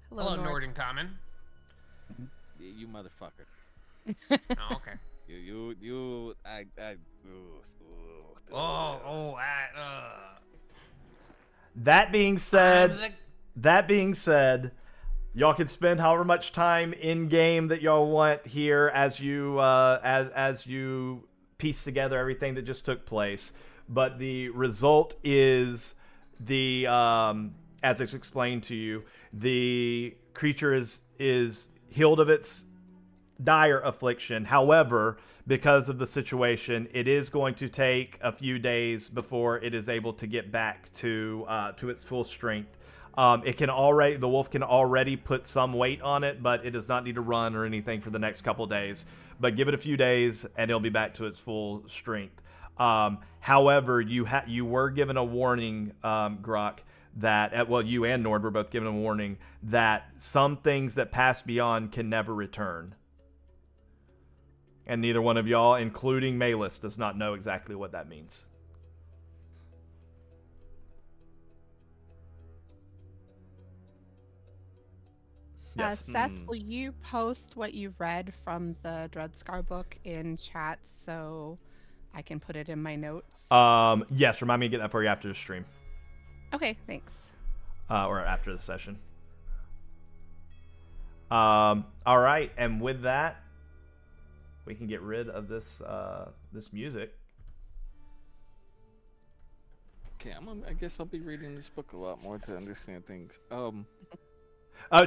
Hello, Nord in common. You motherfucker. Oh, okay. That being said, y'all can spend however much time in game that y'all want here as you as you piece together everything that just took place. But the result is the as it's explained to you, the creature is healed of its dire affliction. However, because of the situation, it is going to take a few days before it is able to get back to its full strength. The wolf can already put some weight on it, but it does not need to run or anything for the next couple days. But give it a few days, and it'll be back to its full strength. However, you were given a warning, Grok, that you and Nord were both given a warning that some things that pass beyond can never return. And neither one of y'all, including Malus, does not know exactly what that means. Yes. Seth, will you post what you read from the Dreadscar book in chat so I can put it in my notes? Yes, remind me to get that for you after the stream. Okay, thanks. Or after the session. All right, and with that, we can get rid of this this music. Okay, I guess I'll be reading this book a lot more to understand things.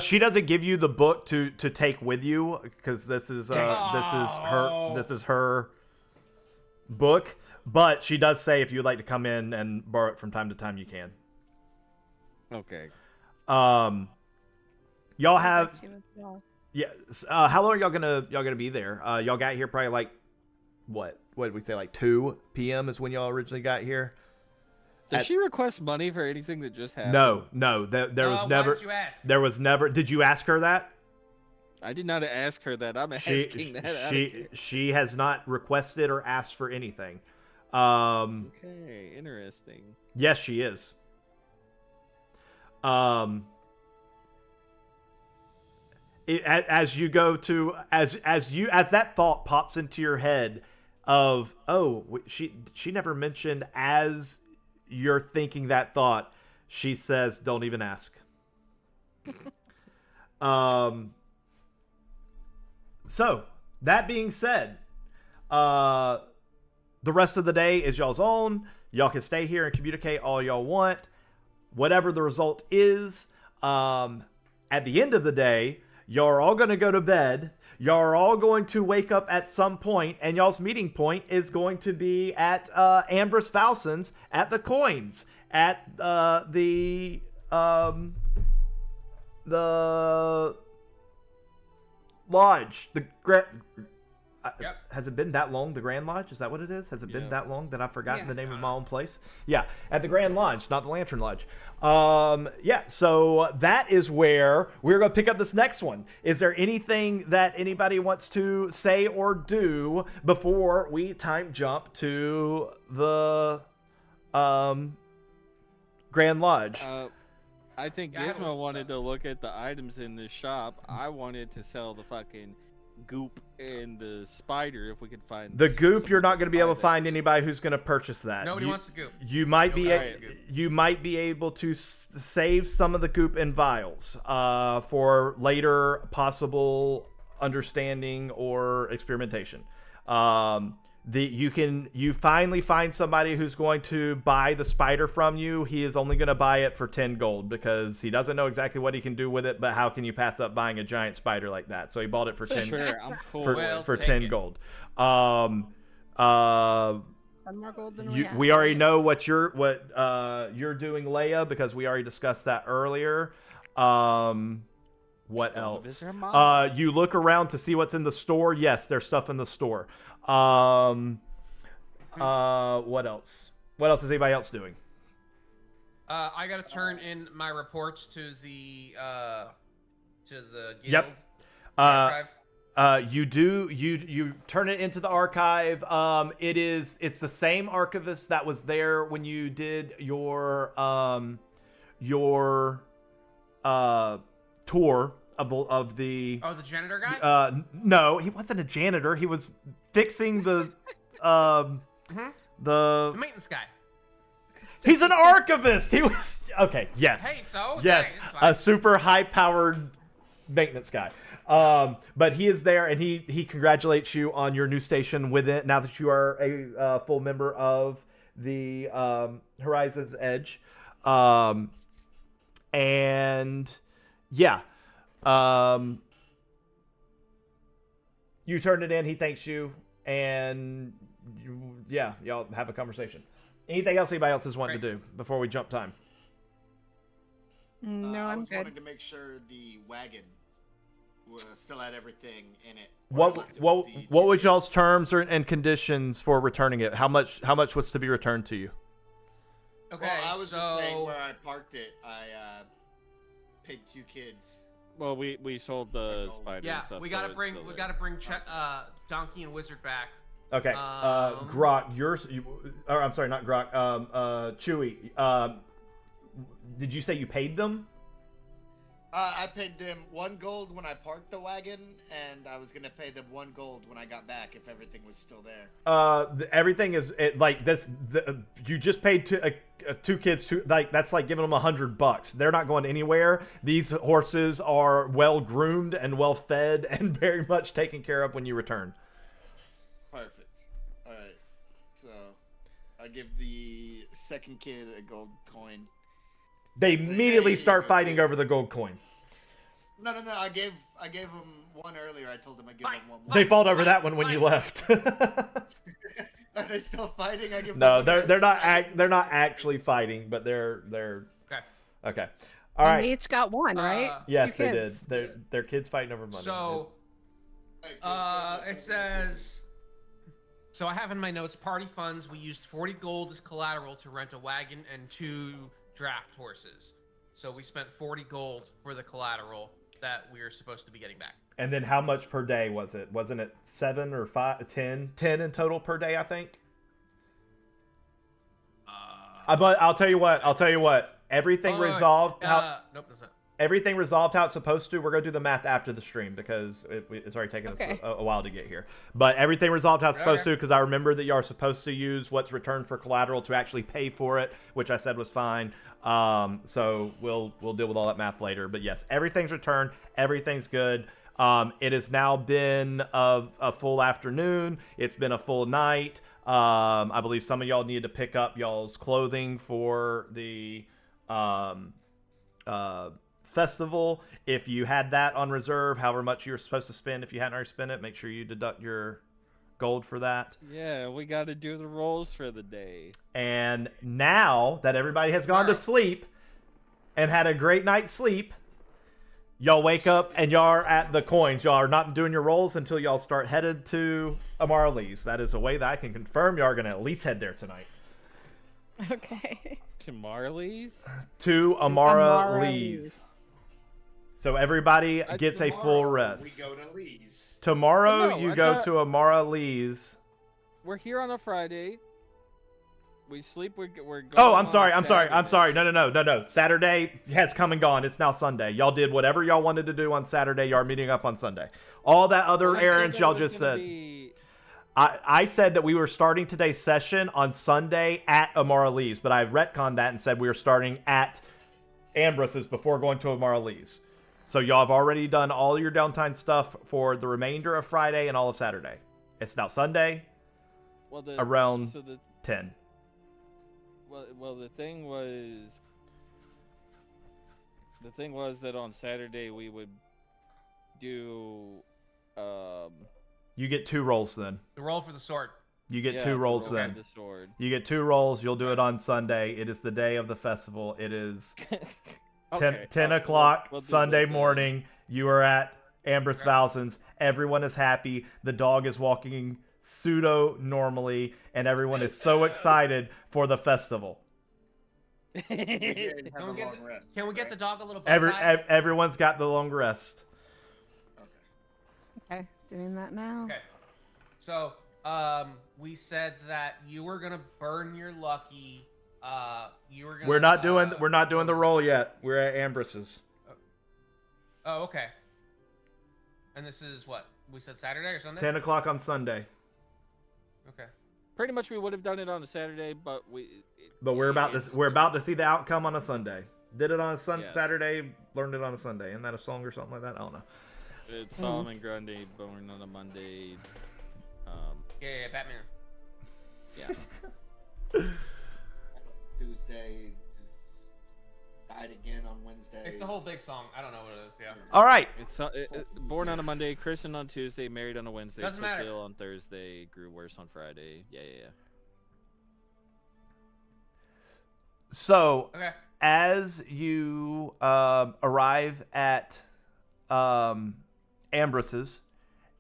She doesn't give you the book to take with you because this is her book, but she does say if you'd like to come in and borrow it from time to time, you can. Okay. Y'all have how long are y'all gonna be there? Y'all got here probably like what did we say, like 2 p.m. is when y'all originally got here? Did she request money for anything that just happened? No. There was never. Why did you ask? There was never. Did you ask her that? I did not ask her that. I'm asking that. She has not requested or asked for anything. Okay, interesting. Yes, she is. As you go to as that thought pops into your head of, oh, she never mentioned, as you're thinking that thought, she says, don't even ask. So that being said, the rest of the day is y'all's own. Y'all can stay here and communicate all y'all want. Whatever the result is, at the end of the day, y'all are all going to go to bed. Y'all are all going to wake up at some point, and y'all's meeting point is going to be at Ambrose Falson's at the Coins at the lodge. Has it been that long? The Grand Lodge? Is that what it is? Has it been that long that I've forgotten the name of my own place? Yeah, at the Grand Lodge, not the Lantern Lodge. So that is where we're going to pick up this next one. Is there anything that anybody wants to say or do before we time jump to the Grand Lodge? I think Gizmo wanted to look at the items in this shop. I wanted to sell the fucking goop and the spider if we could find the goop. You're not going to be able to find anybody who's going to purchase that. Nobody wants the goop. You might be able to save some of the goop in vials for later possible understanding or experimentation. You finally find somebody who's going to buy the spider from you. He is only going to buy it for 10 gold because he doesn't know exactly what he can do with it, but how can you pass up buying a giant spider like that? So he bought it for 10 I'm cool. for 10 gold. More gold than we already know what you're doing, Leia, because we already discussed that earlier. What else? You look around to see what's in the store. Yes, there's stuff in the store. What else? What else is anybody else doing? I gotta turn in my reports to the guild. Yep. Archive. You do. You turn it into the archive. It's the same archivist that was there when you did your tour of the. Oh, the janitor guy. No, he wasn't a janitor. He was fixing the The the. maintenance guy. He's an archivist. He was okay. Yes. Hey, so Yes, okay, it's fine. a super high-powered maintenance guy. But he is there, and he congratulates you on your new station with it. Now that you are a full member of the Horizon's Edge, and yeah, you turned it in. He thanks you, and y'all have a conversation. Anything else anybody else is wanting to do before we jump time? No, I I'm was good. wanting to make sure the wagon still had everything in it. What was y'all's terms and conditions for returning it? How much was to be returned to you? Okay, Well, I was just saying so where I parked it. I paid 2 kids. Well, we sold the spider. yeah, and stuff, we so gotta it's bring still there. Donkey and Wizard back. Okay, Grok, or I'm sorry, not Grok. Chewy. Did you say you paid them? I paid them 1 gold when I parked the wagon, and I was gonna pay them 1 gold when I got back if everything was still there. Everything is like this. You just paid 2 kids. That's like giving them $100. They're not going anywhere. These horses are well groomed and well fed and very much taken care of when you return. Perfect. All right. So I give the second kid a gold coin. They immediately Hey, start fighting okay. over the gold coin. No. I gave him 1 earlier. I told him I give him one more. They fought over that one when you left. Are they still fighting? I give No, them they're not. They're not actually fighting, but they're. Okay. Okay. All And right. we each got one, right? Yes, Two they did. kids. Their kids fighting over money. So, it says. So I have in my notes, party funds. We used 40 gold as collateral to rent a wagon and 2 draft horses. So we spent 40 gold for the collateral that we are supposed to be getting back. And then how much per day was it? Wasn't it 7 or 5, 10? 10 in total per day, I think. But I'll tell you what. Everything resolved. Nope, that's not. Everything resolved how it's supposed to. We're going to do the math after the stream because it's already taken us Okay. a while to get here. But everything resolved how it's supposed to because I remember that you are supposed to use what's returned for collateral to actually pay for it, which I said was fine. So we'll deal with all that math later. But yes, everything's returned. Everything's good. It has now been a full afternoon. It's been a full night. I believe some of y'all need to pick up y'all's clothing for the festival. If you had that on reserve, however much you were supposed to spend, if you hadn't already spent it, make sure you deduct your gold for that. Yeah, we got to do the rolls for the day. And now that everybody has gone to sleep and had a great night's sleep, y'all wake up and y'all are at the coins. Y'all are not doing your rolls until y'all start headed to Amara Lee's. That is a way that I can confirm y'all are going to at least head there tonight. Okay. To Marley's? To Amara Amara Lee's. Lee's. So everybody gets a full Tomorrow, rest. We go to Lee's. Tomorrow Well, no, you I go thought- to Amara Lee's. We're here on a Friday. We sleep. We're going. Oh, I'm sorry. on I'm sorry. Saturday. No. Saturday has come and gone. It's now Sunday. Y'all did whatever y'all wanted to do on Saturday. Y'all are meeting up on Sunday. All that other Well, you said errands that y'all was just gonna said. be- I said that we were starting today's session on Sunday at Amara Lee's, but I retconned that and said we were starting at Ambrose's before going to Amara Lee's. So y'all have already done all your downtime stuff for the remainder of Friday and all of Saturday. It's now Sunday Well, around so the 10. well the thing was that on Saturday we would do You get 2 rolls then. The roll for the sword. You get yeah, 2 to rolls roll then. the sword. You get 2 rolls. You'll do it on Sunday. It is the day of the festival. It is 10 o'clock we'll do Sunday that then. morning. You are at Ambrose Valson's. Everyone is happy. The dog is walking pseudo normally, and everyone is so excited for the festival. We did have Can a we get long rest, Can we get right? the dog a little bit? Everyone's got the long rest. Okay. Okay, doing that now. Okay. So, we said that you were gonna burn your lucky. You were gonna. We're not doing the roll yet. We're at Ambrose's. Oh, okay. And this is what we said, Saturday or Sunday? 10 o'clock on Sunday. Okay. Pretty much, we would have done it on a Saturday, but we're about to see the outcome on a Sunday. Did it on a Yes. Saturday, learned it on a Sunday. Isn't that a song or something like that? I don't know. It's Solomon Grundy, born on a Monday. Yeah, Batman. Yeah. Tuesday, died again on Wednesday. It's a whole big song. I don't know what it is. Yeah. All right. It's born on a Monday, christened on Tuesday, married on a Wednesday, Doesn't matter. took ill on Thursday, grew worse on Friday. Yeah. So, Okay. as you arrive at Ambrose's,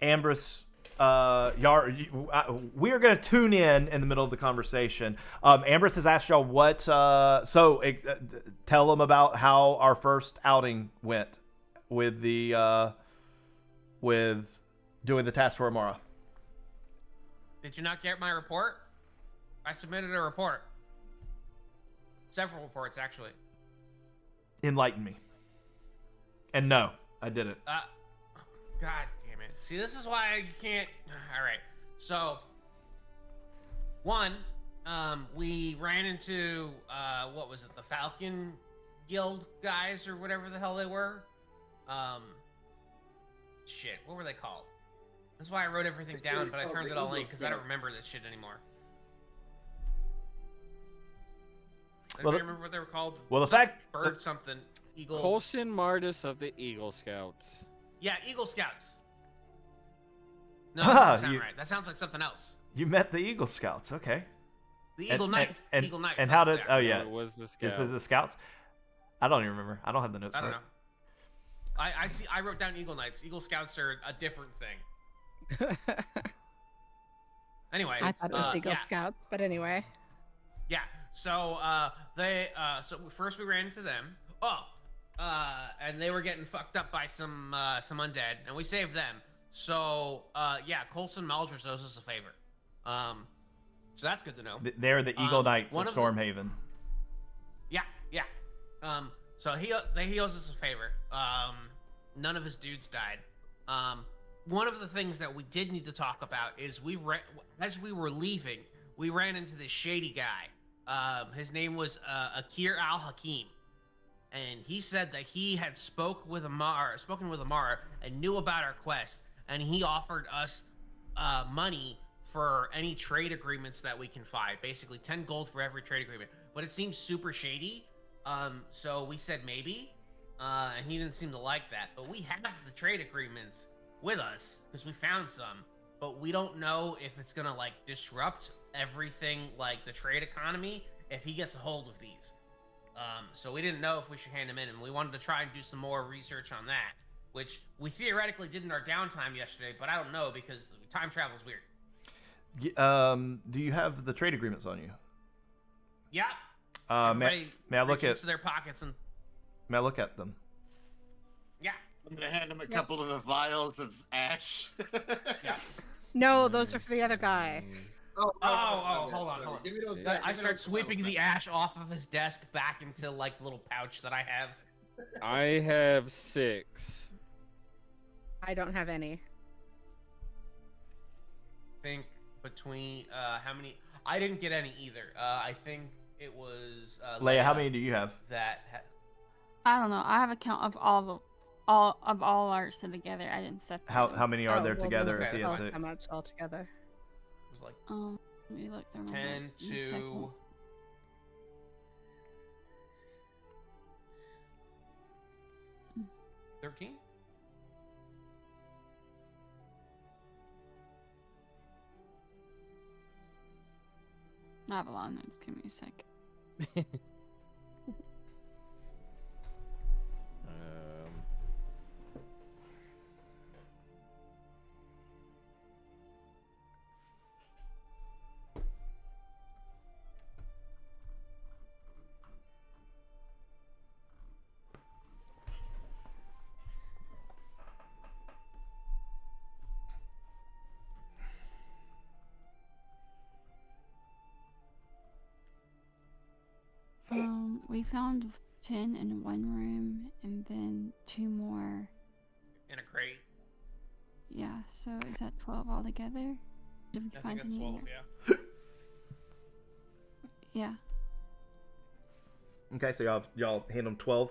Ambrose, we're going to tune in the middle of the conversation. Ambrose has asked y'all what, tell them about how our first outing went with the, with doing the task for Amara. Did you not get my report? I submitted a report. Several reports, actually. Enlighten me. And no, I didn't. God damn it. See, this is why you can't... Alright. So, one, we ran into, what was it, the Falcon Guild guys or whatever the hell they were? Shit, what were they called? That's why I wrote everything down, but I turned it all in because I don't remember this shit anymore. Well, I don't remember what they were called. Well, the fact... Bird something. Eagle... Colson Martis of the Eagle Scouts. Yeah, Eagle Scouts. No, that doesn't sound right. That sounds like something else. You met the Eagle Scouts, okay. The Eagle Knights. Eagle Knights. And how did... Oh, yeah. It was the Scouts. Is it the Scouts? I don't even remember. I don't have the notes. I don't know. I see. I wrote down Eagle Knights. Eagle Scouts are a different thing. Anyway, I thought it was Eagle Scouts, but anyway. Yeah. So so first we ran into them. And they were getting fucked up by some undead, and we saved them. So yeah, Colson Maldrus owes us a favor. So that's good to know. They're the Eagle Knights of Stormhaven. Yeah. So he owes us a favor. None of his dudes died. One of the things that we did need to talk about is as we were leaving, we ran into this shady guy. His name was Akir Al-Hakim. And he said that he had spoken with Amara and knew about our quest, and he offered us money for any trade agreements that we can find. Basically 10 gold for every trade agreement. But it seems super shady. So we said maybe. And he didn't seem to like that. But we have the trade agreements with us because we found some. But we don't know if it's gonna like disrupt everything, like the trade economy, if he gets a hold of these. So we didn't know if we should hand them in, and we wanted to try and do some more research on that, which we theoretically did in our downtime yesterday, but I don't know because time travel is weird. Do you have the trade agreements on you? Yeah. May I look at their pockets and? May I look at them? Yeah. I'm gonna hand him a couple of the vials of ash. Yeah. No, those are for the other guy. Hold on. Give me those back. I start sweeping the ash off of his desk back into like the little pouch that I have. I have 6. I don't have any. Think between how many? I didn't get any either. I think it was Leia. How many do you have? I don't know. I have a count of all ours together. I didn't separate. How many are there together? if he has 6? How much altogether? It was like let me look through my 10 book. Give me a to second. 13. I have a lot of notes. Give me a sec. We found 10 in one room, and then 2 more in a crate. Yeah, so is that 12 altogether? Did we I find think that's any 12, yet? yeah. Yeah, Okay, so y'all hand him 12.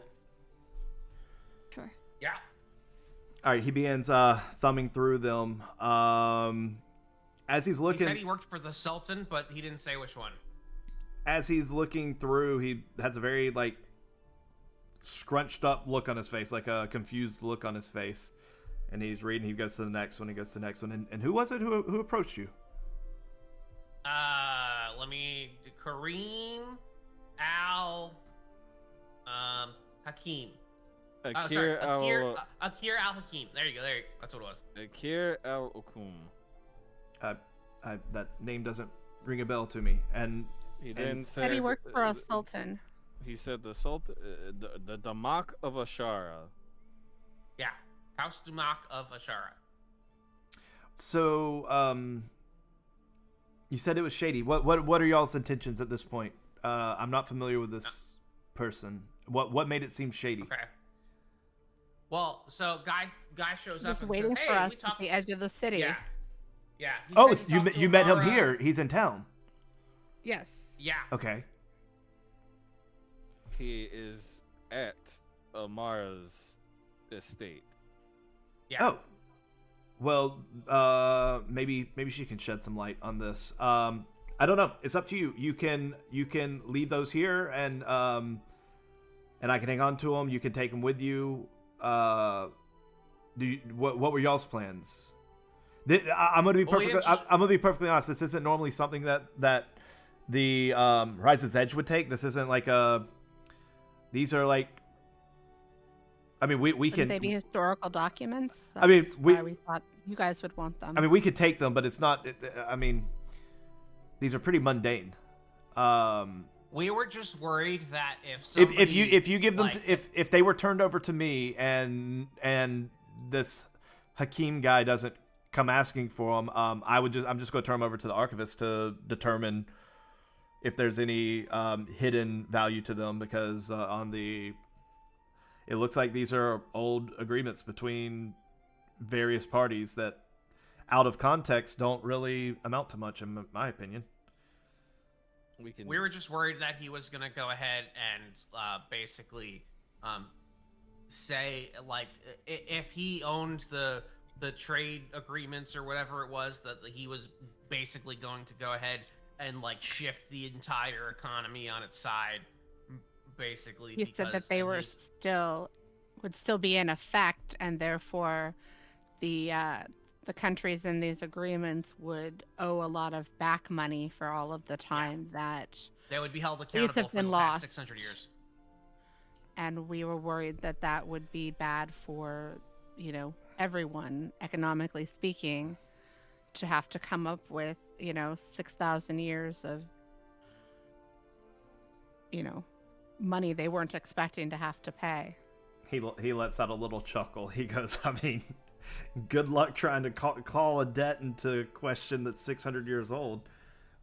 sure. Yeah. All right, he begins thumbing through them. As he's He looking, said he worked for the Sultan, but he didn't say which one. as he's looking through, he has a very like scrunched up look on his face, like a confused look on his face. And he's reading. He goes to the next one. He goes to the next one. And who was it who approached you? Let me. Kareem, Al, Hakim. Akir Akir Al Hakim. There you go. That's what it was. Akir Al Okum. That name doesn't ring a bell to me. And He then Said said he worked for a sultan. He said the Sultan, the Damak of Ashara. Yeah. House Dumak of Ashara. so, you said it was shady. What are y'all's intentions at this point? I'm not familiar with this person. What made it seem shady? Okay. Well, so guy shows up Just and waiting says, for "Hey, us we at talked." the edge of the city. Yeah. Yeah. He Oh, said it's he you. talked to You met him Amara. here. He's in town. Yes. Yeah. Okay. He is at Amara's estate. Yeah. Oh. Well, maybe she can shed some light on this. I don't know. It's up to you. You can leave those here, and I can hang on to them. You can take them with you. What were y'all's plans? I'm gonna be Well, we perfectly. didn't just- I'm gonna be perfectly honest. This isn't normally something that the Rise's Edge would take. This isn't like a. These are like. I mean, we Wouldn't can. they be historical documents? I mean, That's we- why we thought you guys would want them. I mean, we could take them, but it's not. I mean, these are pretty mundane. We were just worried that if somebody, If you give them like, if they were turned over to me and this Hakim guy doesn't come asking for them, I'm just going to turn them over to the archivist to determine if there's any hidden value to them, because it looks like these are old agreements between various parties that, out of context, don't really amount to much, in my opinion. we were just worried that he was gonna go ahead and basically say, like, if he owned the trade agreements or whatever it was, that he was basically going to go ahead and like shift the entire economy on its side, basically. You said that they would still be in effect, and therefore the countries in these agreements would owe a lot of back money for all of the time that they would be held have accountable for been the lost. past 600 years. And we were worried that that would be bad for, everyone, economically speaking, to have to come up with, 6,000 years of, money they weren't expecting to have to pay. He lets out a little chuckle. He goes, I mean, good luck trying to call a debt into question that's 600 years old.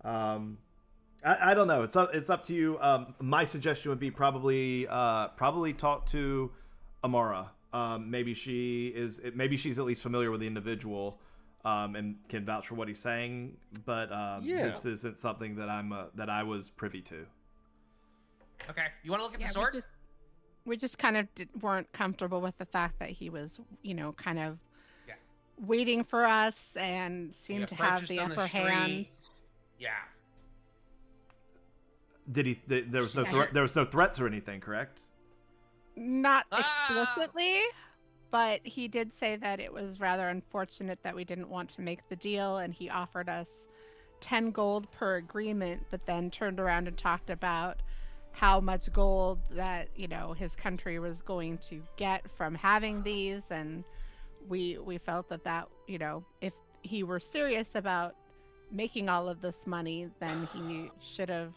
I don't know. It's up to you. My suggestion would be probably talk to Amara. Maybe she's at least familiar with the individual, and can vouch for what he's saying. But this isn't something that I was privy to. Okay, you want to look at the sword? We just kind of weren't comfortable with the fact that he was, kind of waiting for us and seemed to have the upper hand. Yeah. Did he? There was no threat. There was no threats or anything, correct? Not explicitly, but he did say that it was rather unfortunate that we didn't want to make the deal, and he offered us 10 gold per agreement, but then turned around and talked about how much gold that his country was going to get from having these, and we felt that if he were serious about making all of this money, then he should have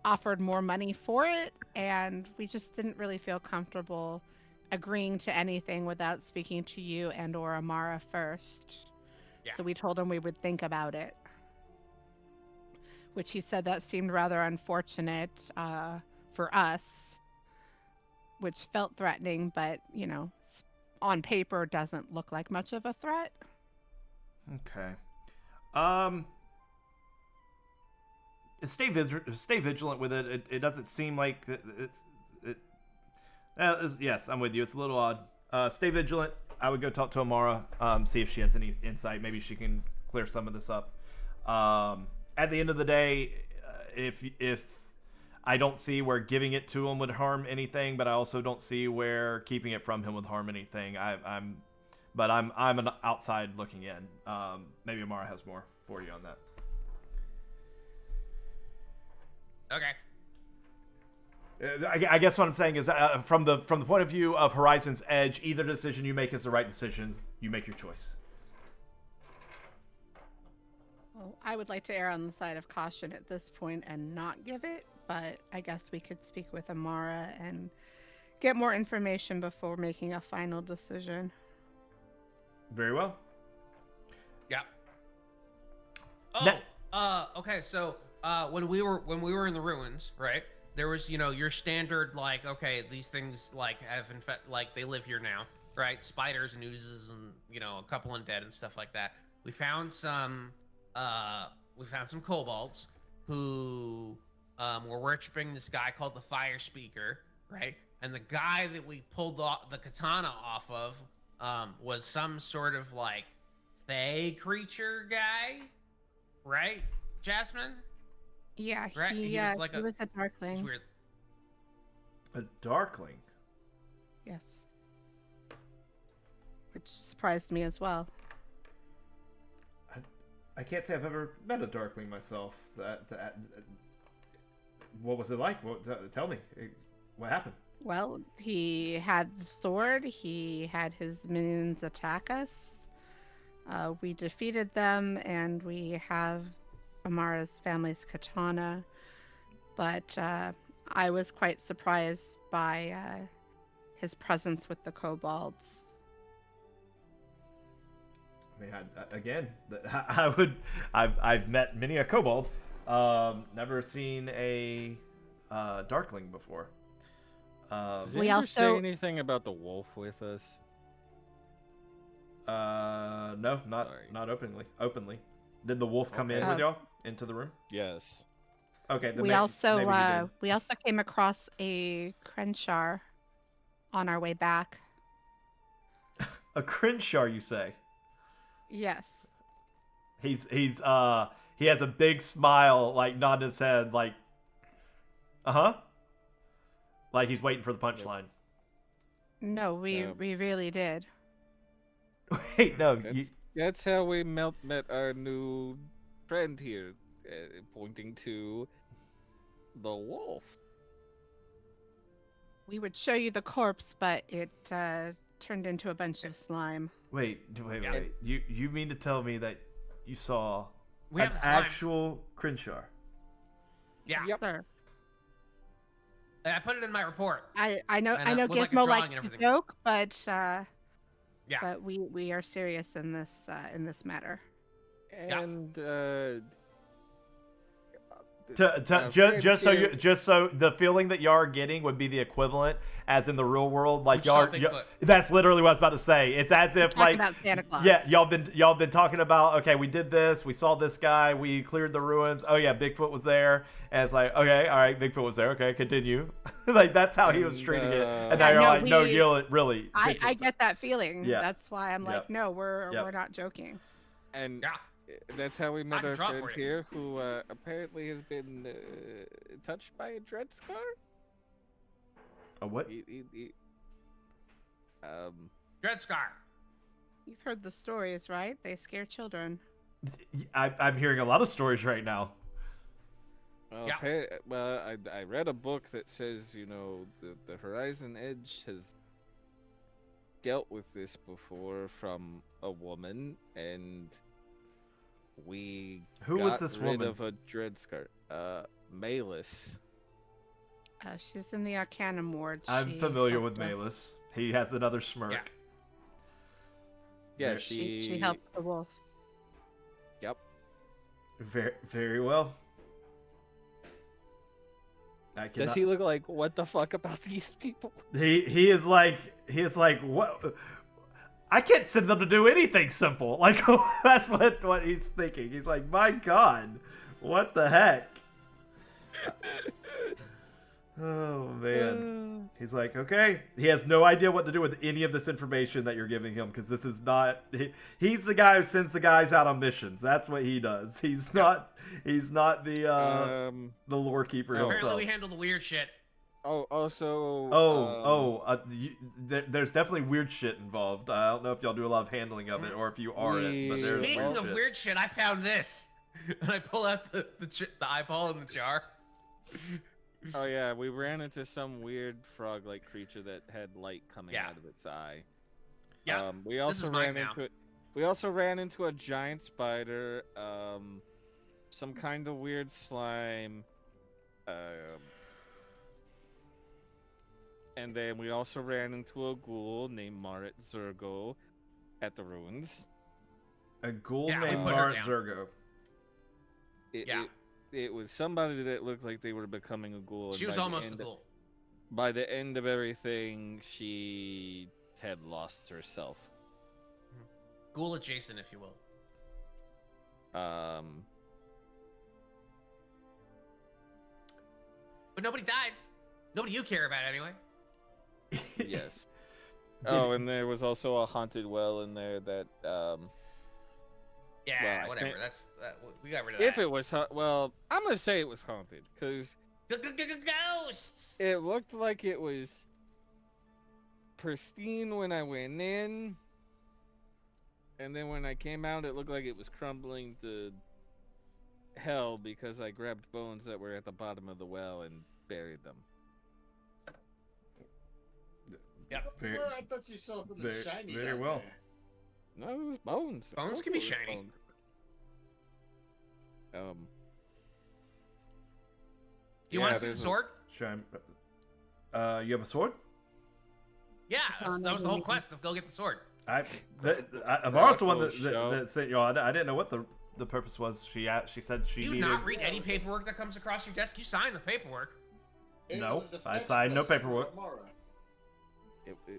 offered more money for it, and we just didn't really feel comfortable agreeing to anything without speaking to you and or Amara first. Yeah. So we told him we would think about it, which he said that seemed rather unfortunate for us, which felt threatening, but on paper doesn't look like much of a threat. Okay. Stay vigilant with it. It doesn't seem like yes, I'm with you. It's a little odd. Stay vigilant. I would go talk to Amara. See if she has any insight. Maybe she can clear some of this up. At the end of the day, if I don't see where giving it to him would harm anything, but I also don't see where keeping it from him would harm anything. I'm an outside looking in. Maybe Amara has more for you on that. Okay. I guess what I'm saying is, from the point of view of Horizon's Edge, either decision you make is the right decision. You make your choice. Well, I would like to err on the side of caution at this point and not give it, but I guess we could speak with Amara and get more information before making a final decision. Very well. Yeah. Now- Okay. So, when we were in the ruins, right? There was, your standard, like, okay, these things, like, like, they live here now, right? Spiders and oozes and, a couple undead and stuff like that. We found some kobolds who were worshiping this guy called the Fire Speaker, right? And the guy that we pulled the katana off of was some sort of, like, fae creature guy, right, Jasmine? Yeah, Right? he was a darkling. It's weird. A darkling. Yes. Which surprised me as well. I can't say I've ever met a darkling myself. What was it like? Tell me. What happened? Well, he had the sword. He had his minions attack us. We defeated them, and we have Amara's family's katana. But I was quite surprised by his presence with the kobolds. I mean, I've met many a kobold. Never seen a darkling before. Does We he ever say also- anything about the wolf with us? No, Sorry. not openly. Did the wolf come in Okay. with y'all into the room? Yes. Okay. Then We maybe also he did. came across a Crenshaw on our way back. A Crenshaw, you say? Yes. He has a big smile, like nodding his head, like, like he's waiting for the punchline. No, we Yeah. really did. Wait, no, you, That's how we met our new friend here, pointing to the wolf. We would show you the corpse, but it turned into a bunch of slime. wait. Yeah. You mean to tell me that you saw We an have the slime. actual Crenshaw? Yeah. Yep. Sir, And I put it in my report. I know And, Gizmo with, like, a drawing likes and to everything. joke, but Yeah. but we are serious in this matter. And Just so the feeling that y'all are getting would be the equivalent as in the real world, like We saw y'all. Bigfoot. That's literally what I was about to say. It's as if Talking like about Santa Claus. yeah, y'all been talking about, okay, we did this, we saw this guy, we cleared the ruins. Oh yeah, Bigfoot was there, and it's like, okay, all right, Bigfoot was there. Okay, continue. Like that's how he was treating it, and now Yeah, you're no, like, no, we- you're really. I Bigfoot's- get that feeling. Yeah. That's why I'm like, Yep. no, we're Yep. not joking. and Yeah. that's how we met can our draw friend for you. here, who apparently has been touched by a dread scar. A what? Dread Scar. You've heard the stories, right? They scare children. I'm hearing a lot of stories right now. Well, Yeah. I read a book that says, the Horizon Edge has dealt with this before from a woman, and we Who got was this rid woman? of a dread scar. Malus. She's in the Arcanum ward. I'm She familiar with helped us. Malus. He has another smirk. Yeah. Yeah, There- She helped the wolf. Yep. Very, very well. Does cannot- he look like, what the fuck about these people? He is like what I can't send them to do anything simple. Like, that's what he's thinking. He's like, my God, what the heck? Oh, man. He's like, okay. He has no idea what to do with any of this information that you're giving him, because this is not... He's the guy who sends the guys out on missions. That's what he does. He's not the lore keeper himself. Apparently we handle the weird shit. Oh, also. There's definitely weird shit involved. I don't know if y'all do a lot of handling of it or if you are it. But there's Speaking of weird shit, I found this, and I pull out the eyeball in the jar. Oh yeah, we ran into some weird frog-like creature that had light coming out of its eye. Yeah. We also ran into a giant spider. Some kind of weird slime. And then we also ran into a ghoul named Marit Zergo at the ruins. A ghoul Yeah, we named put her Marit down. Zergo. It was somebody that looked like they were becoming a ghoul. She was almost a ghoul. By the end of everything, she had lost herself. Ghoul adjacent, if you will. Um, But nobody died. Nobody you care about, anyway. yes. Oh, and there was also a haunted well in there that, Yeah, well, whatever. We got rid of that. if it was, well, I'm gonna say it was haunted, because Ghosts! it looked like it was pristine when I went in, and then when I came out, it looked like it was crumbling to hell because I grabbed bones that were at the bottom of the well and buried them. Yep. I thought you saw something shiny. Very down well. there. No, it was bones. Bones can be shiny. Bones. Do you want to see the sword? Shine. You have a sword? Yeah, that was the whole quest. Go get the sword. Amara's the one that said, I didn't know what the purpose was. She said she Do you needed... not read any paperwork that comes across your desk? You sign the paperwork. No, was a I fetch signed no quest for paperwork. Amara.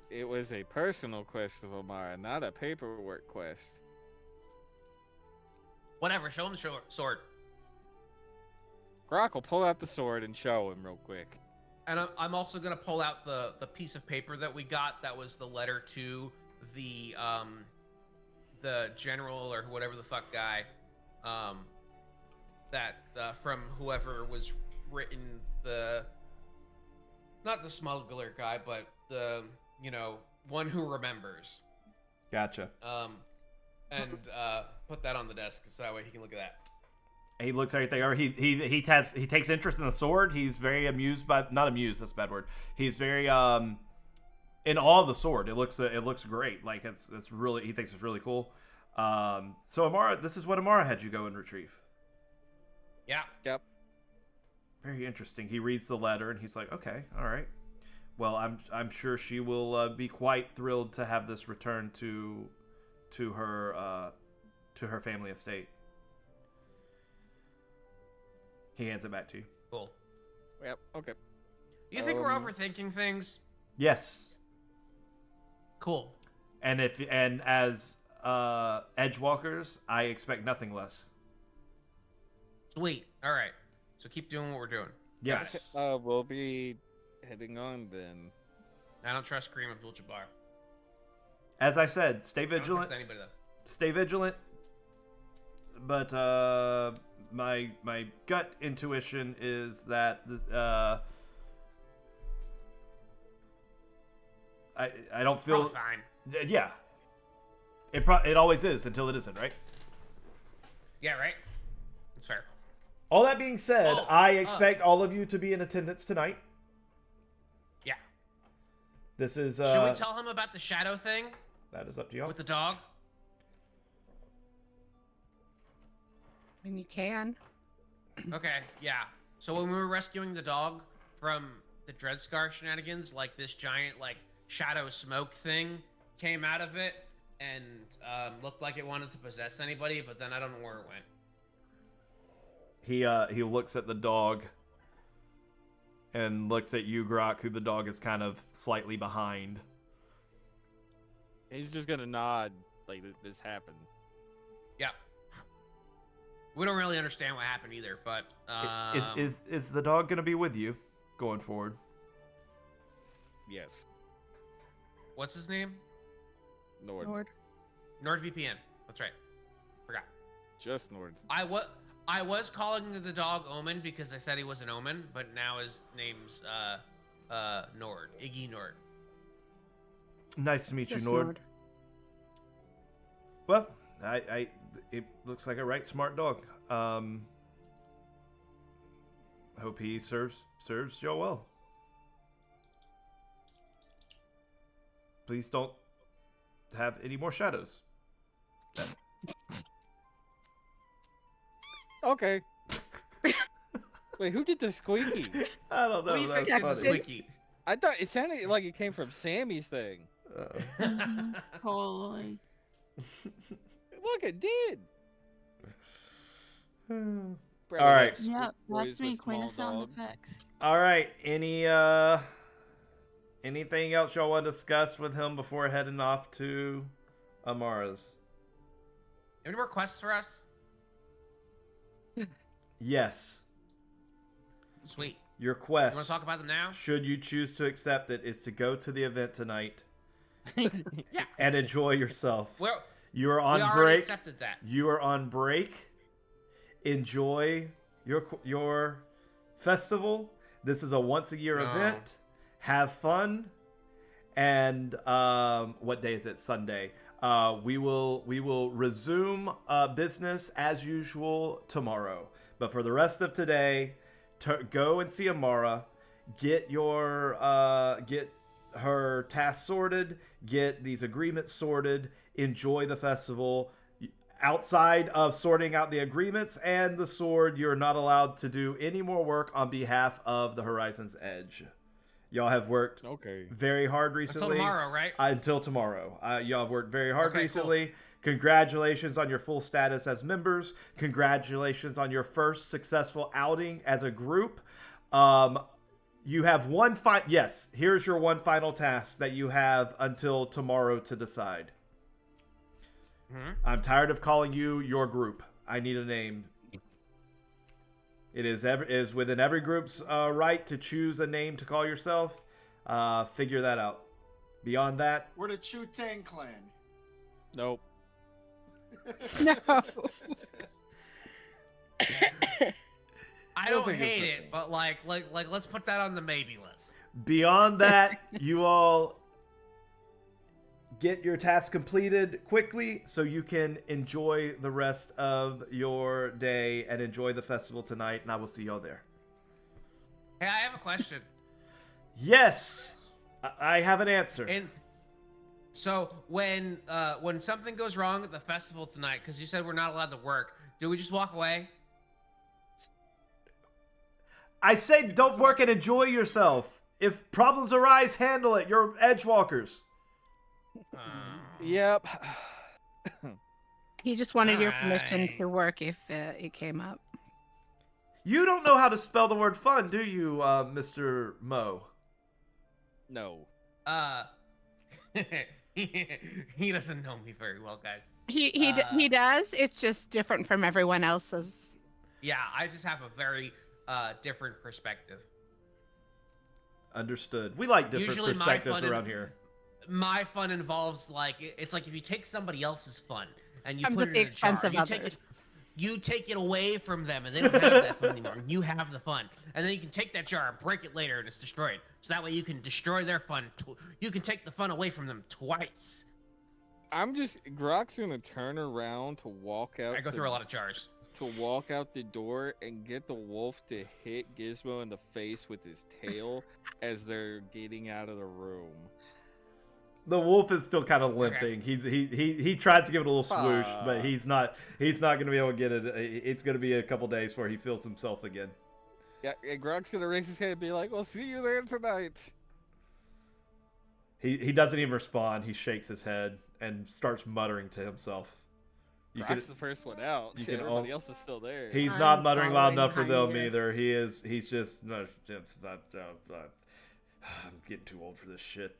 It was a personal quest of Amara, not a paperwork quest. Whatever, show him the sword. Grok will pull out the sword and show him real quick. And I'm also gonna pull out the piece of paper that we got. That was the letter to the general or whatever the fuck guy, that from whoever was written, not the smuggler guy, but the one who remembers. Gotcha. And put that on the desk so that way he can look at that. He looks at everything over. He takes interest in the sword. He's very amused by, not amused, that's a bad word. He's very in awe of the sword. It looks great. Like it's really, he thinks it's really cool. So Amara, this is what Amara had you go and retrieve. Yeah. Yep. Very interesting. He reads the letter and he's like, okay, all right. Well, I'm sure she will be quite thrilled to have this returned to her family estate. He hands it back to you. Cool. Yep. Okay. You think we're overthinking things? Yes. Cool. And as edgewalkers, I expect nothing less. Sweet. All right. So keep doing what we're doing. Yes. We'll be heading on then. I don't trust Kareem Abdul-Jabbar. As I said, stay I don't vigilant. trust anybody though. Stay vigilant. But my gut intuition is that I don't feel Probably fine. Yeah. It always is until it isn't, right? Yeah, right. That's fair. All that being said, Oh, I expect all of you to be in attendance tonight. Yeah. This is Should we tell him about the shadow thing that is up to y'all. with the dog? I mean, you can. Okay, yeah. So when we were rescuing the dog from the Dreadscar shenanigans, like this giant shadow smoke thing came out of it and looked like it wanted to possess anybody, but then I don't know where it went. He looks at the dog and looks at you, Grok, who the dog is kind of slightly behind. He's just gonna nod like this happened. Yeah. We don't really understand what happened either, but Is the dog gonna be with you going forward? Yes. what's his name? Nord. NordVPN. That's right. Forgot. Just Nord. I was calling the dog Omen because I said he was an Omen, but now his name's Nord. Iggy Nord. Nice to meet you, Just Nord. Well, it looks like a right smart dog. I hope he serves y'all well. Please don't have any more shadows. Okay. Wait, who did the squeaky? I don't know. What do you That's think funny. is squeaky? I thought it sounded like it came from Sammy's thing. Mhm, totally. Look, it did. All Probably right. have Yep, boys that's me, with queen of small sound dogs. effects. All right. Anything else y'all want to discuss with him before heading off to Amara's? Any more quests for us? Yes. Sweet. Your You quest, want to talk about them now? should you choose to accept it, is to go to the event tonight Yeah. and enjoy yourself. Well, You are we on already break. accepted that. You are on break. Enjoy your festival. This is a once a year No. event. Have fun. And what day is it? Sunday. We will resume business as usual tomorrow. But for the rest of today, go and see Amara. Get her tasks sorted. Get these agreements sorted. Enjoy the festival. Outside of sorting out the agreements and the sword, you're not allowed to do any more work on behalf of the Horizon's Edge. Y'all have worked Okay. very hard recently. Until tomorrow, right? Until tomorrow. Y'all have worked very hard Okay, recently. Congratulations on your full status as members. Congratulations on your first successful outing as a group. You have one yes, here's your one final task that you have until tomorrow to decide. Hmm? I'm tired of calling you your group. I need a name. It is within every group's right to choose a name to call yourself. Figure that out. Beyond that, We're the Chu Tang clan. Nope. No. I don't don't think it's hate a it, thing. but like let's put that on the maybe list. beyond that, you all get your task completed quickly so you can enjoy the rest of your day and enjoy the festival tonight, and I will see y'all there. Hey, I have a question. Yes, I have an answer. And so when something goes wrong at the festival tonight, because you said we're not allowed to work, do we just walk away? I said don't work and enjoy yourself. If problems arise, handle it. You're edgewalkers. Yep. He just wanted your permission Alright. to work if it came up. You don't know how to spell the word fun, do you, Mr. Mo? No. He doesn't know me very well, guys. He does. It's just different from everyone else's. Yeah, I just have a very different perspective. Understood. We like different Usually my perspectives fun in- around here. My fun involves it's like if you take somebody else's fun and you Comes put at it the in a jar, expense of you others. take it away from them and they don't have that fun anymore. You have the fun, and then you can take that jar and break it later and it's destroyed. So that way you can destroy their fun. You can take the fun away from them twice. Grok's gonna turn around to walk out. I go through a lot of jars. To walk out the door and get the wolf to hit Gizmo in the face with his tail as they're getting out of the room. The wolf is still kind of limping. He tries to give it a little swoosh, but Ah. he's not gonna be able to get it. It's gonna be a couple days before he feels himself again. Yeah, and Grok's gonna raise his head and be like, "We'll see you there tonight." He doesn't even respond. He shakes his head and starts muttering to himself. You Grok's could, the first one out. you See, can everybody all- else is still there. he's I'm not muttering loud following enough for them behind either. He's just. No, I'm getting too old for this shit.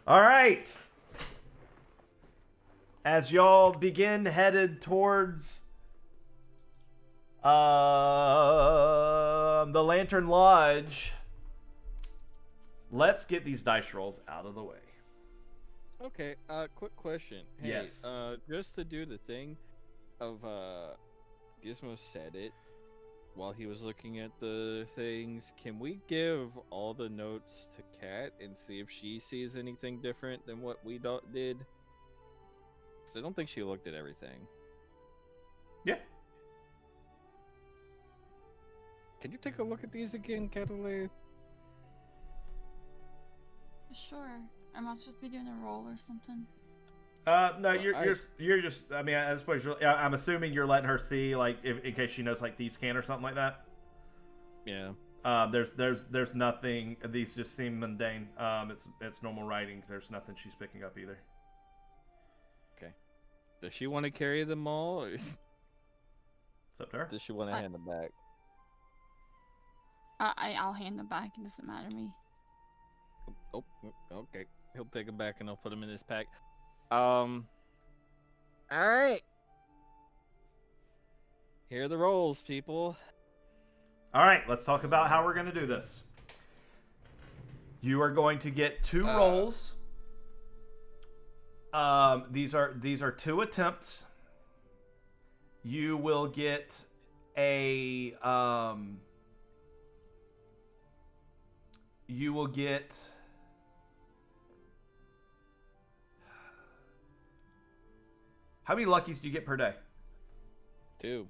All right. As y'all begin headed towards the Lantern Lodge, let's get these dice rolls out of the way. Okay, quick question. Hey, Yes. just to do the thing of Gizmo said it while he was looking at the things, can we give all the notes to Kat and see if she sees anything different than what we did? 'Cause I don't think she looked at everything. Yeah. Can you take a look at these again, Catalay? Sure. Am I supposed to be doing a roll or something? No, Well, you're just. I mean, I suppose I'm assuming you're letting her see, like, in case she knows, like, thieves can or something like that. Yeah. There's nothing. These just seem mundane. It's normal writing. There's nothing she's picking up either. Does she want to carry them all, or It's up to her. does she want to hand them back? I'll hand them back. It doesn't matter to me. Oh, okay. He'll take them back and I'll put them in his pack. All right. Here are the rolls, people. All right, let's talk about how we're going to do this. You are going to get 2 rolls. These are 2 attempts. You will get a you will get how many luckies do you get per day? 2.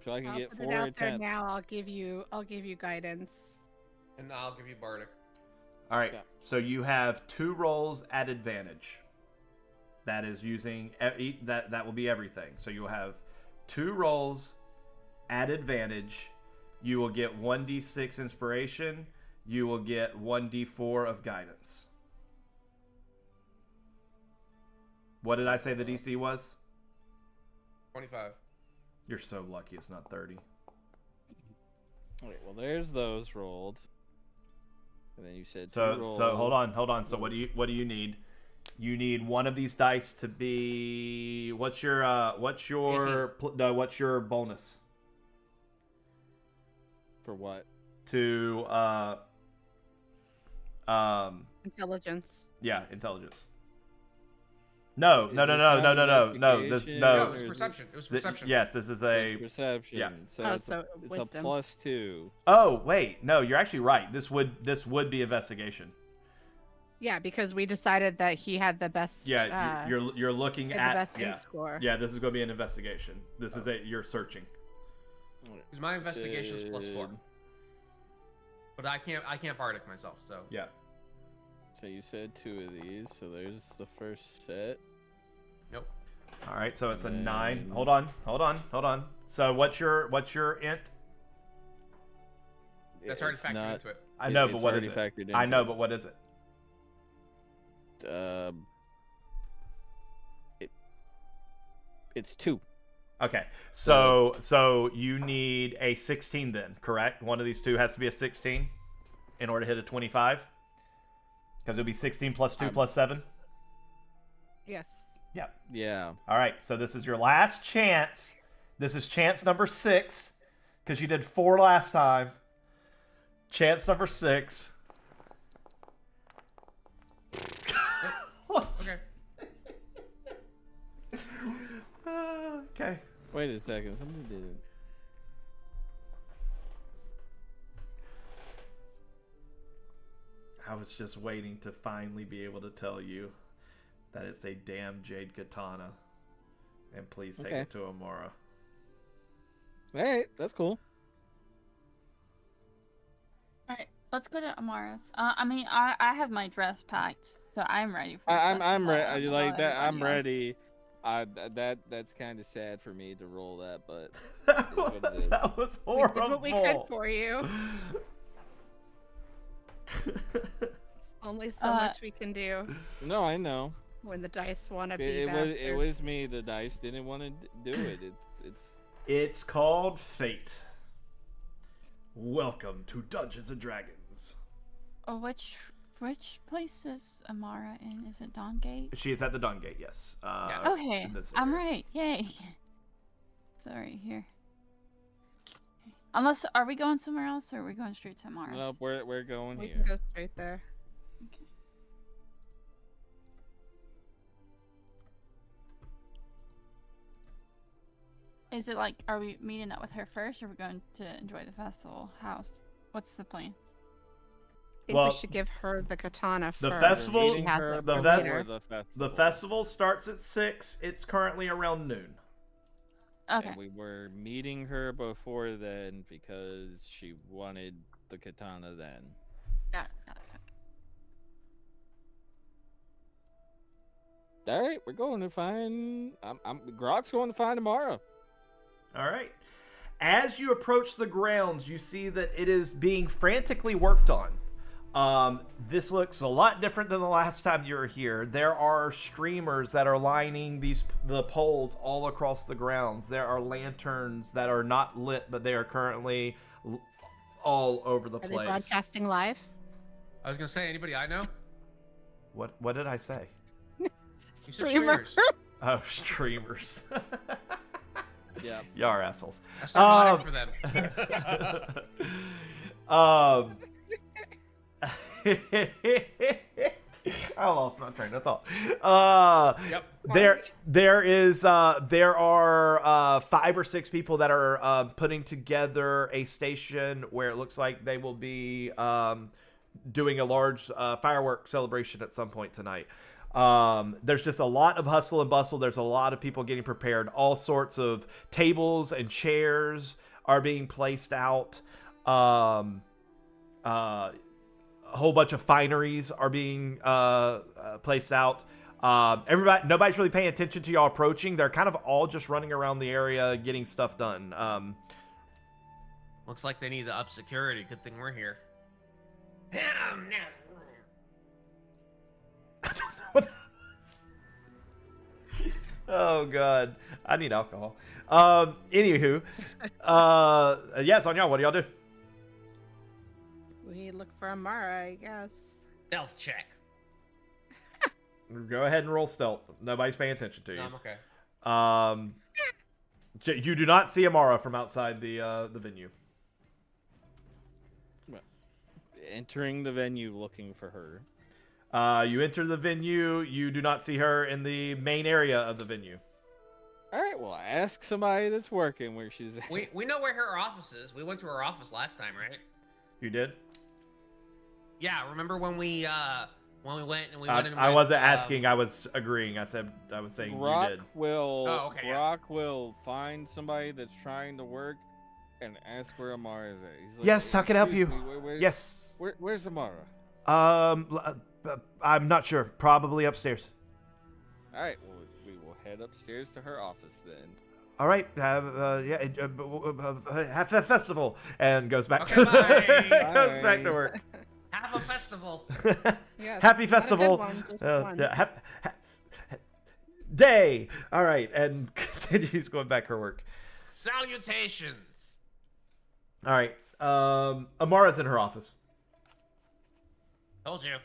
So I can I'll get put 4 it out there attempts. now. I'll give you guidance. And I'll give you Bardic. All right. Yeah. So you have 2 rolls at advantage. That is using that will be everything. So you'll have 2 rolls at advantage. You will get 1d6 inspiration. You will get 1d4 of guidance. What did I say the DC was? 25. You're so lucky it's not 30. Wait, well, there's those rolled. And then you said 2 So rolls. hold on. So what do you need? You need one of these dice to be what's your bonus For what? to Intelligence. yeah, intelligence. No. Is this on investigation, No, No. it was perception. It was perception. Yes, this is So a. it's perception. yeah. So Oh, it's, so it's wisdom. a +2. Oh wait, no, you're actually right. This would be investigation. Yeah, because we decided that he had the best. Yeah, you're looking had at the best yeah. int score. Yeah, this is going to be an investigation. This is you're searching. Because my investigation is +4. But I can't Bardic myself, so. Yeah. So you said 2 of these. So there's the first set. Nope. All right, so it's a And 9. then- Hold on. So what's your int? That's already It's factored not- into it. I know, but it's what already is it? factored in. I know, but what is it? It's 2. Okay, so you need a 16 then, correct? One of these 2 has to be a 16 in order to hit a 25? Because it'll be 16 plus 2 plus 7? Yes. Yep. Yeah. All right, so this is your last chance. This is chance number 6, because you did 4 last time. Chance number 6. Okay. Okay. Wait a second. Somebody did it. I was just waiting to finally be able to tell you that it's a damn jade katana. And please take Okay. it to Amora. All right, that's cool. All right, let's go to Amara's. I mean, I have my dress packed, so I'm ready for. I'm ready. ready. Like that. I'm ready. That's kind of sad for me to roll that, but That what it is. that was We horrible. did what we could for you. Only so much we can do no, I know. when the dice want to be It bad. was me. The dice didn't want to do it. It's It's called Fate. Welcome to Dungeons and Dragons. Oh, which place is Amara in? Is it Dawngate? She is at the Dawn Gate, yes. Okay, in this I'm area. right. Yay. It's all right here. Unless, are we going somewhere else, or are we going straight to Amara's? No, we're going We here. can go straight there. Okay. Is it like, are we meeting up with her first, or are we going to enjoy the festival house? What's the plan? I think Well, we should give her the katana the first. festival- She has it the for ves- later. The festival starts at 6. It's currently around noon. Okay. And we were meeting her before then because she wanted the katana then. Got it. All right, we're going to find. Grok's going to find Amara. All right. As you approach the grounds, you see that it is being frantically worked on. This looks a lot different than the last time you were here. There are streamers that are lining the poles all across the grounds. There are lanterns that are not lit, but they are currently all over the Are they place. broadcasting live? I was gonna say, anybody I know? What did I say? You said Streamer. streamers. Oh, streamers. Yeah. Y'all are assholes. I started modding for them. I lost my train of thought. Yep. There are 5 or 6 people that are putting together a station where it looks like they will be doing a large firework celebration at some point tonight. There's just a lot of hustle and bustle. There's a lot of people getting prepared. All sorts of tables and chairs are being placed out. A whole bunch of fineries are being placed out. Nobody's really paying attention to y'all approaching. They're kind of all just running around the area getting stuff done. Looks like they need to up security. Good thing we're here. Oh god, I need alcohol. Anywho, yeah, it's on y'all. What do y'all do? We need to look for Amara, I guess. Stealth check. Go ahead and roll stealth. Nobody's paying attention to you. No, I'm okay. You do not see Amara from outside the venue. Entering the venue looking for her. You enter the venue. You do not see her in the main area of the venue. All right, well, ask somebody that's working where she's at. We know where her office is. We went to her office last time, right? You did? Yeah. Remember when we went and we I went in? I with, wasn't asking. I was agreeing. I was saying Grok you did. will. Oh, okay, yeah. Grok will find somebody that's trying to work, and ask where Amara is at. He's like, Yes, how can I help "Excuse you?" me, Yes. Where's Amara? I'm not sure. Probably upstairs. All right, well, we will head upstairs to her office then. All right. Have a festival, and goes back Okay, to bye. goes back to work. Have a festival. Yes, Happy not a good festival. one, just one. Yeah, day. All right, and continues going back to her work. Salutations. All right. Amara's in her office. Told you.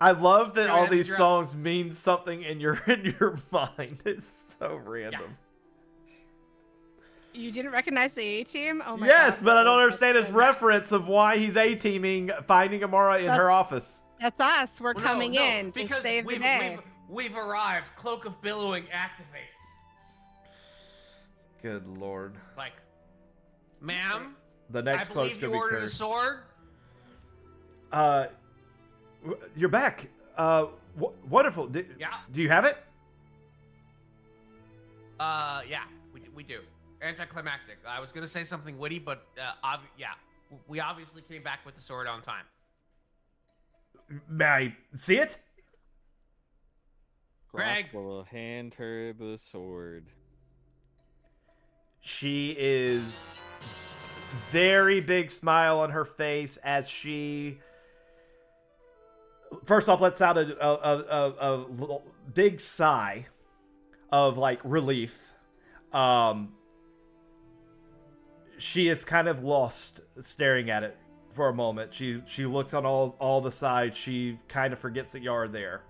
I love that Go all ahead, these you're up. songs mean something in your mind. It's so random. You didn't recognize the A-team? Oh my Yes, god. but I don't that's understand his good. reference of why he's A-teaming finding Amara in her office. That's us. We're Well, coming no, in to because save the we've, day. we've arrived. Cloak of Billowing activates. Good lord. Like, ma'am, The I next cloak believe you should be ordered a cursed. sword. You're back. Wonderful. Yeah. Do you have it? Yeah, we do. Anticlimactic. I was gonna say something witty, but yeah, we obviously came back with the sword on time. May I see it? Greg. Grok will hand her the sword. She is very big smile on her face as she First off, let's out a big sigh of like relief. She is kind of lost staring at it for a moment. She looks on all the sides. She kind of forgets that you are there.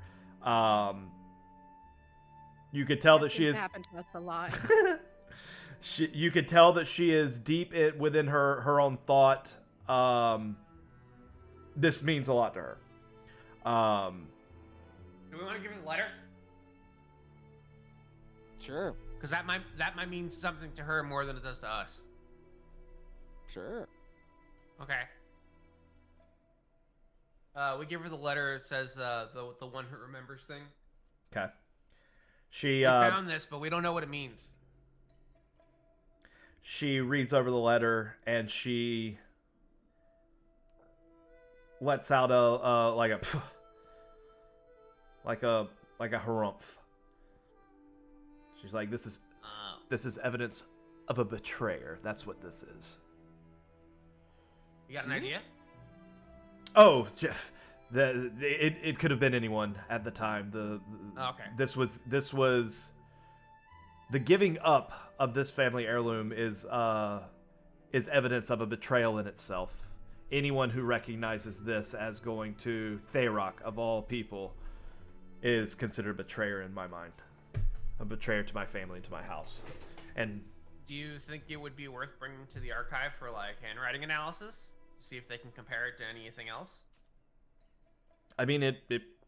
You could tell that she is. Happened to us a lot. You could tell that she is deep within her own thought. This means a lot to her. Do we want to give her the letter? Sure. Because that might mean something to her more than it does to us. Sure. Okay. We give her the letter. It says the one who remembers thing. Okay. She We found this, but we don't know what it means. She reads over the letter and she lets out a like a harumph. She's like, this is evidence of a betrayer. That's what this is. You got an idea? Oh, it could have been anyone at the time. Okay. This was the giving up of this family heirloom is evidence of a betrayal in itself. Anyone who recognizes this as going to Tharok, of all people, is considered a betrayer in my mind. A betrayer to my family, to my house. And do you think it would be worth bringing to the archive for like handwriting analysis? See if they can compare it to anything else? I mean,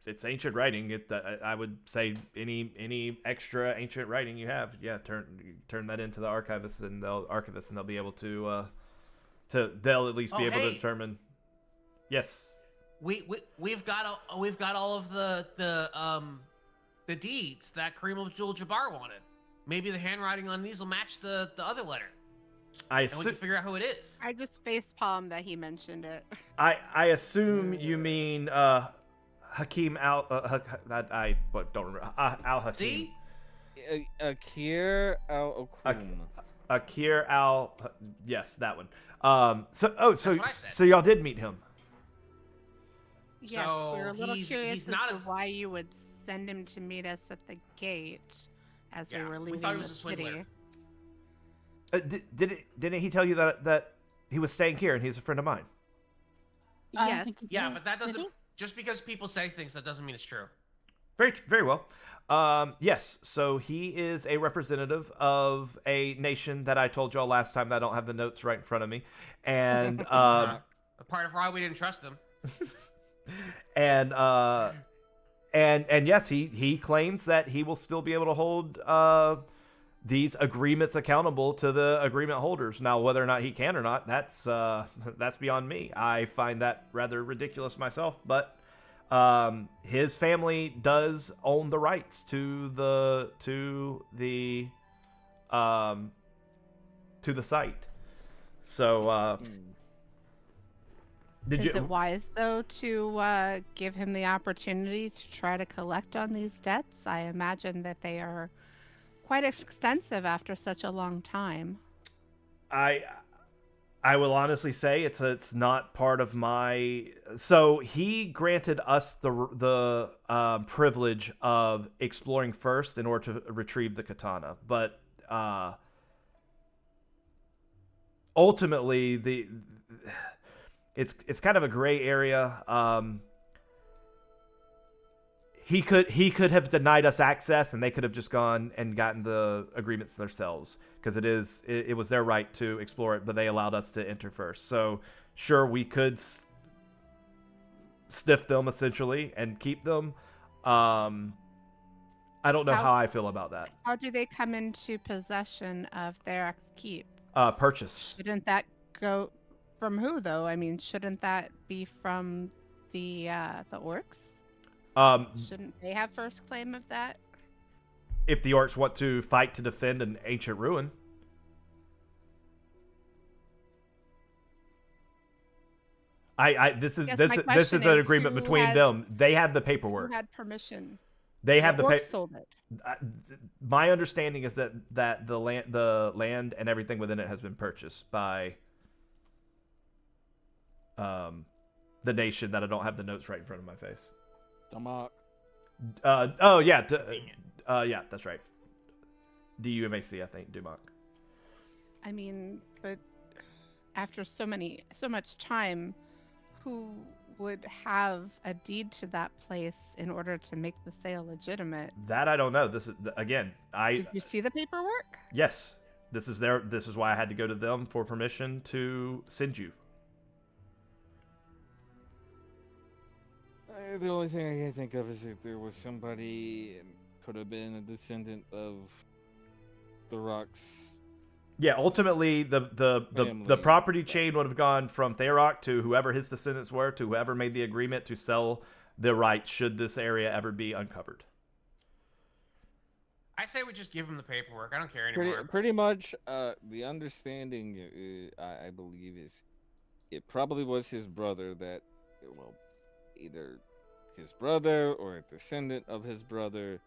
it's ancient writing. I would say any extra ancient writing you have, yeah, turn that into the archivist, and they'll be able to they'll at least be able to determine. Yes. We've got all of the deeds that Kareem Abdul-Jabbar wanted. Maybe the handwriting on these will match the other letter. And we can figure out who it is. I just facepalmed that he mentioned it. I assume you mean Hakim Al. I don't remember. Al Hakim. See? Akir Al Okum. Akir Al. Yes, that one. So y'all did meet him. Yes, So we were a little curious he's as not to why you would send him to meet us at the gate as we were leaving we thought he was the a swindler. city. Didn't he tell you that he was staying here and he's a friend of mine? I Yes. think he Yeah, did. but that Did doesn't. he? Just because people say things, that doesn't mean it's true. Very well. Yes, so he is a representative of a nation that I told y'all last time that I don't have the notes right in front of me. And A part of why we didn't trust them. and yes, he claims that he will still be able to hold these agreements accountable to the agreement holders. Now, whether or not he can or not, that's beyond me. I find that rather ridiculous myself, but his family does own the rights to the site. So Is it wise though to give him the opportunity to try to collect on these debts? I imagine that they are quite extensive after such a long time. I will honestly say it's not part of my. So he granted us the privilege of exploring first in order to retrieve the katana, but ultimately it's kind of a gray area. He could have denied us access, and they could have just gone and gotten the agreements themselves, because it was their right to explore it, but they allowed us to enter first. So sure, we could stiff them essentially and keep them. I don't know how I feel about that. How do they come into possession of their keep? Purchase. Shouldn't that go from who though? I mean, shouldn't that be from the orcs? Shouldn't they have first claim of that? If the orcs want to fight to defend an ancient ruin. This is an agreement between them. They have the paperwork. Who had permission? They have the orcs sold it. My understanding is that the land and everything within it has been purchased by the nation that I don't have the notes right in front of my face. Damak. Oh yeah, Convenient. yeah, that's right. DUMAC, I think, Dumac. I mean, but after so much time, who would have a deed to that place in order to make the sale legitimate? That I don't know. This is again, Did you see the paperwork? yes, this is why I had to go to them for permission to send you. The only thing I can think of is if there was somebody, and could have been a descendant of the Rock's. Yeah, ultimately the Family. property chain would have gone from Tharok to whoever his descendants were to whoever made the agreement to sell the rights should this area ever be uncovered. I say we just give him the paperwork. I don't care anymore. Pretty much, the understanding, I believe, is it probably was his brother that, well, either his brother or a descendant of his brother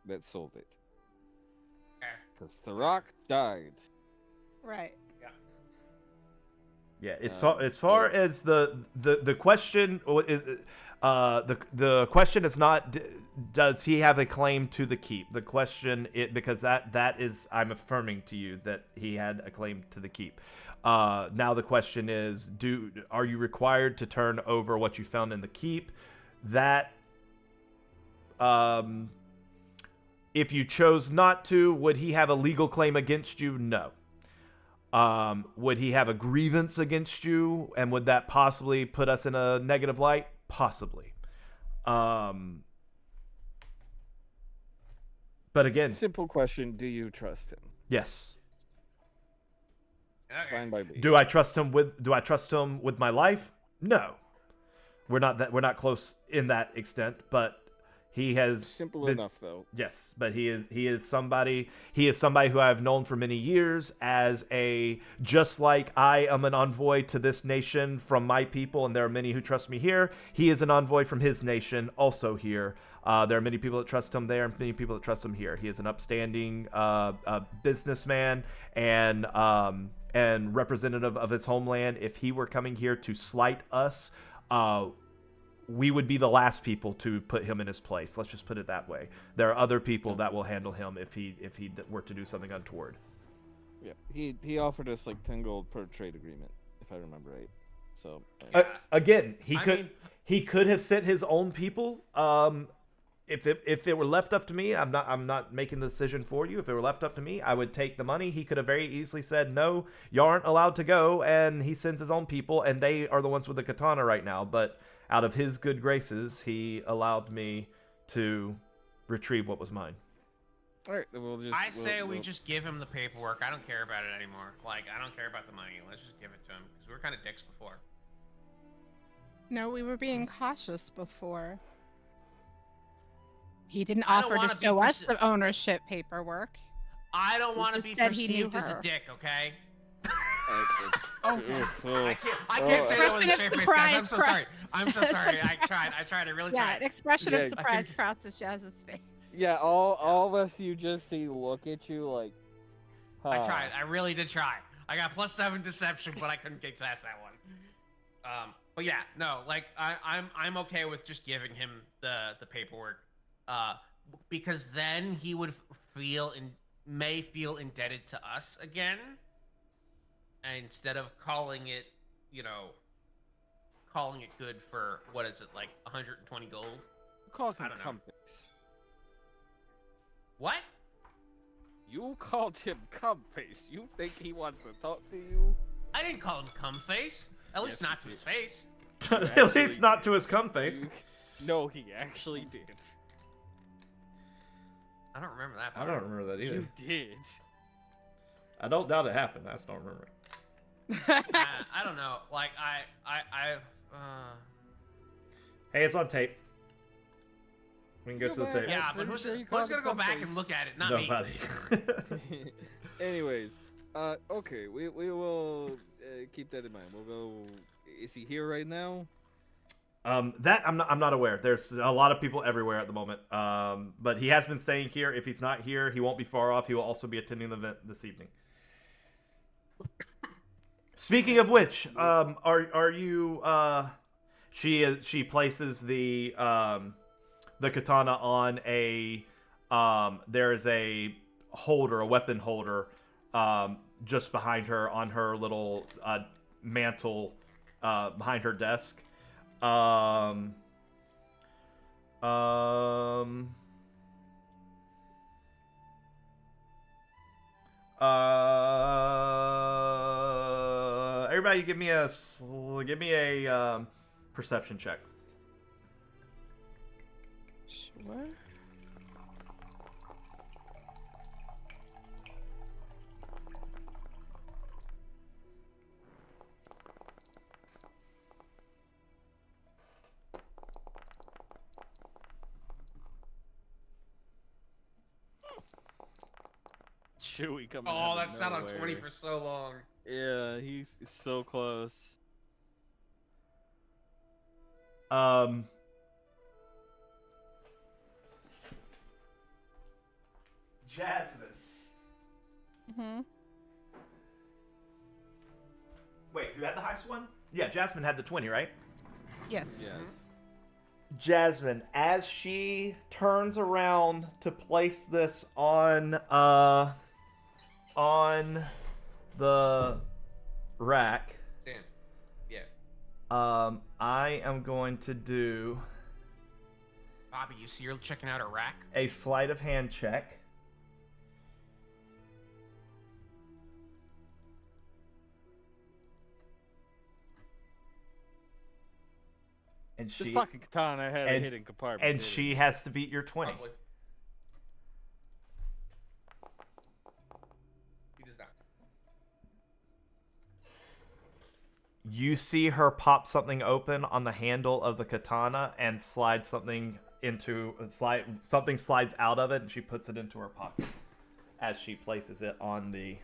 that sold it. Okay. Because the Rock died. Right. Yeah, as far as the question is, the question is not does he have a claim to the keep. The question because that is I'm affirming to you that he had a claim to the keep. Now the question is, are you required to turn over what you found in the keep? That if you chose not to, would he have a legal claim against you? No. Would he have a grievance against you, and would that possibly put us in a negative light? Possibly. But again, Simple question: do you trust him? yes. Okay. Fine by me. Do I trust him with my life? No. We're not close in that extent, but he has Simple been, enough, though. yes, but he is somebody who I've known for many years as just like I am an envoy to this nation from my people, and there are many who trust me here. He is an envoy from his nation also here. There are many people that trust him there and many people that trust him here. He is an upstanding businessman and representative of his homeland. If he were coming here to slight us, we would be the last people to put him in his place. Let's just put it that way. There are other people that will handle him if he were to do something untoward. Yeah, he offered us like 10 gold per trade agreement, if I remember right. So again, he I could have sent his own people. If it were left up to me, I'm not making the decision for you. If it were left up to me, I would take the money. He could have very easily said, no, you aren't allowed to go, and he sends his own people, and they are the ones with the katana right now. But out of his good graces, he allowed me to retrieve what was mine. all right, then I say we we'll- just give him the paperwork. I don't care about it anymore. Like, I don't care about the money. Let's just give it to him because we were kind of dicks before. No, we were being cautious before. He didn't I don't offer wanna to be show us the ownership paperwork. I don't He want to just be said he knew perceived as a her. dick, okay? Okay. I can't say that with a Expression of straight face, guys. I'm surprise, so cry. sorry. I'm so sorry. I tried. I really Yeah, tried. an expression Yeah, of surprise crosses Jazz's face. Yeah, all of us you just see look at you like. I tried. I really did try. I got +7 deception, but I couldn't get past that one. But yeah, no, like I'm okay with just giving him the paperwork, because then he would may feel indebted to us again, instead of calling it good for what is it, like 120 gold? Call him I don't know. Compass. What? You called him Cumface. You think he wants to talk to you? I didn't call him Cumface. At least Yes, not you to his did. face. At least not to his cum face. No, he actually did. I don't remember that. I don't remember that either. You did. I don't doubt it happened. I just don't remember it. I don't know. Like Hey, it's on tape. We can go to the tape. yeah, I'm but pretty who's sure you called gonna him go back Cumface. and look at it? Not me. Nobody. Anyways, okay, we will keep that in mind. We'll go. Is he here right now? That I'm not aware. There's a lot of people everywhere at the moment. But he has been staying here. If he's not here, he won't be far off. He will also be attending the event this evening. Speaking of which, are you? She places the katana on a there is a holder, a weapon holder, just behind her on her little mantle behind her desk. Everybody, give me a perception check. Sure. Chewie coming Oh, out of that sat on 20 nowhere. for so long. Yeah, he's so close. Jasmine. Mm-hmm. Wait, who had the highest one? Yeah, Jasmine had the 20, right? Yes. Yes. Jasmine, as she turns around to place this on the rack, Damn. Yeah. I am going to do Bobby, you see you're checking out a rack? a sleight of hand check. And This she fucking katana had a and- hidden compartment. and didn't she it? has to beat your 20. Probably. He does not. You see her pop something open on the handle of the katana and slide something into something slides out of it, and she puts it into her pocket as she places it on the.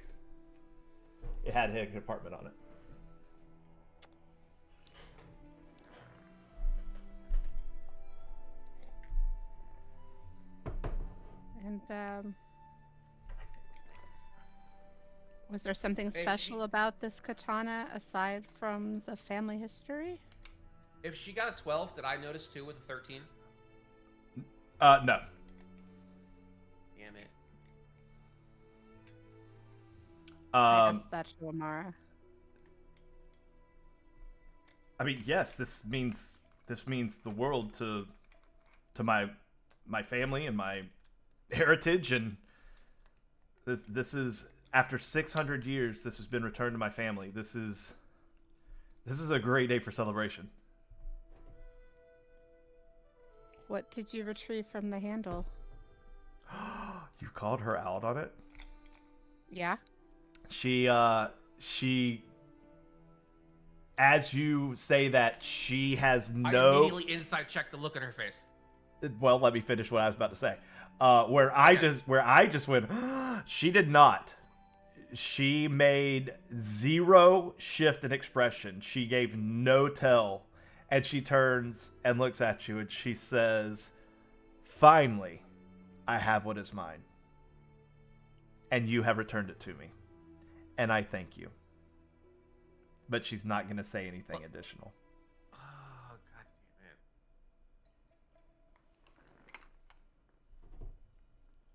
It had a hidden compartment on it. And was there something If special she- about this katana aside from the family history? If she got a 12, did I notice too with a 13? No. Damn it. I asked that to Amara. I mean, yes, this means the world to my family and my heritage, and this is after 600 years. This has been returned to my family. This is a great day for celebration. What did you retrieve from the handle? You called her out on it? Yeah. She as you say that, she has I no. immediately inside checked the look in her face. Well, let me finish what I was about to say. Where I just went, she did not. She made zero shift in expression. She gave no tell. And she turns and looks at you and she says, "Finally, I have what is mine. And you have returned it to me. And I thank you." But she's not going to say anything additional. Oh, god damn it.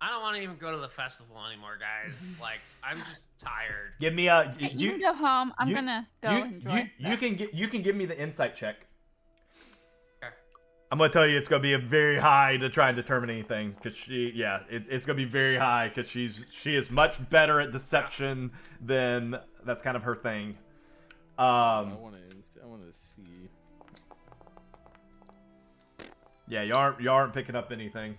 I don't want to even go to the festival anymore, guys. Like, I'm just tired. Give me a Hey, you can go home. I'm gonna go enjoy. you can give me the insight check. Okay. I'm gonna tell you it's gonna be a very high to try and determine anything, because it's gonna be very high because she is much better at deception than that's kind of her thing. I want to see. Yeah, you aren't picking up anything.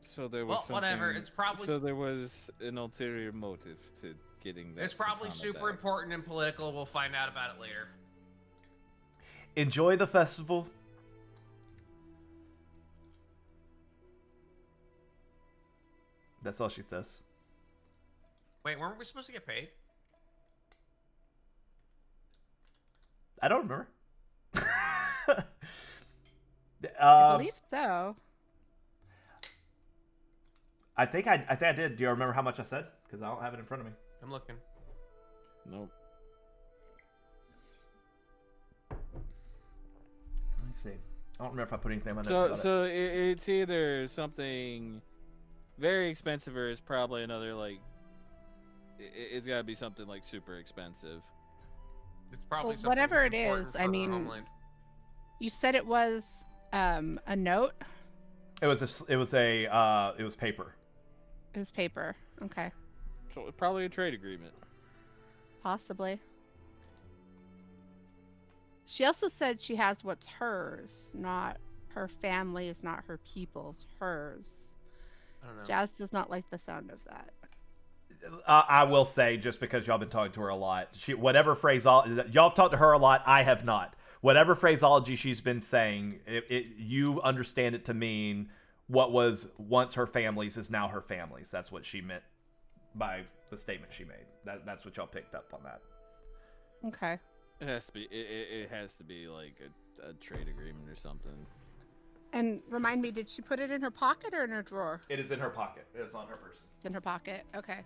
So there was Well, whatever, something- it's probably- So there was an ulterior motive to getting that. It's probably katana super back. important and political. We'll find out about it later. Enjoy the festival. That's all she says. Wait, weren't we supposed to get paid? I don't remember. I believe so. I think I did. Do you remember how much I said? Because I don't have it in front of me. I'm looking. Nope. see. I don't remember if I put anything on my notes So about it. so it's either something very expensive or it's probably another like it's got to be something like super expensive. It's probably Well, something whatever it important is, for I her mean, homeland. You said it was a note. It was paper. It was paper. Okay, So probably a trade agreement. possibly. She also said she has what's hers, not her family's, not her people's, hers. I don't know. Jazz does not like the sound of that. I will say, just because y'all been talking to her a lot, whatever phraseology y'all have talked to her a lot, I have not. Whatever phraseology she's been saying, you understand it to mean what was once her family's is now her family's. That's what she meant by the statement she made. That's what y'all picked up on that. Okay. It has to be. It has to be like a trade agreement or something. And remind me, did she put it in her pocket or in her drawer? It is in her pocket. It is on her person. It's in her pocket. Okay.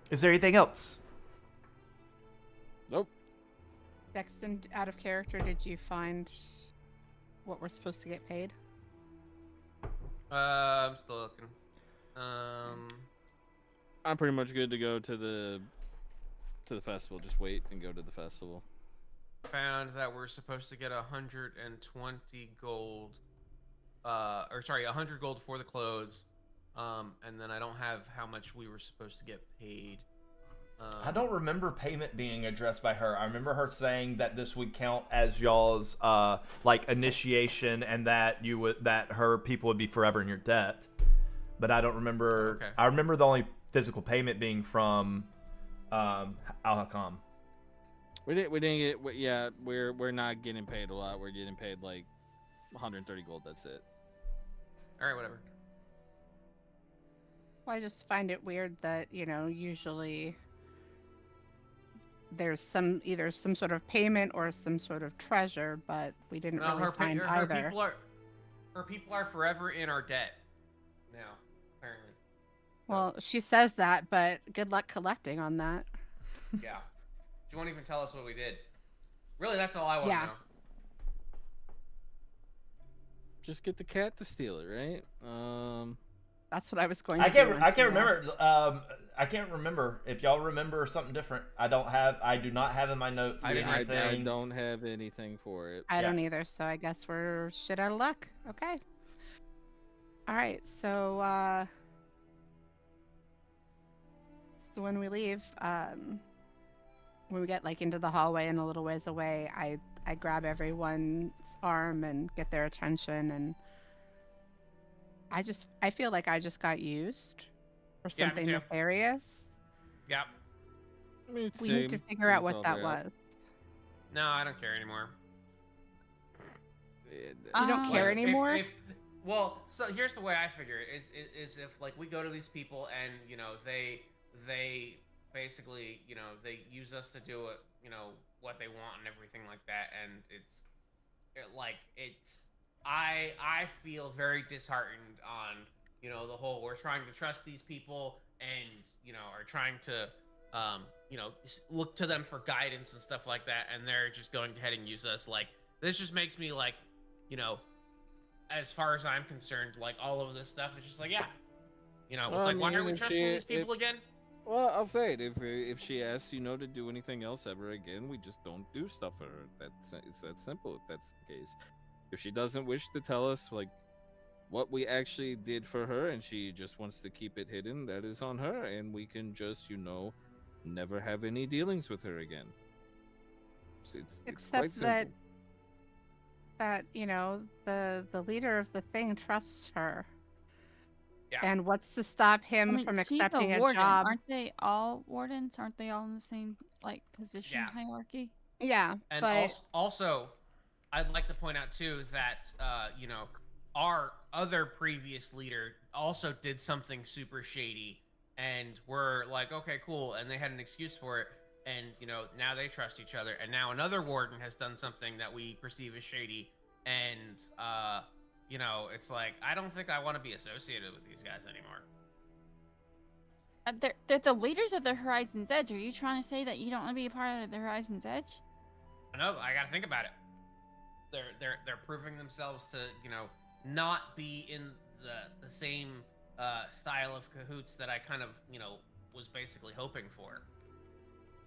Is there anything else? Nope. Dexton, out of character, did you find what we're supposed to get paid? I'm still looking. I'm pretty much good to go to the festival. Just wait and go to the festival. Found that we're supposed to get 120 gold. Or sorry, 100 gold for the clothes. And then I don't have how much we were supposed to get paid. I don't remember payment being addressed by her. I remember her saying that this would count as y'all's like initiation, and that that her people would be forever in your debt. But I don't remember. Okay. I remember the only physical payment being from Al-Hakam. We didn't get. Yeah, we're not getting paid a lot. We're getting paid like 130 gold. That's it. All right, whatever. Well, I just find it weird that, usually there's either some sort of payment or some sort of treasure, but we didn't No, really find either. Her people are forever in our debt. Now, apparently. Well, she says that, but good luck collecting on that. Yeah. She won't even tell us what we did. Really, that's all I want to Yeah. know. Just get the cat to steal it, right? That's what I was going to I can't do. remember. I can't remember if y'all remember something different. I do not have in my notes. I didn't write I don't have anything for it. I don't either, so I guess we're shit out of luck. Okay. All right, so when we leave, when we get like into the hallway and a little ways away, I grab everyone's arm and get their attention, and I feel like I just got used for Yeah, me something too. nefarious. Yep. We We need to figure out what that was. No, I don't care anymore. You don't care anymore? Well, so here's the way I figure it is if like we go to these people and they basically they use us to do it what they want and everything like that, and I feel very disheartened on the whole we're trying to trust these people and are trying to look to them for guidance and stuff like that, and they're just going ahead and use us. Like, this just makes me like as far as I'm concerned, like all of this stuff is just like it's Well, I like why are mean, we if trusting these people again? Well, I'll say it. If she asks to do anything else ever again, we just don't do stuff for her. It's that simple. If that's the case, if she doesn't wish to tell us like what we actually did for her, and she just wants to keep it hidden, that is on her, and we can just never have any dealings with her again. It's Except quite simple. that the leader of the thing trusts her. Yeah. And what's to stop him I mean, from she's accepting a warden. job? Aren't they all wardens? Aren't they all in the same position Yeah. hierarchy? Yeah, And but also, I'd like to point out too that our other previous leader also did something super shady, and we're like, okay, cool, and they had an excuse for it, and now they trust each other, and now another warden has done something that we perceive as shady, and it's like I don't think I want to be associated with these guys anymore. They're the leaders of the Horizon's Edge. Are you trying to say that you don't want to be a part of the Horizon's Edge? No, I gotta think about it. They're proving themselves to not be in the same style of cahoots that I kind of was basically hoping for.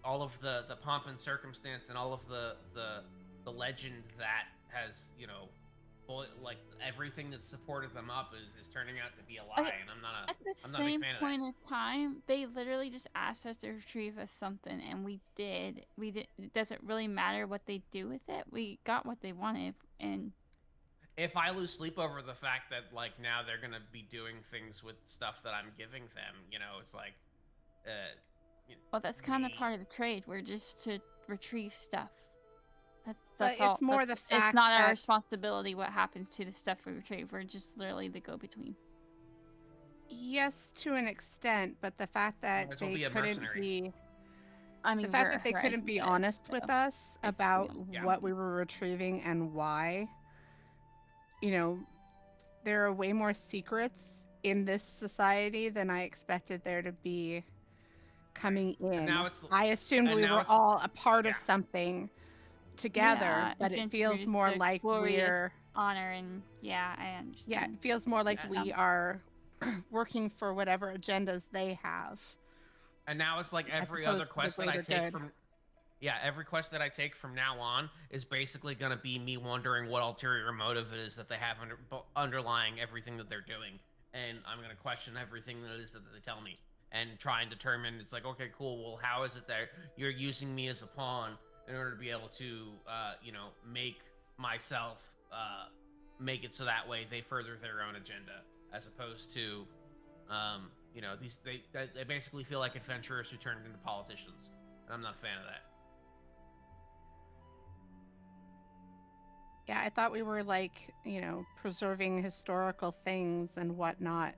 All of the pomp and circumstance and all of the legend that has like everything that supported them up is turning out to be a lie, and I'm not At the a big same fan of point that. in time, they literally just asked us to retrieve us something, and we did. It doesn't really matter what they do with it. We got what they wanted, and If I lose sleep over the fact that like now they're gonna be doing things with stuff that I'm giving them, it's like, well, that's kind of me- part of the trade. We're just to retrieve stuff. But That's all. it's more the It's fact not our that responsibility what happens to the stuff we retrieve. We're just literally the go-between. yes, to an extent, but the fact that Might as well they be a couldn't mercenary. be I mean, the fact we're that they couldn't be Horizon's Edge, honest with so us it's about Yeah. what we were retrieving and why. There are way more secrets in this society than I expected there to be coming in. now it's- I assumed and we now were it's- all a part of yeah. something together, Yeah, but it against feels your- more the like glorious we're honor, and yeah, I yeah, understand. it feels more like Yeah. we are working for whatever agendas they have. And now it's like As every other opposed to the quest that I greater take good. from every quest that I take from now on is basically going to be me wondering what ulterior motive it is that they have underlying everything that they're doing. And I'm going to question everything that it is that they tell me and try and determine, it's like, okay, cool, well, how is it that you're using me as a pawn in order to be able to, make myself, make it so that way they further their own agenda, as opposed to, they basically feel like adventurers who turned into politicians. And I'm not a fan of that. Yeah, I thought we were like, preserving historical things and whatnot,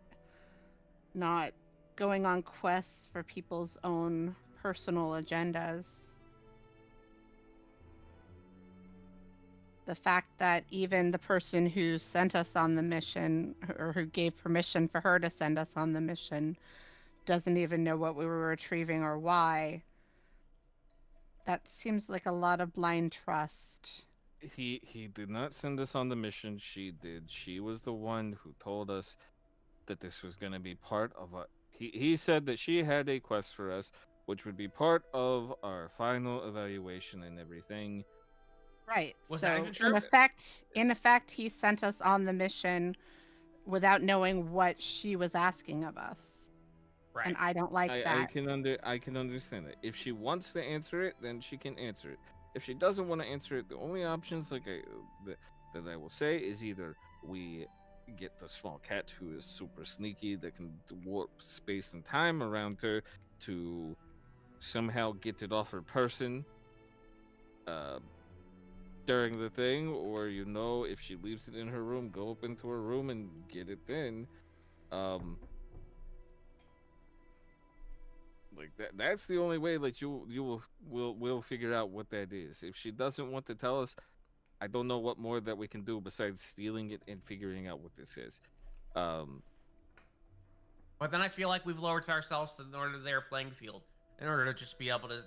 not going on quests for people's own personal agendas. The fact that even the person who sent us on the mission, or who gave permission for her to send us on the mission, doesn't even know what we were retrieving or why. That seems like a lot of blind trust. He did not send us on the mission. She did. She was the one who told us that this was going to be part of a. He said that she had a quest for us, which would be part of our final evaluation and everything. Right. Was so that even true? in effect, he sent us on the mission without knowing what she was asking of us. Right. And I don't like I that. I can understand that. If she wants to answer it, then she can answer it. If she doesn't want to answer it, the only options that I will say is either we get the small cat who is super sneaky that can warp space and time around her to somehow get it off her person during the thing, or if she leaves it in her room, go up into her room and get it then. Like that's the only way that we'll figure out what that is. If she doesn't want to tell us, I don't know what more that we can do besides stealing it and figuring out what this is. But then I feel like we've lowered ourselves to their playing field in order to just be able to,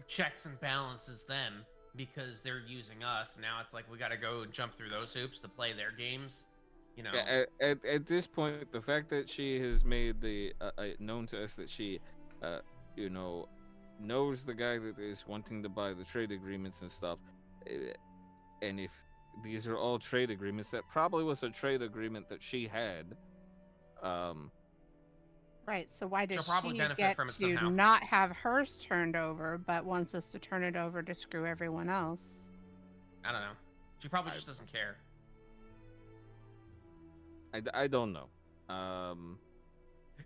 checks and balances them because they're using us. Now it's like we got to go and jump through those hoops to play their games. At this point, the fact that she has made the known to us that she, knows the guy that is wanting to buy the trade agreements and stuff, and if these are all trade agreements, that probably was a trade agreement that she had. Right. So why does She'll probably she benefit get from it to somehow. not have hers turned over, but wants us to turn it over to screw everyone else? I don't know. She probably just doesn't care. I don't know.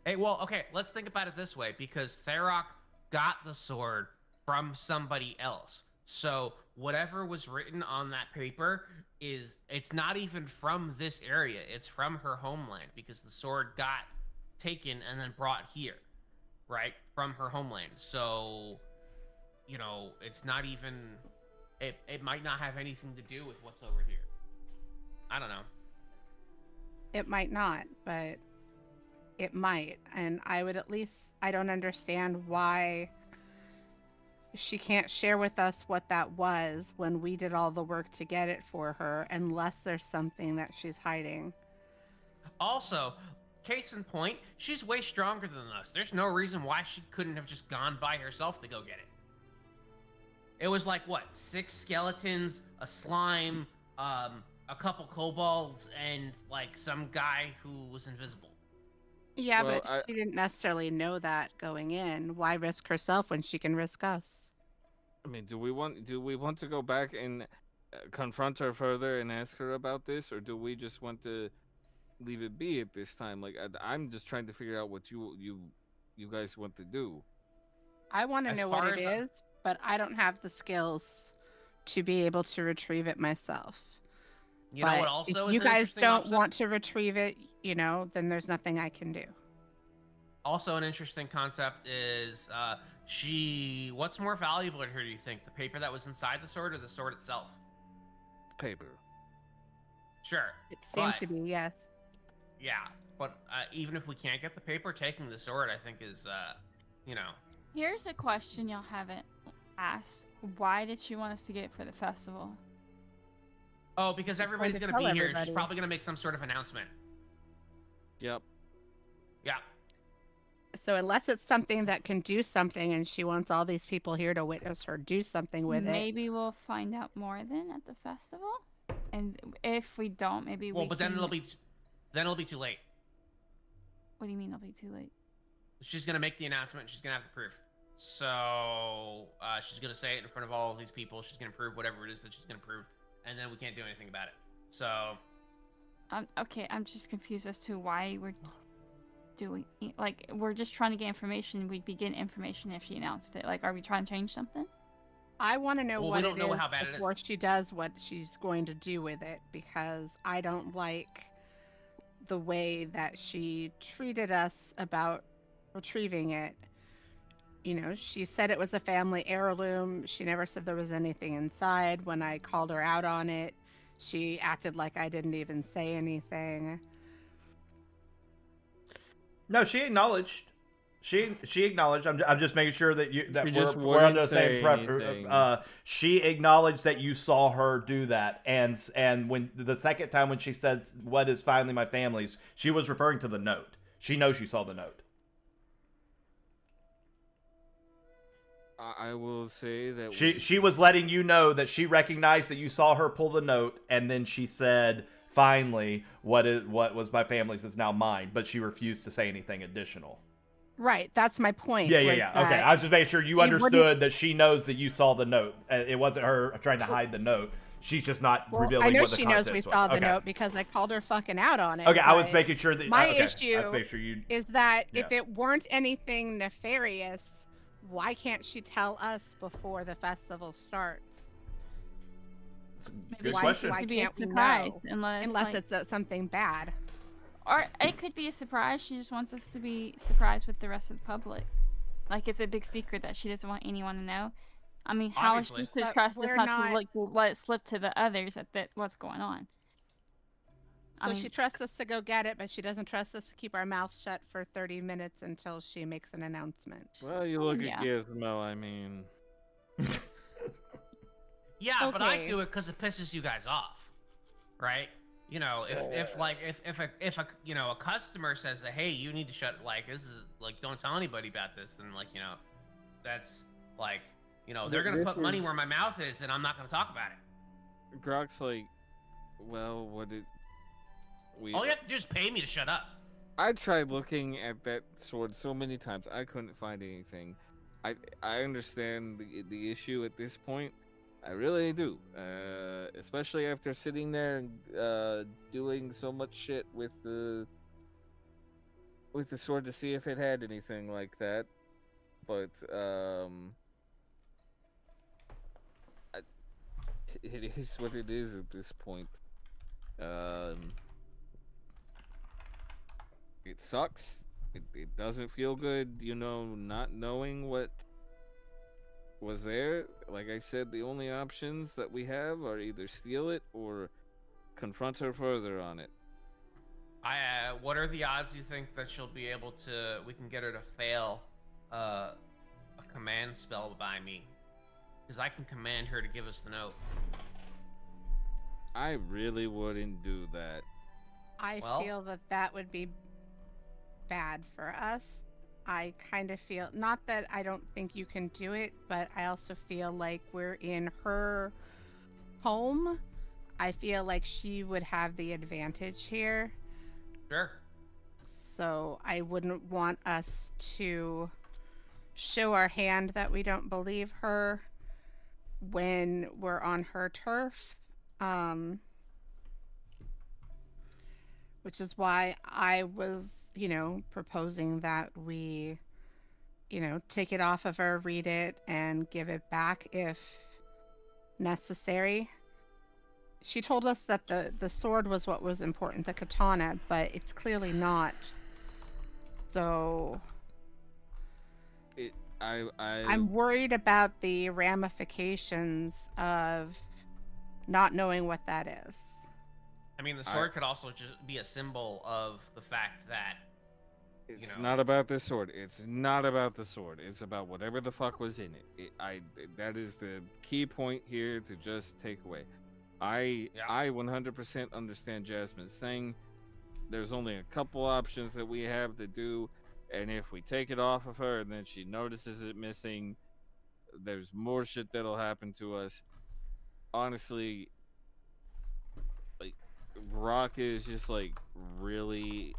Hey, well, okay, let's think about it this way, because Tharok got the sword from somebody else. So whatever was written on that paper it's not even from this area. It's from her homeland, because the sword got taken and then brought here, right? From her homeland. So, it's not even it might not have anything to do with what's over here. I don't know. It might not, but it might. And I would at least, I don't understand why she can't share with us what that was when we did all the work to get it for her, unless there's something that she's hiding. Also, case in point, she's way stronger than us. There's no reason why she couldn't have just gone by herself to go get it. It was like, what, 6 skeletons, a slime, a couple kobolds, and like some guy who was invisible. Yeah, Well, but she didn't necessarily know that going in. Why risk herself when she can risk us? I mean, do we want to go back and confront her further and ask her about this, or do we just want to leave it be at this time? Like, I'm just trying to figure out what you guys want to do. I want to As know what far it as is, but I don't have the skills to be able to retrieve it myself. You know But what also if is you an guys interesting don't option? want to retrieve it, then there's nothing I can do. Also, an interesting concept is what's more valuable to her, do you think? The paper that was inside the sword or the sword itself? Paper. Sure. It seemed but- to be, yes. Yeah, but even if we can't get the paper, taking the sword, I think is, Here's a question y'all haven't asked. Why did she want us to get it for the festival? Oh, because She's everybody's going to gonna tell be here. everybody. She's probably gonna make some sort of announcement. Yep. Yeah. So unless it's something that can do something and she wants all these people here to witness her do something with it. Maybe we'll find out more then at the festival. And if we don't, maybe Well, we but can... then it'll be too late. What do you mean it'll be too late? She's gonna make the announcement. And she's gonna have the proof. So she's gonna say it in front of all of these people. She's gonna prove whatever it is that she's gonna prove, and then we can't do anything about it. So Okay, I'm just confused as to why we're doing... Like, we're just trying to get information. We'd be getting information if she announced it. Like, are we trying to change something? I want to know Well, we what don't it know is how bad it before is. she does what she's going to do with it, because I don't like the way that she treated us about retrieving it. She said it was a family heirloom. She never said there was anything inside. When I called her out on it, she acted like I didn't even say anything. No, she acknowledged. She acknowledged. I'm just making sure that She we're just under the wouldn't same say preference. anything. She acknowledged that you saw her do that, and when the second time when she said what is finally my family's, she was referring to the note. She knows you saw the note. I will say that She was letting you know that she recognized that you saw her pull the note, and then she said, "Finally, what was my family's is now mine." But she refused to say anything additional. Right, that's my point. Yeah. was Okay, that I was just making sure you he understood that she knows that you saw the note. It wasn't her trying to hide the note. She's just not Well, revealing I know what the she knows contents we was. saw the Okay. note because I called her fucking out on it. Okay, I was but making sure that my okay. I issue was making sure you. is that if Yeah. it weren't anything nefarious, why can't she tell us before the festival starts? It's a Maybe good why, question. why It could be a can't we surprise, know? unless like, it's something bad. or it could be a surprise. She just wants us to be surprised with the rest of the public. Like it's a big secret that she doesn't want anyone to know. I mean, how is she Obviously. to But trust us we're not not- to like let it slip to the others that what's going on? So I mean- she trusts us to go get it, but she doesn't trust us to keep our mouths shut for 30 minutes until she makes an announcement. Well, you look Yeah. at Gizmo. I mean, yeah, but I Okay. do it because it pisses you guys off, right? If a customer says that, hey, you need to shut, like, this is like, don't tell anybody about this, then like, that's like, they're gonna This put money is- where my mouth is, and I'm not gonna talk about it. Grok's like, well, what did we? All you have to do is pay me to shut up. I tried looking at that sword so many times. I couldn't find anything. I understand the issue at this point. I really do. Especially after sitting there and doing so much shit with the sword to see if it had anything like that. But it is what it is at this point. It sucks. It doesn't feel good, not knowing what was there. Like I said, the only options that we have are either steal it or confront her further on it. What are the odds you think that she'll be able to? We can get her to fail a command spell by me, because I can command her to give us the note. I really wouldn't do that. I Well- feel that that would be bad for us. I kind of feel, not that I don't think you can do it, but I also feel like we're in her home. I feel like she would have the advantage here. Sure. So I wouldn't want us to show our hand that we don't believe her when we're on her turf. Which is why I was, proposing that we, take it off of her, read it, and give it back if necessary. She told us that the sword was what was important, the katana, but it's clearly not. So I'm worried about the ramifications of not knowing what that is. I mean, the sword could also just be a symbol of the fact that It's not about the sword. It's not about the sword. It's about whatever the fuck was in it. That is the key point here to just take away. I 100% understand Jasmine's thing. There's only a couple options that we have to do, and if we take it off of her and then she notices it missing, there's more shit that'll happen to us. Honestly, like, Rock is just like really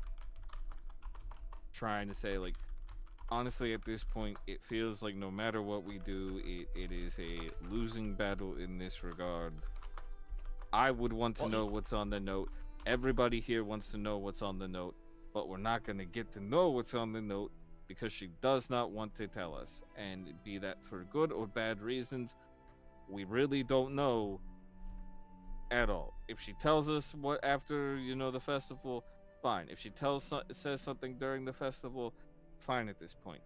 trying to say, like, honestly, at this point, it feels like no matter what we do, it is a losing battle in this regard. I would want to know what's on the note. Everybody here wants to know what's on the note, but we're not going to get to know what's on the note because she does not want to tell us. And be that for good or bad reasons, we really don't know at all. If she tells us what after, the festival, fine. If she says something during the festival, fine at this point.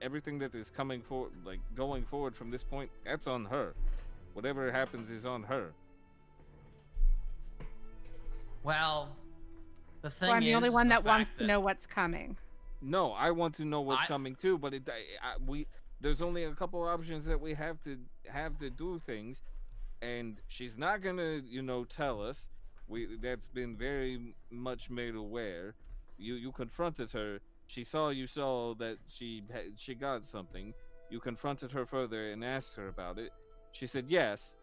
Everything that is coming forward, like going forward from this point, that's on her. Whatever happens is on her. Well, the thing I'm the only one that wants fact to know what's coming. No, I want to know what's coming too, but there's only a couple options that we have to do things, and she's not gonna, tell us. That's been very much made aware. You confronted her. She saw that she got something. You confronted her further and asked her about it. She said yes,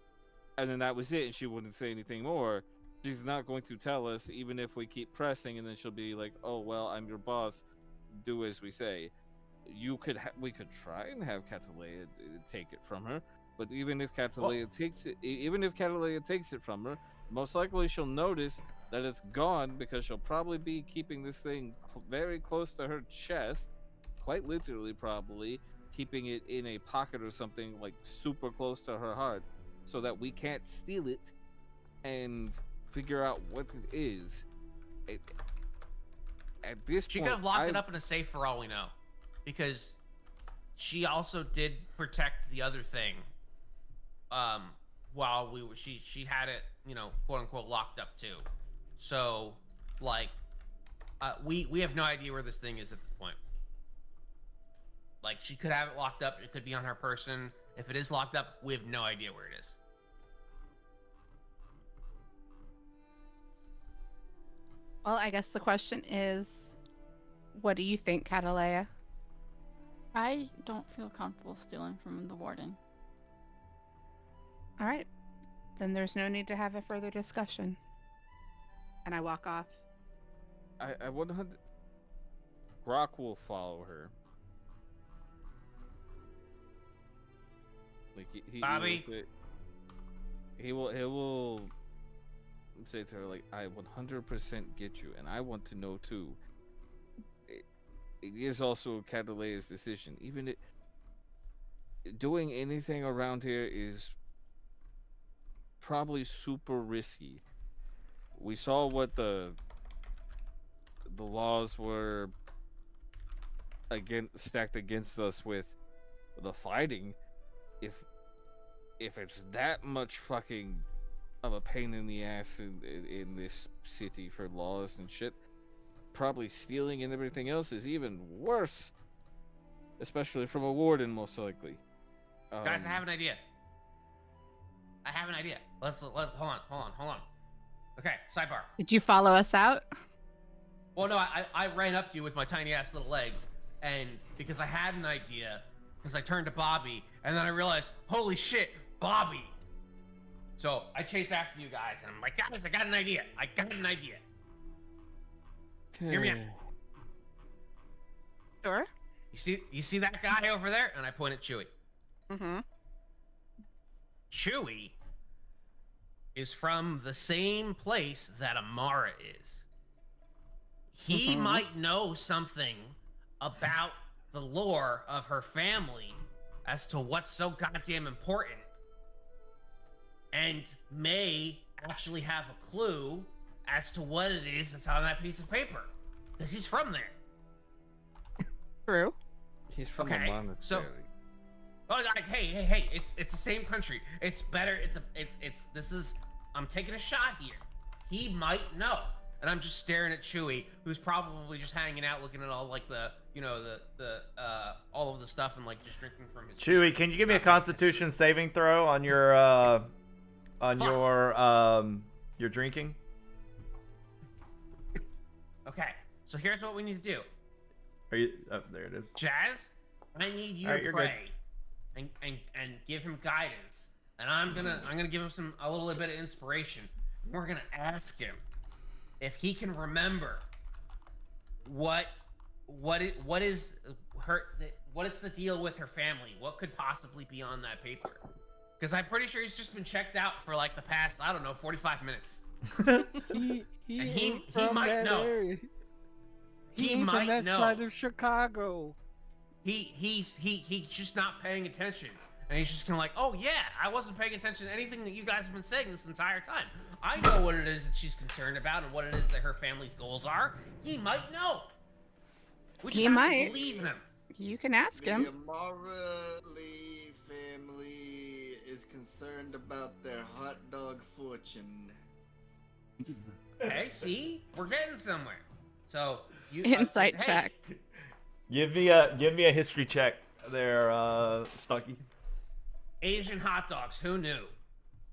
and then that was it, and she wouldn't say anything more. She's not going to tell us, even if we keep pressing, and then she'll be like, "Oh well, I'm your boss. Do as we say." We could try and have Catalea take it from her, but even if Catalea takes it from her, most likely she'll notice that it's gone because she'll probably be keeping this thing very close to her chest, quite literally, probably keeping it in a pocket or something, like super close to her heart, so that we can't steal it and figure out what it is. At this she point, could have locked it up in a safe for all we know, because she also did protect the other thing. While she had it, quote unquote, locked up too. So, like, we have no idea where this thing is at this point. Like, she could have it locked up. It could be on her person. If it is locked up, we have no idea where it is. Well, I guess the question is, what do you think, Catalea? I don't feel comfortable stealing from the warden. All right. Then there's no need to have a further discussion. And I walk off. I 100. Grok will follow her. Like Bobby. He will say to her, like, I 100% get you, and I want to know too. It is also Catalea's decision. Even doing anything around here is probably super risky. We saw what the laws were stacked against us with the fighting, if it's that much fucking of a pain in the ass in this city for laws and shit, probably stealing and everything else is even worse, especially from a warden, most likely. Guys, I have an idea. Let's hold on. Okay, sidebar. Did you follow us out? Well, no, I ran up to you with my tiny ass little legs, and because I had an idea, because I turned to Bobby, and then I realized, holy shit, Bobby. So I chase after you guys, and I'm like, guys, I got an idea. Hear me out. Sure. You see that guy over there? And I point at Chewie. Mm-hmm. Chewie is from the same place that Amara is. He might know something about the lore of her family as to what's so goddamn important, and may actually have a clue as to what it is that's on that piece of paper, because he's from there. True. He's from Okay, a monastery. so- Oh, like, hey, it's the same country. It's better. I'm taking a shot here. He might know. And I'm just staring at Chewie, who's probably just hanging out, looking at all like the all of the stuff and like just drinking from his. Chewie, can you give me a Constitution saving throw on your your drinking? Okay, so here's what we need to do. Are you? Oh, there it is. Jazz, I need you All right, to you're pray and give him guidance. And I'm gonna give him a little bit of inspiration. We're gonna ask him if he can remember what is the deal with her family? What could possibly be on that paper? Because I'm pretty sure he's just been checked out for like the past, I don't know, 45 minutes. he he from might that know. area. He ain't might from that know. side of Chicago. He's just not paying attention. And he's just kind of like, oh yeah, I wasn't paying attention to anything that you guys have been saying this entire time. I know what it is that she's concerned about and what it is that her family's goals are. He might know. We just He have might. to believe in him. You can ask The him. Amara Lee family is concerned about their hot dog fortune. Okay, see? We're getting somewhere. So, you Insight hey, check. Give me a history check there, Stucky. Asian hot dogs, who knew?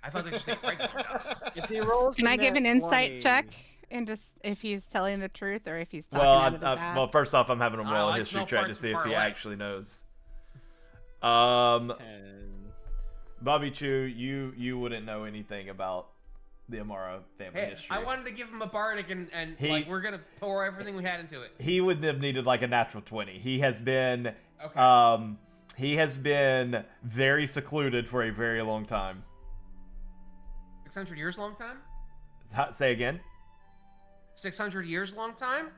I thought they just ate regular dogs. If he rolls Can a I give nat an insight 20, check into if he's telling the truth or if he's talking Well, out of his ass? well, first off, I'm having him roll Oh, a I history smell check farts to from see if far he away. actually knows. 10. Bobby Chu, you wouldn't know anything about the Amara family Hey, history. I wanted to give him a bardic and He- like we're gonna pour everything we had into it. He wouldn't have needed like a natural 20. He has been Okay. he has been very secluded for a very long time. 600 years long time? Say again. 600 years long time?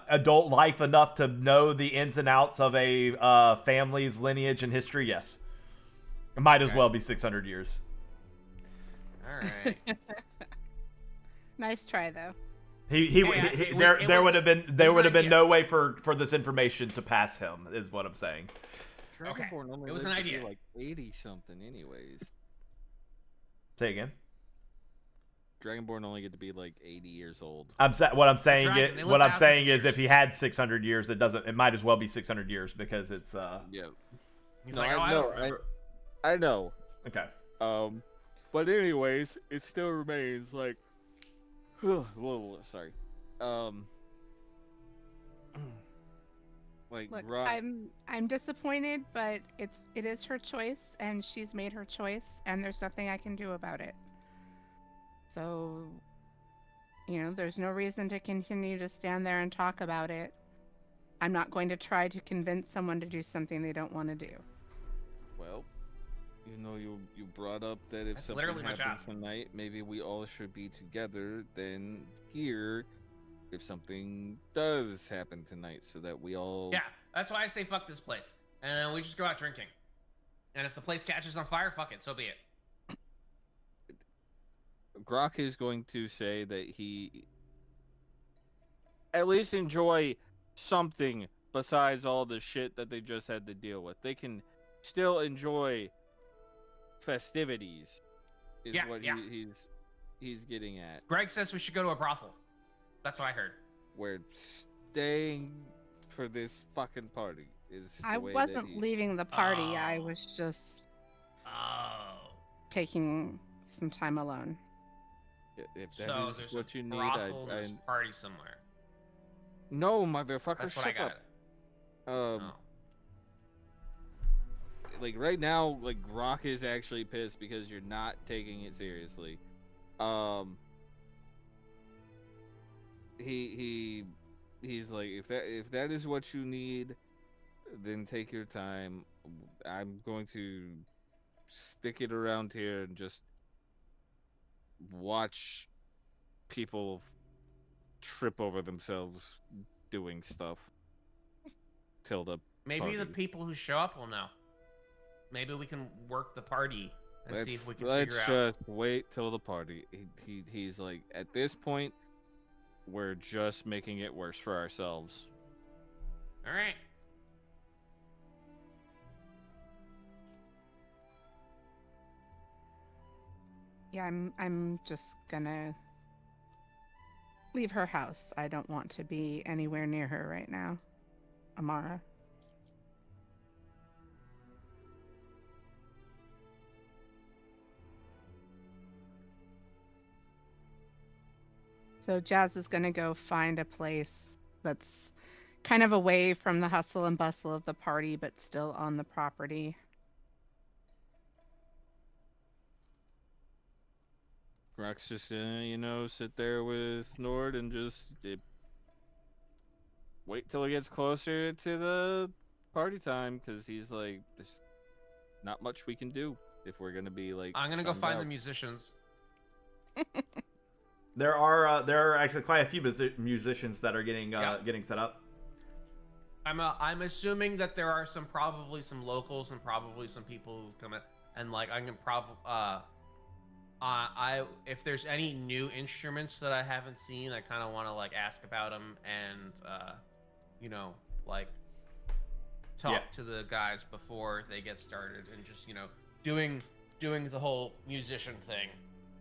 Adult life enough to know the ins and outs of a family's lineage and history. Yes, it might as Okay. well be 600 years. All right. Nice try though. There would have been an idea. no way for this information to pass him. Is what I'm saying. Okay, Dragonborn only it was lived an to be idea. like 80 something, anyways. Say again. Dragonborn only get to be like 80 years old. What I'm saying Dragon, they is, live what I'm thousands of saying is, years. if he had 600 years, it might as well be 600 years because it's Yeah. He's No, like, oh, I I know. don't remember. I know. okay. But anyways, it still remains like. Whoa, sorry. Like Look, rock. I'm disappointed, but it is her choice and she's made her choice and there's nothing I can do about it. So, there's no reason to continue to stand there and talk about it. I'm not going to try to convince someone to do something they don't want to do. Well, you brought up that if That's something literally my happens job. tonight, maybe we all should be together. Then here, if something does happen tonight, so that we all. Yeah, that's why I say fuck this place. And then we just go out drinking. And if the place catches on fire, fuck it, so be it. Grok is going to say that he at least enjoy something besides all the shit that they just had to deal with. They can still enjoy festivities. Is Yeah, what yeah. he's getting at. Greg says we should go to a brothel. That's what I heard. We're staying for this fucking party. Is I the way wasn't that he... leaving the party. I Oh. was just Oh. taking some time alone. If that So is there's what you a need, brothel in this party somewhere. No, motherfucker, That's what I shut got. up. Oh. Like right now, like Rock is actually pissed because you're not taking it seriously. He's like, if that is what you need, then take your time. I'm going to stick it around here and just watch people trip over themselves doing stuff till the Maybe the party. people who show up will know. Maybe we can work the party and see if we can Let's figure out. just wait till the party. He's like, at this point, we're just making it worse for ourselves. All right. Yeah, I'm just gonna leave her house. I don't want to be anywhere near her right now. Amara. So Jazz is gonna go find a place that's kind of away from the hustle and bustle of the party, but still on the property. Rock's just sit there with Nord and just wait till it gets closer to the party time, because he's like, there's not much we can do if we're gonna be like. I'm gonna go shunned find the out. musicians. There are actually quite a few musicians that are getting getting set up. I'm assuming that there are probably some locals and probably some people who come in, and like I can probably if there's any new instruments that I haven't seen, I kind of want to like ask about them and like talk to the guys before they get started and just doing the whole musician thing.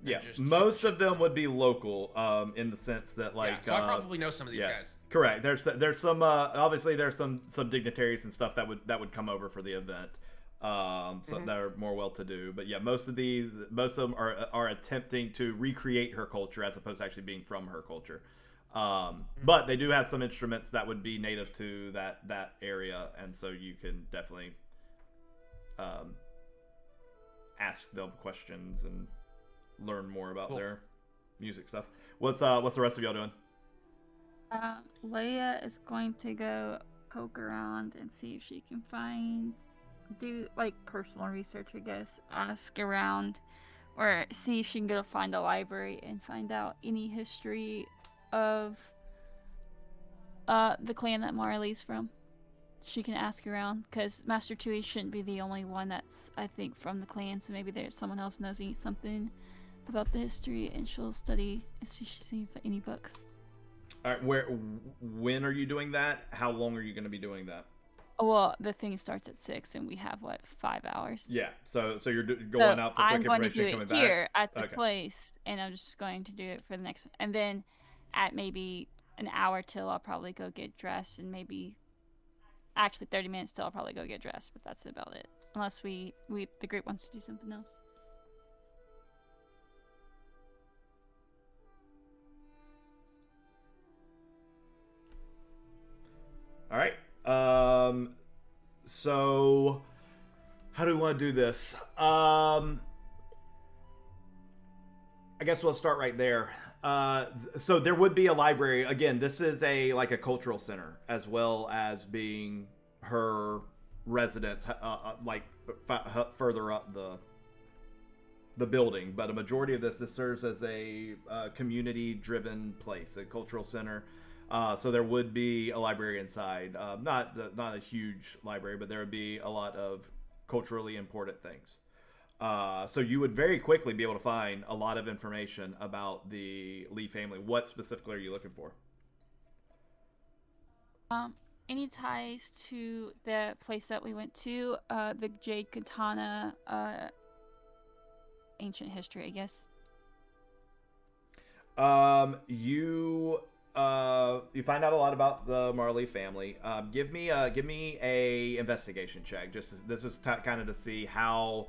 Yeah, most of them would be local, in the sense that like. So I probably know some of these guys. Correct. There's some obviously there's some dignitaries and stuff that would come over for the event, so that are more well to do. But yeah, most of them are attempting to recreate her culture as opposed to actually being from her culture. But they do have some instruments that would be native to that area, and so you can definitely ask them questions and learn more about their music stuff. What's the rest of y'all doing? Leia is going to go poke around and see if she can do like personal research, I guess. Ask around or see if she can go find a library and find out any history of the clan that Marley's from. She can ask around, because Master Tui shouldn't be the only one that's, I think, from the clan, so maybe there's someone else knows something about the history, and she'll study and see if she's seen any books. All right, when are you doing that? How long are you going to be doing that? Well, the thing starts at 6, and we have 5 hours. Yeah, so you're going out for quick I'm going to information, do coming it back? here at the place, and I'm just going to do it for the next one. And then at maybe an hour till, I'll probably go get dressed, and maybe actually 30 minutes till I'll probably go get dressed, but that's about it. Unless the group wants to do something else. All right. So how do we want to do this? I guess we'll start right there. So there would be a library. Again, this is a cultural center, as well as being her residence, further up the building. But a majority of this serves as a community-driven place, a cultural center. So there would be a library inside. Not a huge library, but there would be a lot of culturally important things. So you would very quickly be able to find a lot of information about the Lee family. What specifically are you looking for? any ties to the place that we went to? The Jade Katana, ancient history, I guess. You find out a lot about the Marley family. Give me a investigation check. This is kind of to see how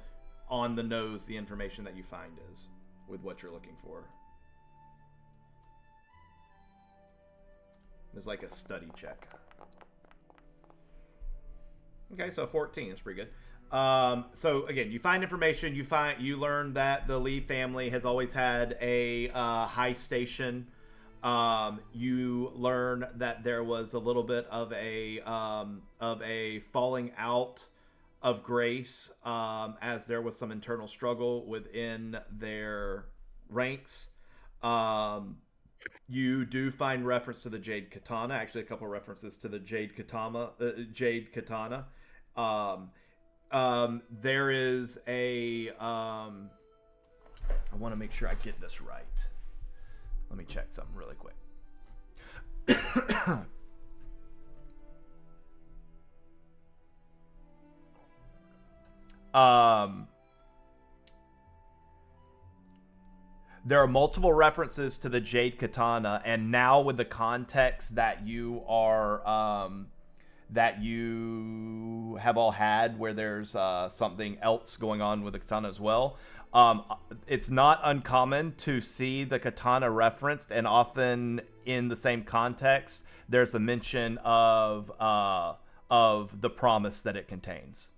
on the nose the information that you find is with what you're looking for. There's like a study check. Okay, so 14 is pretty good. So again, you find information. You learn that the Lee family has always had a high station. You learn that there was a little bit of a falling out of grace, as there was some internal struggle within their ranks. You do find reference to the Jade Katana. Actually, a couple of references to the Jade Katana. There is a. I want to make sure I get this right. Let me check something really quick. There are multiple references to the Jade Katana, and now with the context that you are that you have all had, where there's something else going on with the katana as well. It's not uncommon to see the katana referenced, and often in the same context, there's a mention of the promise that it contains.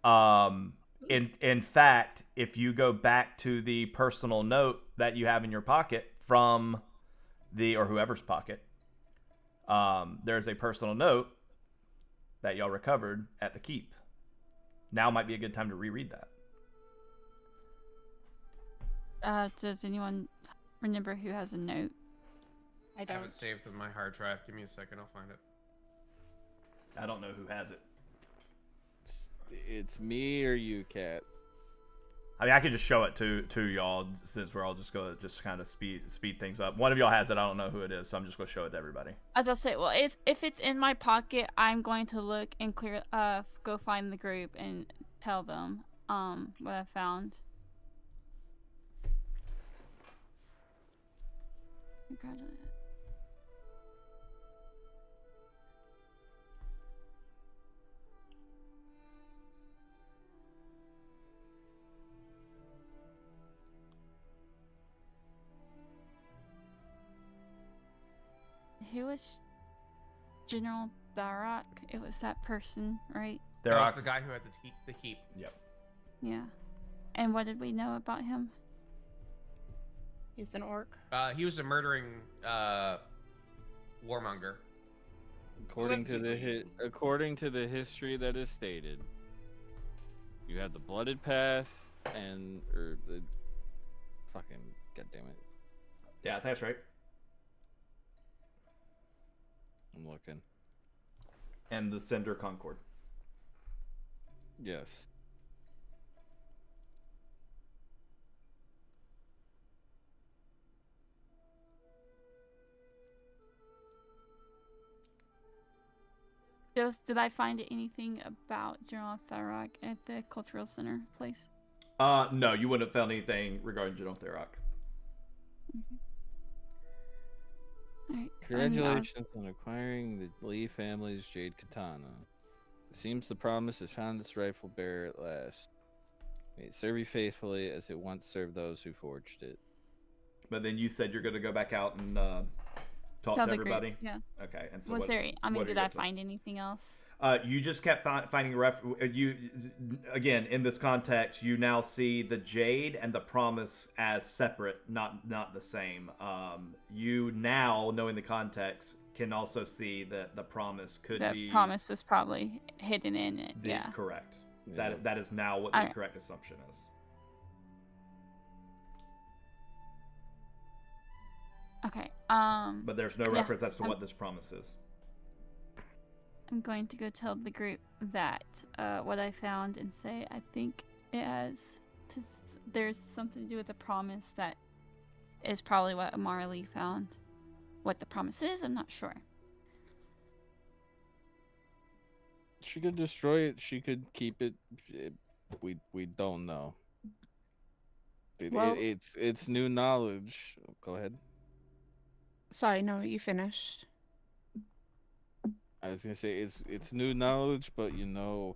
In fact, if you go back to the personal note that you have in your pocket from or whoever's pocket, there's a personal note that y'all recovered at the keep. Now might be a good time to reread that. Does anyone remember who has a note? I I have don't. it saved with my hard drive. Give me a second, I'll find it. I don't know who has it. It's me or you, Cat. I mean, I could just show it to y'all, since we're all just going to just kind of speed things up. One of y'all has it. I don't know who it is, so I'm just going to show it to everybody. I was about to say, well, if it's in my pocket, I'm going to look and go find the group and tell them what I found. Congratulations. Who was General Barak? It was that person, right? That was the guy who had the keep. Yep. Yeah. And what did we know about him? He's an orc. He was a murdering warmonger. According to the history that is stated, you have the blooded path or the fucking goddammit. Yeah, that's right. I'm looking. And the Cinder Concord. Yes. Did I find anything about General Tharok at the Cultural Center place? No, you wouldn't have found anything regarding General Tharok. Alright. Congratulations on acquiring the Lee family's Jade Katana. It seems the promise has found its rightful bearer at last. May it serve you faithfully as it once served those who forged it. But then you said you're going to go back out and talk to everybody? Group, yeah. Okay. And so Was there? I mean, did I up to? find anything else? You just kept finding again in this context. You now see the Jade and the Promise as separate, not the same. You now, knowing the context, can also see that the Promise could be. The Promise was probably hidden in it. Yeah. Correct. Yeah. That is now what the correct assumption is. Okay. But there's no reference as to what this promise is. I'm going to go tell the group that what I found and say I think it has there's something to do with the promise that is probably what Marley found. What the promise is, I'm not sure. She could destroy it. She could keep it. We don't know. Well- It's new knowledge. Go ahead. Sorry, no, you finished. I was gonna say it's new knowledge, but you know,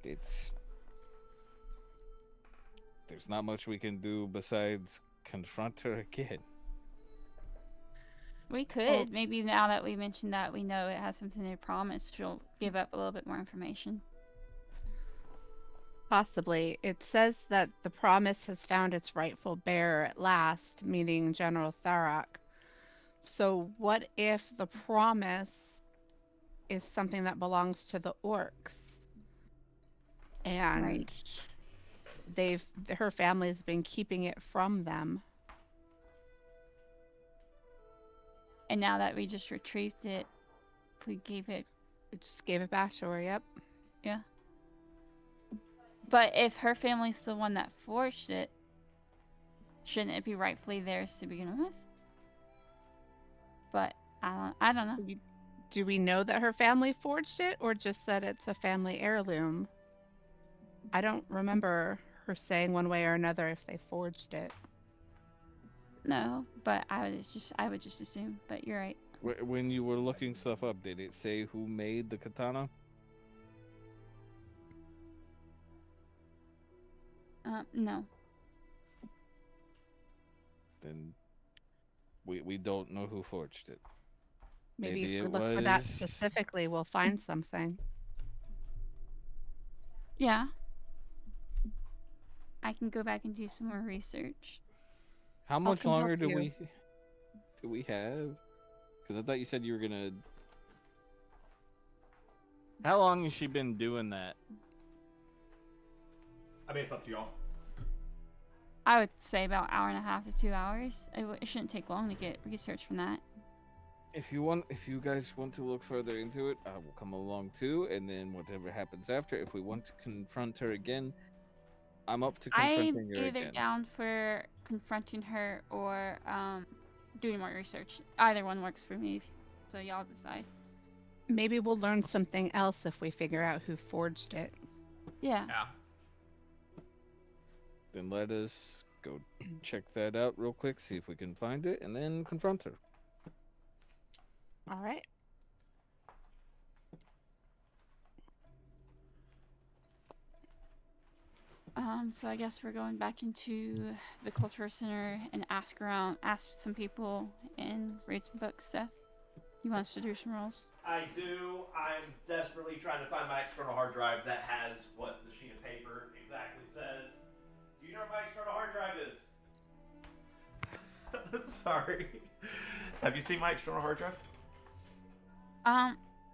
it's there's not much we can do besides confront her again. We could. Maybe now that we mentioned that, we know it has something to promise, she'll give up a little bit more information. Possibly. It says that the promise has found its rightful bearer at last, meaning General Tharok. So what if the promise is something that belongs to the orcs? And Right. her family's been keeping it from them. And now that we just retrieved it, if we gave it, We just gave it back to her, yep. yeah. But if her family's the one that forged it, shouldn't it be rightfully theirs to begin with? But I don't know. Do we know that her family forged it, or just that it's a family heirloom? I don't remember her saying one way or another if they forged it. No, but I would just assume. But you're right. When you were looking stuff up, did it say who made the katana? No. Then we don't know who forged it. Maybe Maybe if we it look for that was- specifically, we'll find something. Yeah. I can go back and do some more research. How much can help longer do you. we have? Because I thought you said you were gonna. How long has she been doing that? I mean, it's up to y'all. I would say about hour and a half to 2 hours. It shouldn't take long to get research from that. If you guys want to look further into it, I will come along too. And then whatever happens after, if we want to confront her again, I'm up to I'm confronting her either again. down for confronting her or doing more research. Either one works for me, so y'all decide. Maybe we'll learn something else if we figure out who forged it. Yeah. Yeah. Then let us go check that out real quick, see if we can find it, and then confront her. All right. So I guess we're going back into the cultural center and ask some people, and read some books. Seth, you want us to do some rolls? I do. I'm desperately trying to find my external hard drive that has what the sheet of paper exactly says. Do you know where my external hard drive is? Sorry. Have you seen my external hard drive?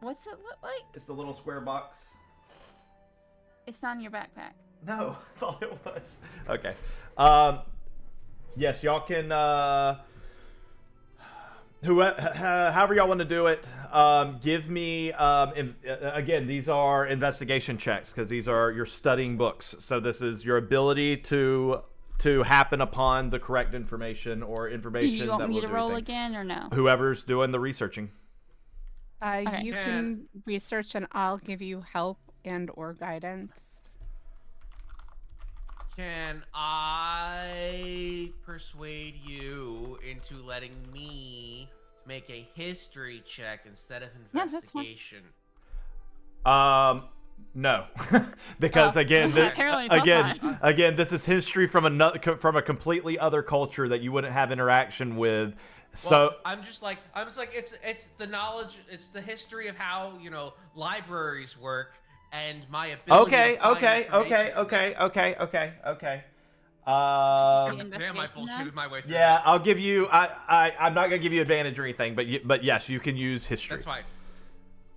What's it look like? It's the little square box. It's not in your backpack. No, I thought it was. Okay. Yes, y'all can. However y'all want to do it. Give me. Again, these are investigation checks because these are you're studying books. So this is your ability to happen upon the correct information or Do information you want that me will to do roll anything. again or no? Whoever's doing the researching. Okay. You can research, and I'll give you help and or guidance. Can I persuade you into letting me make a history check instead of Yeah, that's fine. investigation? No, because Oh, again, apparently it's not fine. again, this is history from a completely other culture that you wouldn't have interaction with. So Well, I'm just like it's the knowledge, it's the history of how libraries work and my ability. okay. to find information. investigation Damn, I bullshitted then? my way through. Yeah, that. I'll give you. I'm not gonna give you advantage or anything, but yes, you can use history. That's fine.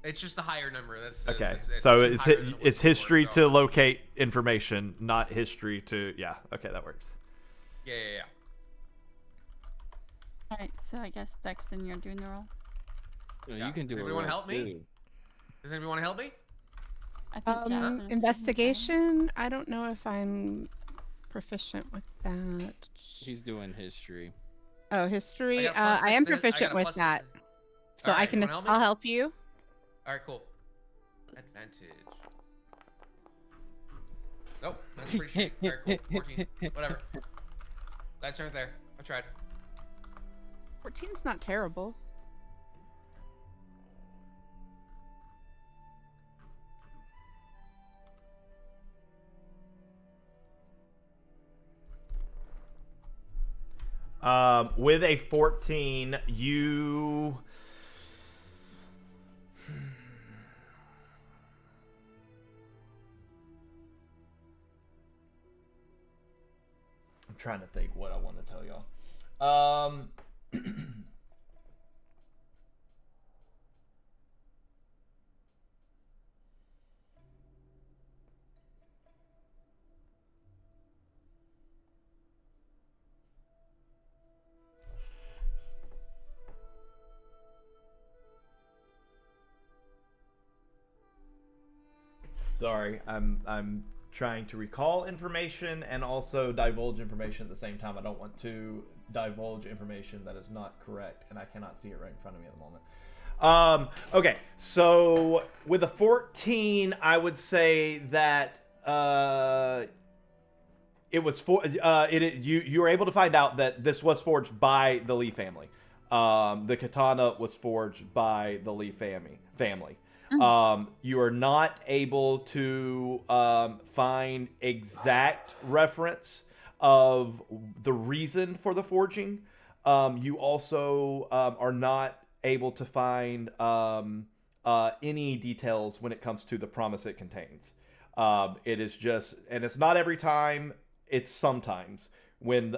It's just the higher number. That's Okay, it's so two it's higher than it was it's before, history so- to locate information, not history to Okay, that works. Yeah. Alright, so I guess Dexton, you're doing the roll. You can do Does it. anyone help me? Does anybody want to help me? I think Jasmine was saying that. Investigation. I don't know if I'm proficient with that. He's doing history. Oh, history. I got a plus I am six to- I proficient got a with plus that. six So I Alright, can. wanna help me? I'll help you. All right, cool. Advantage. Nope, that's pretty shitty. Very cool. 14. Whatever. That's right there. I tried. 14's not terrible. With a 14, you... I'm trying to think what I want to tell y'all. Sorry, I'm trying to recall information and also divulge information at the same time. I don't want to divulge information that is not correct, and I cannot see it right in front of me at the moment. Okay, so with a 14, I would say that it was you were able to find out that this was forged by the Lee family. The katana was forged by the Lee family. You are not able to find exact reference of the reason for the forging. You also are not able to find any details when it comes to the promise it contains. It is just, and it's not every time. It's sometimes when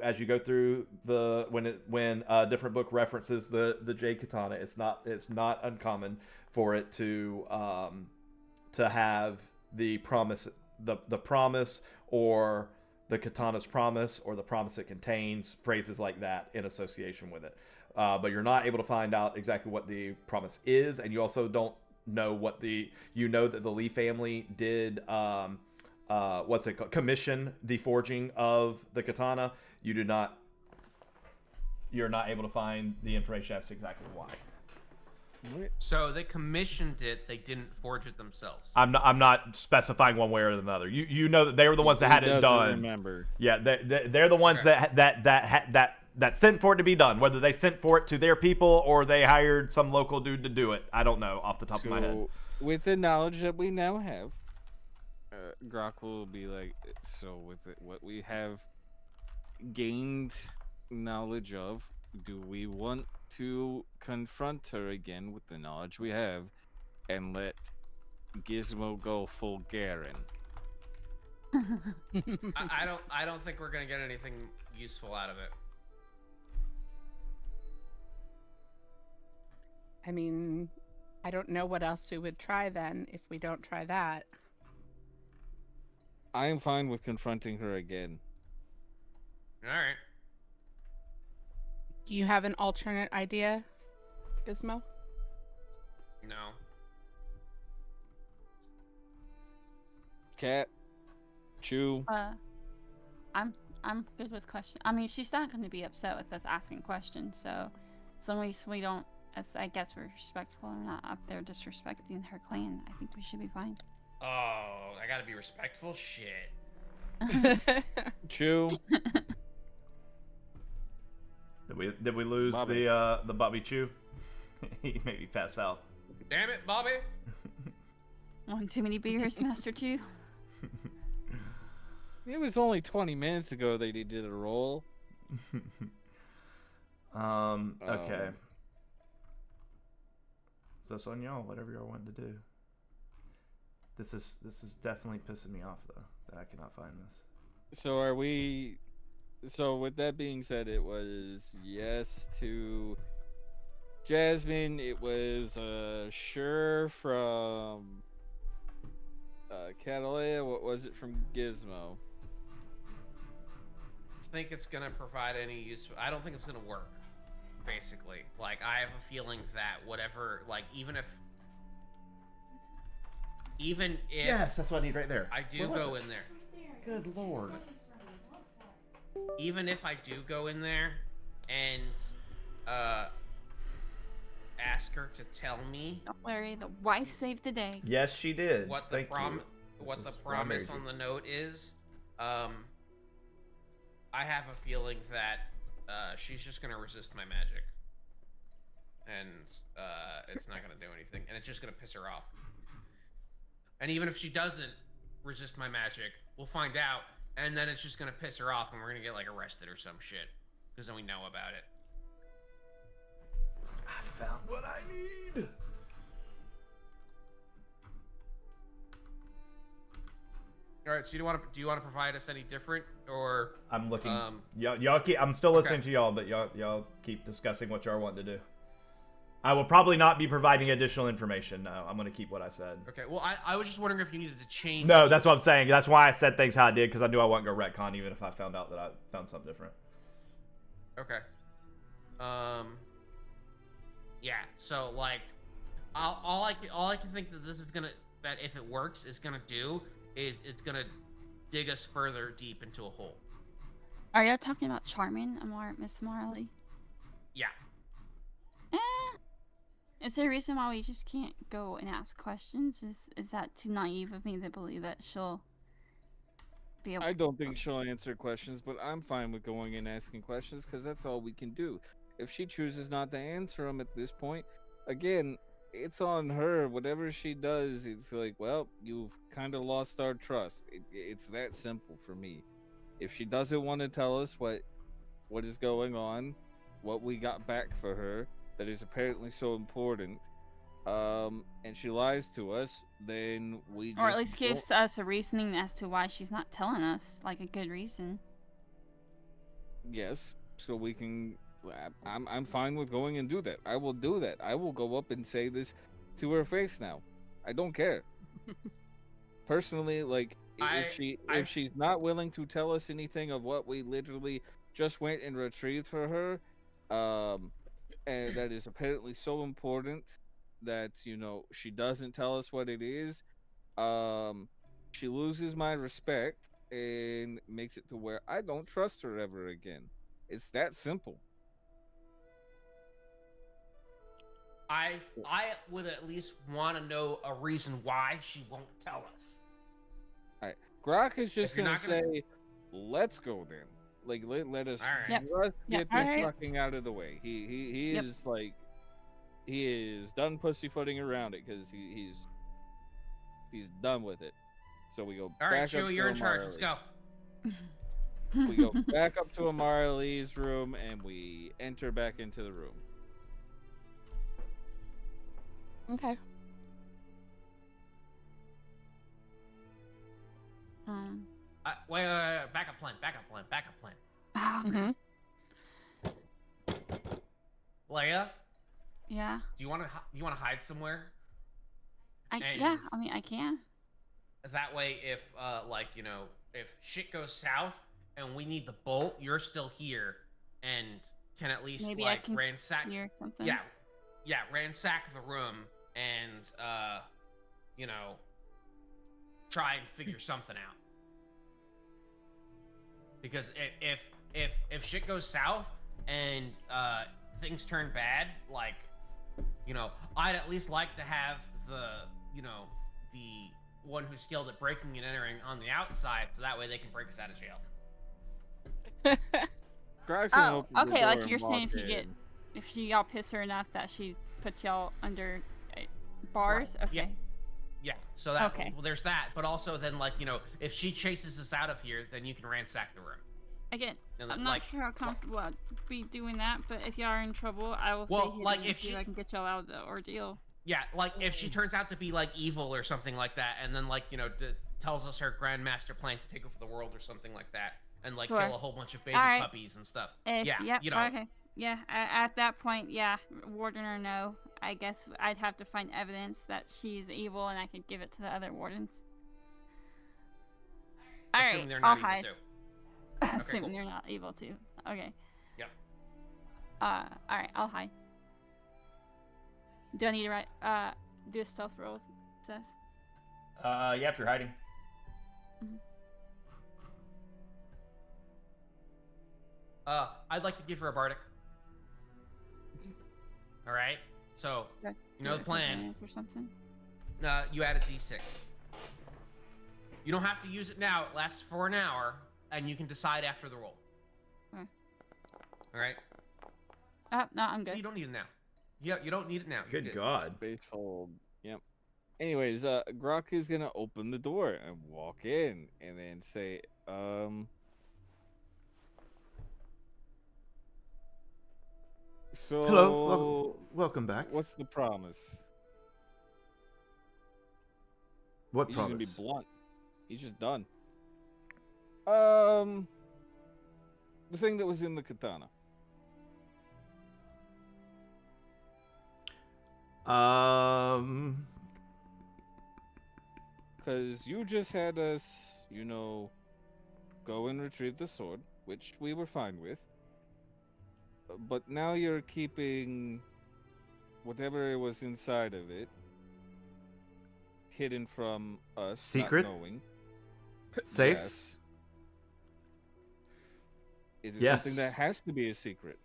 as you go through when different book references the Jade Katana. It's not uncommon for it to have the promise, the promise, or the katana's promise, or the promise it contains, phrases like that in association with it. But you're not able to find out exactly what the promise is, and you also don't know what that the Lee family did what's it called? Commission the forging of the katana. You're not able to find the information as to exactly why. So they commissioned it. They didn't forge it themselves. I'm not specifying one way or another. You know that they were the ones that had it done. Remember? Yeah, they're the ones that sent for it to be done. Whether they sent for it to their people or they hired some local dude to do it, I don't know off the top of my head. With the knowledge that we now have, Grok will be like, so with what we have gained knowledge of, do we want to confront her again with the knowledge we have and let Gizmo go full Garen? I don't think we're gonna get anything useful out of it. I mean, I don't know what else we would try then if we don't try that. I am fine with confronting her again. All right. Do you have an alternate idea, Gizmo? No. Cat, Chew. I'm good with questions. I mean, she's not going to be upset with us asking questions, so as long as we don't, as I guess we're respectful and not up there disrespecting her clan, I think we should be fine. Oh, I gotta be respectful? Shit. Chew. Did we lose Bobby. the Bobby Chew? He maybe passed out. Damn it, Bobby. One too many beers, Master Chew. It was only 20 minutes ago that he did a roll. Okay. So it's on y'all, whatever y'all want to do. This is definitely pissing me off though, that I cannot find this. So are we... So with that being said, it was yes to Jasmine. It was sure from Catalea. What was it from Gizmo? I think it's gonna provide any use. I don't think it's gonna work. Basically, like I have a feeling that whatever, like even if Yes, that's what I need right there. I do go in there. Good lord. Even if I do go in there and ask her to tell me Don't worry, the wife saved the day. Yes, she did. what the Thank you. what This the is why I married promise on you. the note is. I have a feeling that she's just gonna resist my magic, and it's not gonna do anything, and it's just gonna piss her off. And even if she doesn't resist my magic, we'll find out, and then it's just gonna piss her off, and we're gonna get like arrested or some shit, because then we know about it. I found what I need. All right, so do you want to provide us any different, or I'm looking. Um, Y'all keep. I'm still listening to y'all, but y'all keep discussing what y'all want to do. I will probably not be providing additional information. No, I'm gonna keep what I said. okay? Well, I was just wondering if you needed to change. No, that's what I'm saying. That's why I said things how I did, because I knew I wasn't gonna retcon even if I found out that I found something different. Okay. Yeah. So like, all I can think that this is gonna that if it works is gonna do is it's gonna dig us further deep into a hole. Are you talking about Charmin, Miss Marley? Yeah. Is there a reason why we just can't go and ask questions? Is that too naive of me to believe that she'll be able? I don't think she'll answer questions, but I'm fine with going and asking questions because that's all we can do. If she chooses not to answer them at this point, again, it's on her. Whatever she does, it's like, well, you've kind of lost our trust. It's that simple for me. If she doesn't want to tell us what is going on, what we got back for her that is apparently so important, and she lies to us, then we just Or at least gives us a reasoning as to why she's not telling us, like a good reason. Yes, so we can. I'm fine with going and do that. I will do that. I will go up and say this to her face now. I don't care. Personally, like if she's not willing to tell us anything of what we literally just went and retrieved for her, and that is apparently so important that she doesn't tell us what it is, she loses my respect and makes it to where I don't trust her ever again. It's that simple. I would at least want to know a reason why she won't tell us. All right, Grok is just If you're gonna not gonna- say, "Let's go then." Like let us All right. Yep. just Yep. get this All right. fucking out of the way. He Yep. is like he is done pussyfooting around it because he's done with it. So we go All back right, up Chewie, to you're in charge. Let's Amara go. Lee. We go back up to Amara Lee's room and we enter back into the room. Okay. Wait, backup plan. Mm-hmm. Leia, Yeah. do you want to hide somewhere? Yeah. And- I mean, I can. That way, if if shit goes south and we need the bolt, you're still here and can at least Maybe I like can ransack. Hear something. Yeah, ransack the room and try and figure something out. Because if shit goes south and things turn bad, like I'd at least like to have the one who's skilled at breaking and entering on the outside, so that way they can break us out of jail. Grok's gonna Oh, open the okay. door Like and you're saying, walk if y'all piss her enough that she puts y'all under bars. Right. Okay. Yeah, so that Okay. well, there's that, but also then if she chases us out of here, then you can ransack the room. Again, And I'm not sure how comfortable I'd be doing that, but if y'all are in trouble, I will Well, stay here like, and if see she- if I can get y'all out of the ordeal. Yeah, like if she turns out to be like evil or something like that, and then tells us her grandmaster plan to take over the world or something like that, and Sure. kill a whole bunch of baby Alright. puppies and stuff. Yep, Yeah, okay. Yeah, at that point, yeah, warden or no, I guess I'd have to find evidence that she's evil and I could give it to the other wardens. assuming Alright, they're I'll not evil hide. too. Assuming cool. they're not evil too. Okay. Yep. Alright, I'll hide. Do I need to do a stealth roll, Seth? Yeah, if you're hiding. I'd like to give her a bardic. All right. So, Okay. you know Do the it for plan. advantage or something. You add a d6. You don't have to use it now. It lasts for an hour, and you can decide after the roll. Okay. All right. No, I'm So good. you don't need it now. Yeah, you don't need it now. You're Good God. Space hold. Yep. Anyways, Grok is gonna open the door and walk in, and then say, So Hello. Welcome back. what's the promise? What He's just gonna be promise? blunt. He's just done. The thing that was in the katana. Because you just had us, go and retrieve the sword, which we were fine with. But now you're keeping whatever was inside of it hidden from us, Secret? not knowing. Safe? Yes. Is it Yes. something that has to be a secret?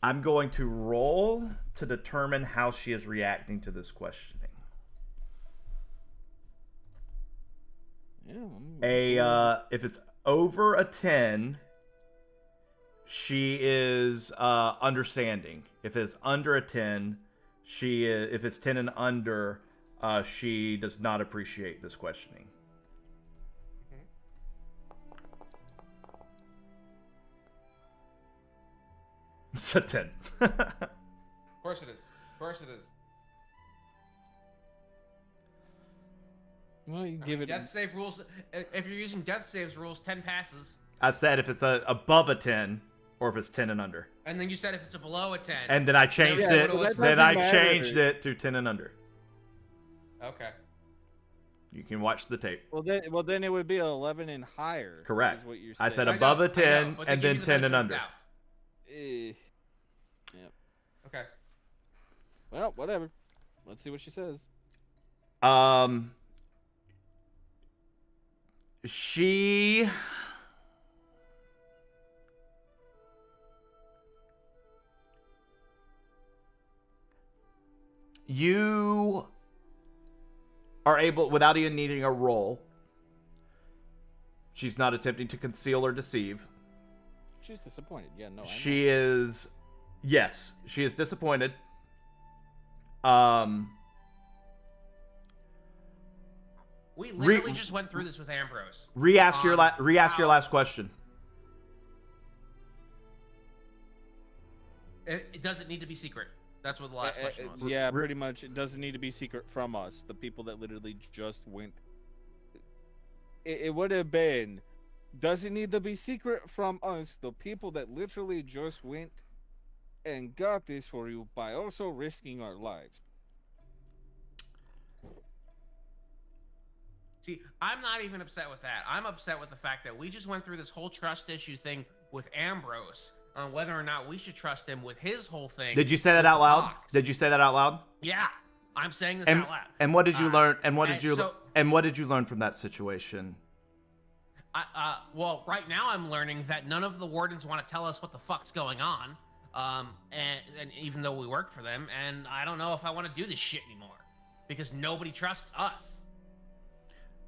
I'm going to roll to determine how she is reacting to this questioning. Yeah. If it's over a 10, she is understanding. If it's under a 10, if it's 10 and under, she does not appreciate this questioning. It's a 10. Of course it is. Of course it is. Well, you give it. Death save rules. If you're using death saves rules, 10 passes. I said if it's above a 10, or if it's 10 and under. And then you said if it's below a 10. And then I changed Yeah, it. but that Then doesn't I matter. changed it to 10 and under. Okay. You can watch the tape. Well, then it would be 11 and higher. Correct. Is what you're I saying. said I know, above a I know, 10 but they and give then you the 10 and benefit of under. doubt. Yep. Okay. Well, whatever. Let's see what she says. She you are able, without even needing a roll, she's not attempting to conceal or deceive. She's disappointed. Yeah, no. She is, yes, she is disappointed. We literally just went through this with Ambrose. Re-ask your how- last question. It doesn't need to be secret. That's what the last question was. Yeah, pretty much. It doesn't need to be secret from us. The people that literally just went. It would have been. Does it need to be secret from us? The people that literally just went and got this for you by also risking our lives. See, I'm not even upset with that. I'm upset with the fact that we just went through this whole trust issue thing with Ambrose on whether or not we should trust him with his whole thing. Did you say that with out the loud? box. Did you say that out loud? Yeah, I'm saying this out loud. And what did you learn? And what and did you so- and what did you learn from that situation? Well, right now I'm learning that none of the wardens want to tell us what the fuck's going on. And even though we work for them, and I don't know if I want to do this shit anymore because nobody trusts us.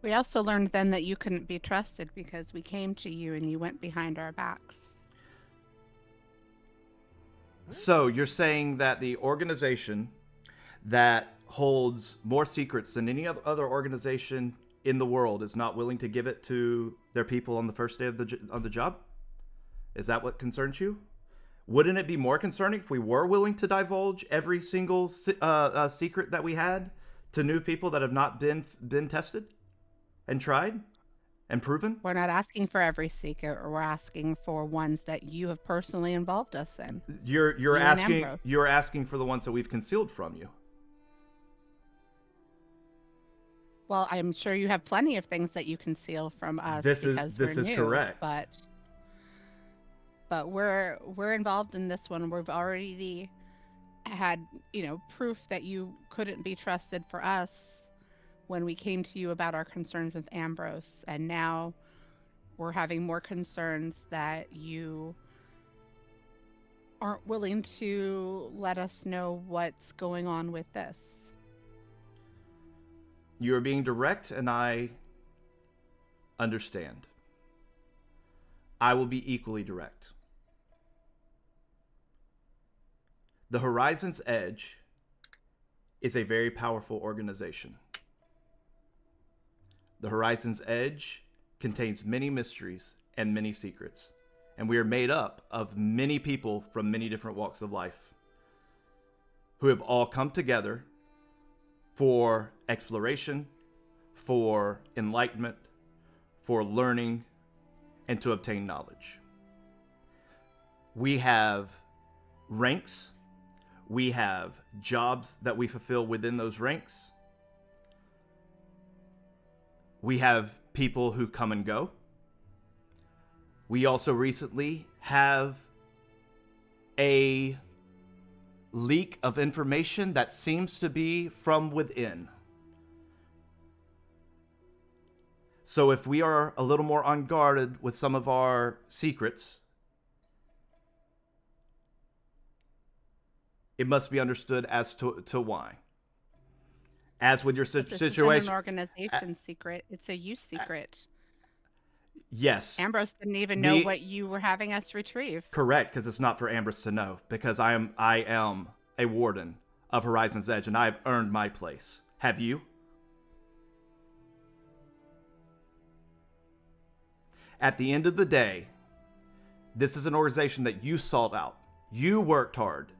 We also learned then that you couldn't be trusted because we came to you and you went behind our backs. So you're saying that the organization that holds more secrets than any other organization in the world is not willing to give it to their people on the first day of the job? Is that what concerns you? Wouldn't it be more concerning if we were willing to divulge every single secret that we had to new people that have not been tested and tried and proven? We're not asking for every secret, or we're asking for ones that you have personally involved us in. You're You and asking Ambrose. you're asking for the ones that we've concealed from you. Well, I'm sure you have plenty of things that you conceal from us This because is we're new, correct. But we're involved in this one. We've already had, proof that you couldn't be trusted for us when we came to you about our concerns with Ambrose, and now we're having more concerns that you aren't willing to let us know what's going on with this. You are being direct, and I understand. I will be equally direct. The Horizon's Edge is a very powerful organization. The Horizon's Edge contains many mysteries and many secrets, and we are made up of many people from many different walks of life who have all come together for exploration, for enlightenment, for learning, and to obtain knowledge. We have ranks. We have jobs that we fulfill within those ranks. We have people who come and go. We also recently have a leak of information that seems to be from within. So if we are a little more on guard with some of our secrets, it must be understood as to why. As with your situation, This isn't an organization secret; it's a you secret. Yes. Ambrose didn't even know what you were having us retrieve. Correct, because it's not for Ambrose to know. Because I am a warden of Horizon's Edge, and I have earned my place. Have you? At the end of the day, this is an organization that you sought out. You worked hard.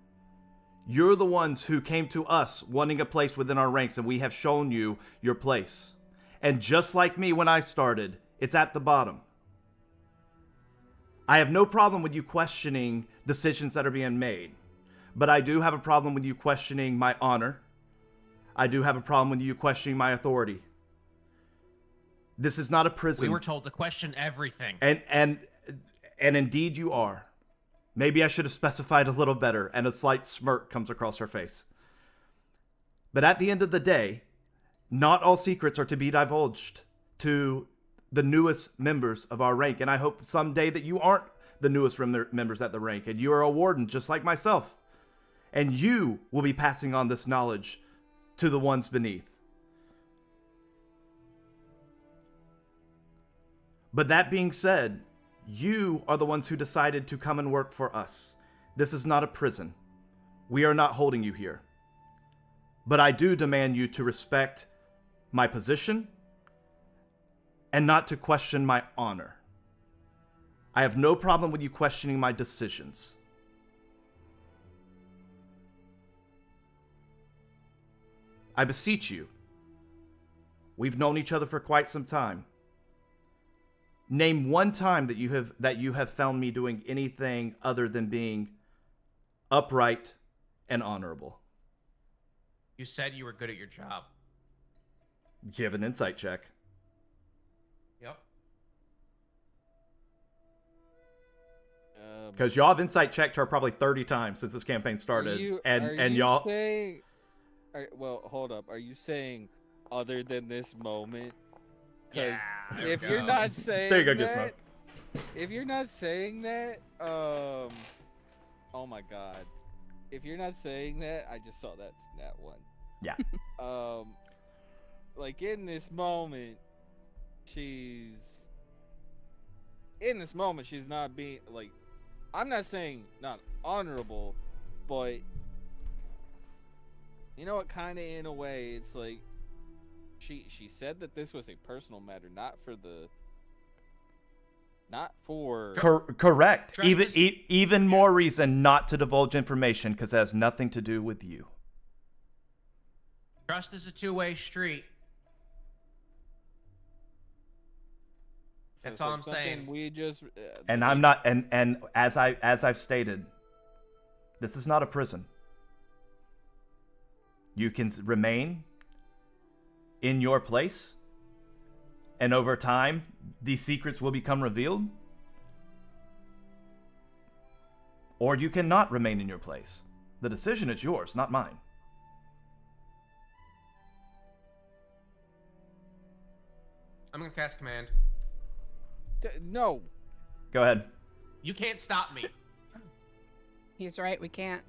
You're the ones who came to us wanting a place within our ranks, and we have shown you your place. And just like me when I started, it's at the bottom. I have no problem with you questioning decisions that are being made, but I do have a problem with you questioning my honor. I do have a problem with you questioning my authority. This is not a prison. We were told to question everything. And indeed you are. Maybe I should have specified a little better, and a slight smirk comes across her face. But at the end of the day, not all secrets are to be divulged to the newest members of our rank. And I hope someday that you aren't the newest members at the rank, and you are a warden just like myself. And you will be passing on this knowledge to the ones beneath. But that being said, you are the ones who decided to come and work for us. This is not a prison. We are not holding you here. But I do demand you to respect my position and not to question my honor. I have no problem with you questioning my decisions. I beseech you. We've known each other for quite some time. Name one time that you have found me doing anything other than being upright and honorable. You said you were good at your job. Give an insight check. Yep. Because y'all have insight checked her probably 30 times since this campaign started. Well, hold up. Are you saying other than this moment? Yeah, if you're not saying there you go, that, Gizmo. if you're not saying that, oh my god. If you're not saying that, I just saw that one. Yeah. Like in this moment, she's not being like, I'm not saying not honorable, but you know what, kind of in a way, it's like she said that this was a personal matter, not for correct. Even more reason not to divulge information, because it has nothing to do with you. Trust is a two-way street. That's all I'm saying. We just and I'm not, and as I've stated, this is not a prison. You can remain in your place, and over time, these secrets will become revealed. Or you cannot remain in your place. The decision is yours, not mine. I'm gonna cast command. No. Go ahead. You can't stop me. He's right. We can't.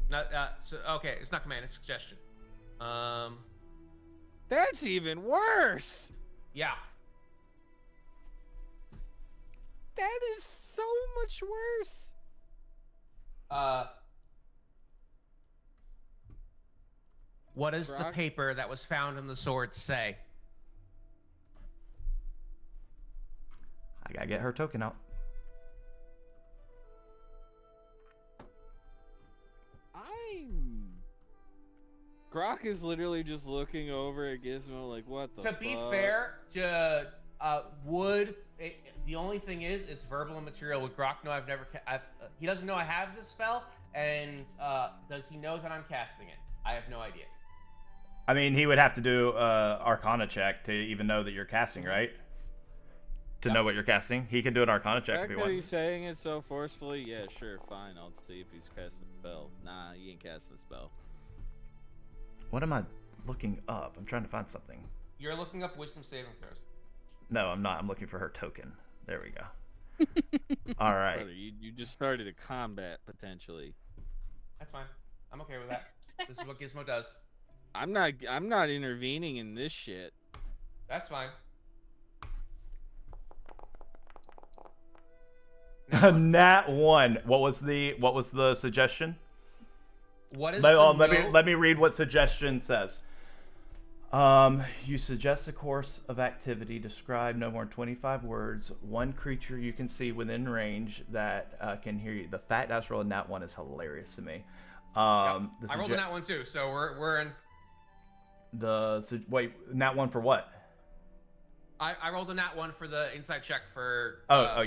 Not, so okay, it's not command, it's suggestion. That's even worse. Yeah. That is so much worse. What does the Brock? paper that was found in the sword say? I gotta get her token out. Grok is literally just looking over at Gizmo like, what the To fuck? be fair, the only thing is, it's verbal and material. With Grok, no, he doesn't know I have this spell, and does he know that I'm casting it? I have no idea. I mean, he would have to do Arcana check to even know that you're casting, right? To know what you're casting. He can do an Arcana check if he He's wants. saying it so forcefully, yeah, sure, fine. I'll see if he's casting the spell. Nah, he ain't casting the spell. What am I looking up? I'm trying to find something. You're looking up wisdom saving throws. No, I'm not. I'm looking for her token. There we go. All right. Brother, you just started a combat, potentially. That's fine. I'm okay with that. This is what Gizmo does. I'm not intervening in this shit. That's fine. Nat 1. What was the suggestion? What is let me read what suggestion says. You suggest a course of activity. Describe no more than 25 words. One creature you can see within range that can hear you. The fact I was rolling Nat 1 is hilarious to me. I rolled a Nat 1 too, so we're in. Wait, Nat 1 for what? I rolled a Nat 1 for the inside check for. Yeah.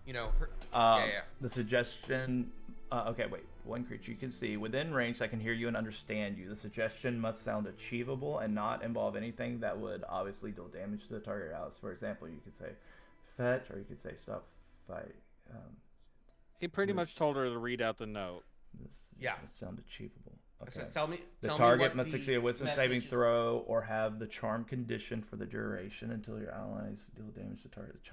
You know. Yeah. The suggestion. Okay, wait. One creature you can see within range that can hear you and understand you. The suggestion must sound achievable and not involve anything that would obviously deal damage to the target house. For example, you could say fetch, or you could say stop fight. He pretty much told her to read out the note. Yeah. Must sound achievable. Okay. So tell me. The tell target me what must the succeed a wisdom message saving is. throw or have the charm condition for the duration until your allies deal damage to target. The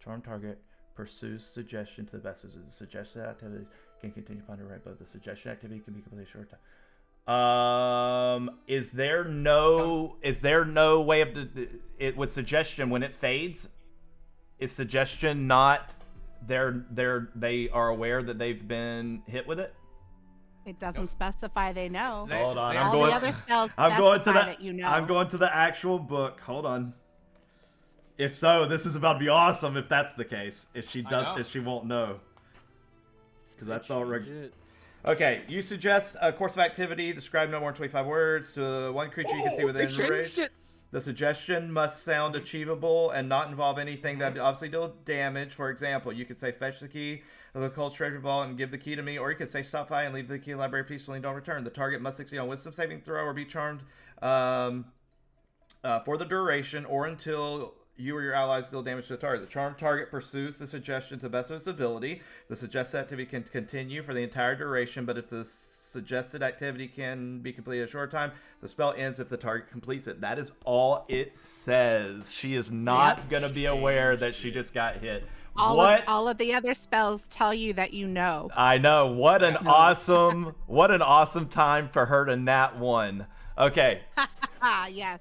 charm target pursues suggestion to the best of the suggested activity can continue upon the right, but the suggestion activity can be completely short time. Is there no way of it with suggestion when it fades? Is suggestion not they are aware that they've been hit with it? It doesn't specify they know. Hold on, All the other spells I'm going to specify the that you know. I'm going to the actual book. Hold on. If so, this is about to be awesome. If that's the case, if she won't know, because that's all right. Okay, you suggest a course of activity. Describe no more than 25 words to one creature you can see within range. The suggestion must sound achievable and not involve anything that obviously deal damage. For example, you could say fetch the key of the cult's treasure vault and give the key to me, or you could say stop by and leave the key in the library peacefully and don't return. The target must succeed on wisdom saving throw or be charmed for the duration or until you or your allies deal damage to the target. The charmed target pursues the suggestion to the best of its ability. The suggested activity can continue for the entire duration, but if the suggested activity can be completed in a short time, the spell ends if the target completes it. That is all it says. She is not going to be aware that she just got hit. All of the other spells tell you that you know. I know. What an awesome time for her to nat 1. Okay. Yes.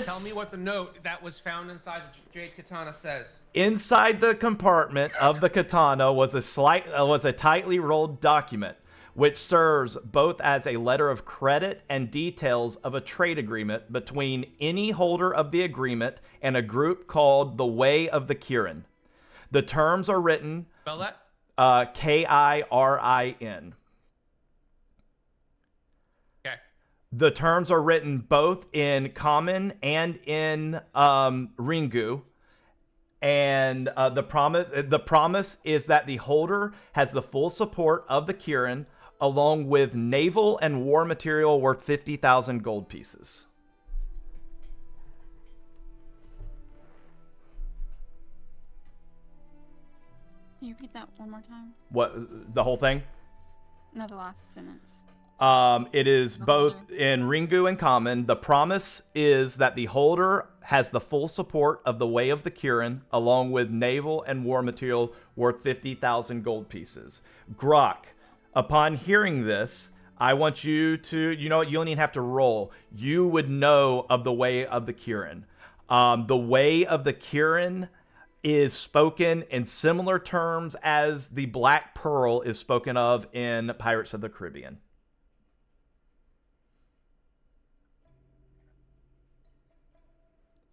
Tell me what the note that was found inside the Jade Katana says. Inside the compartment of the katana was a tightly rolled document, which serves both as a letter of credit and details of a trade agreement between any holder of the agreement and a group called the Way of the Kirin. The terms are written Spell that? Kirin. Okay. The terms are written both in common and in Ringu. And the promise is that the holder has the full support of the Kirin, along with naval and war material worth 50,000 gold pieces. Can you repeat that one more time? What, the whole thing? No, the last sentence. It is both in Ringu and common. The promise is that the holder has the full support of the Way of the Kirin, along with naval and war material worth 50,000 gold pieces. Grok, Upon hearing this, I want you to, you know what, you don't even have to roll. You would know of the way of the Kirin. The way of the Kirin is spoken in similar terms as the Black Pearl is spoken of in Pirates of the Caribbean.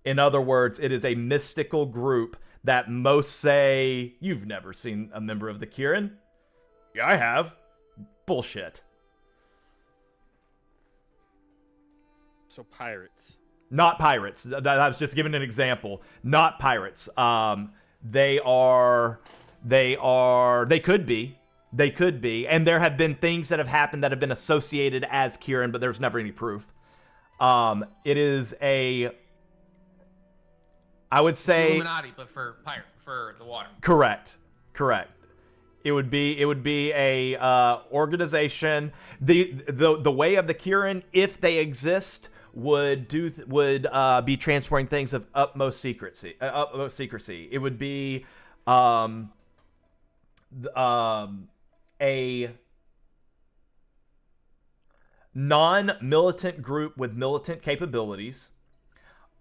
In other words, it is a mystical group that most say, you've never seen a member of the Kirin? Yeah, I have. Bullshit. So pirates. Not pirates. I was just giving an example. Not pirates. They could be. They could be. And there have been things that have happened that have been associated as Kirin, but there's never any proof. It is a, I would It's say, Illuminati, but for the water. Correct. It would be a organization. The way of the Kirin, if they exist, would be transporting things of utmost secrecy. It would be a non-militant group with militant capabilities.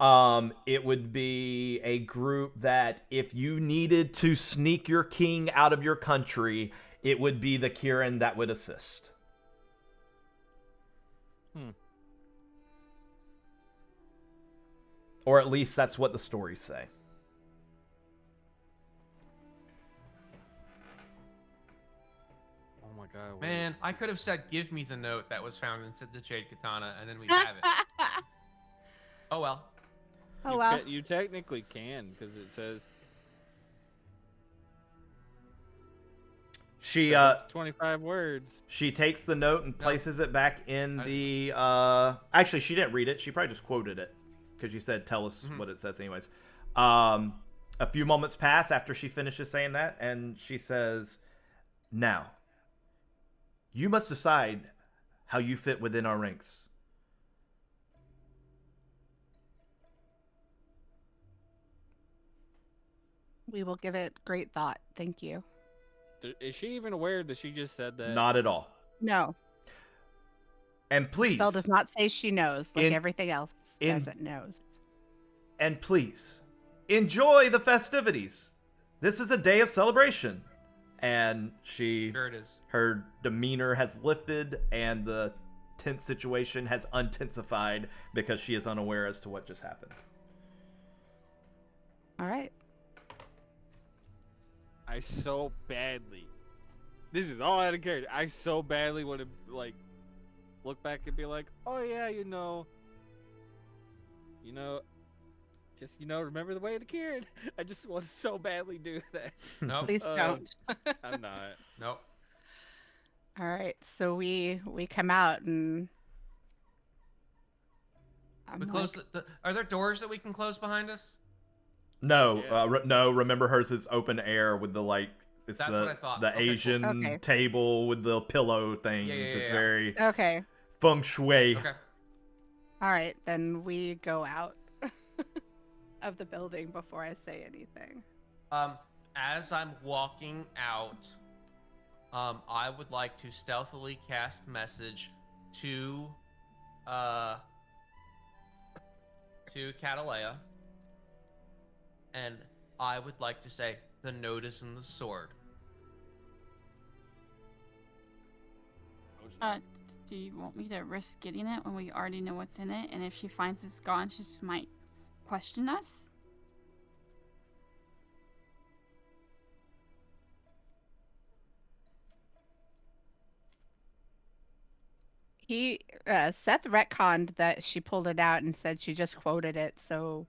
It would be a group that if you needed to sneak your king out of your country, it would be the Kirin that would assist. Or at least that's what the stories say. Oh my god. wait. Man, I could have said, "Give me the note that was found inside the Jade Katana," and then we'd have it. Oh well. Oh You well. you technically can, because it says, She says up to 25 words. she takes the note and places it back in the actually she didn't read it. She probably just quoted it because you said tell us what it says anyways. A few moments pass after she finishes saying that, and she says, "Now, you must decide how you fit within our ranks." We will give it great thought. Thank you. Is she even aware that she just said that? Not at all. No, And please, Belle does not say she knows, like In- everything else in- says it knows. and please, enjoy the festivities. This is a day of celebration. And Sure it is. her demeanor has lifted and the tense situation has untensified because she is unaware as to what just happened. All right. I so badly. This is all out of character. I so badly want to look back and be like, oh yeah, just remember the way of the kid. I just want to so badly do that. Nope. Please don't. I'm not. Nope. All right. So we come out and We close Are there doors that we can close behind us? No, Yes. no. Remember, hers is open air with the it's That's what I thought. the Okay, cool. Asian Okay. table with the pillow things. Yeah, It's yeah. very Okay. feng shui. Okay. All right. Then we go out of the building before I say anything. As I'm walking out, I would like to stealthily cast message to Catalea, and I would like to say the note is in the sword. Do you want me to risk getting it when we already know what's in it? And if she finds it's gone, she just might question us? Seth retconned that she pulled it out and said she just quoted it. So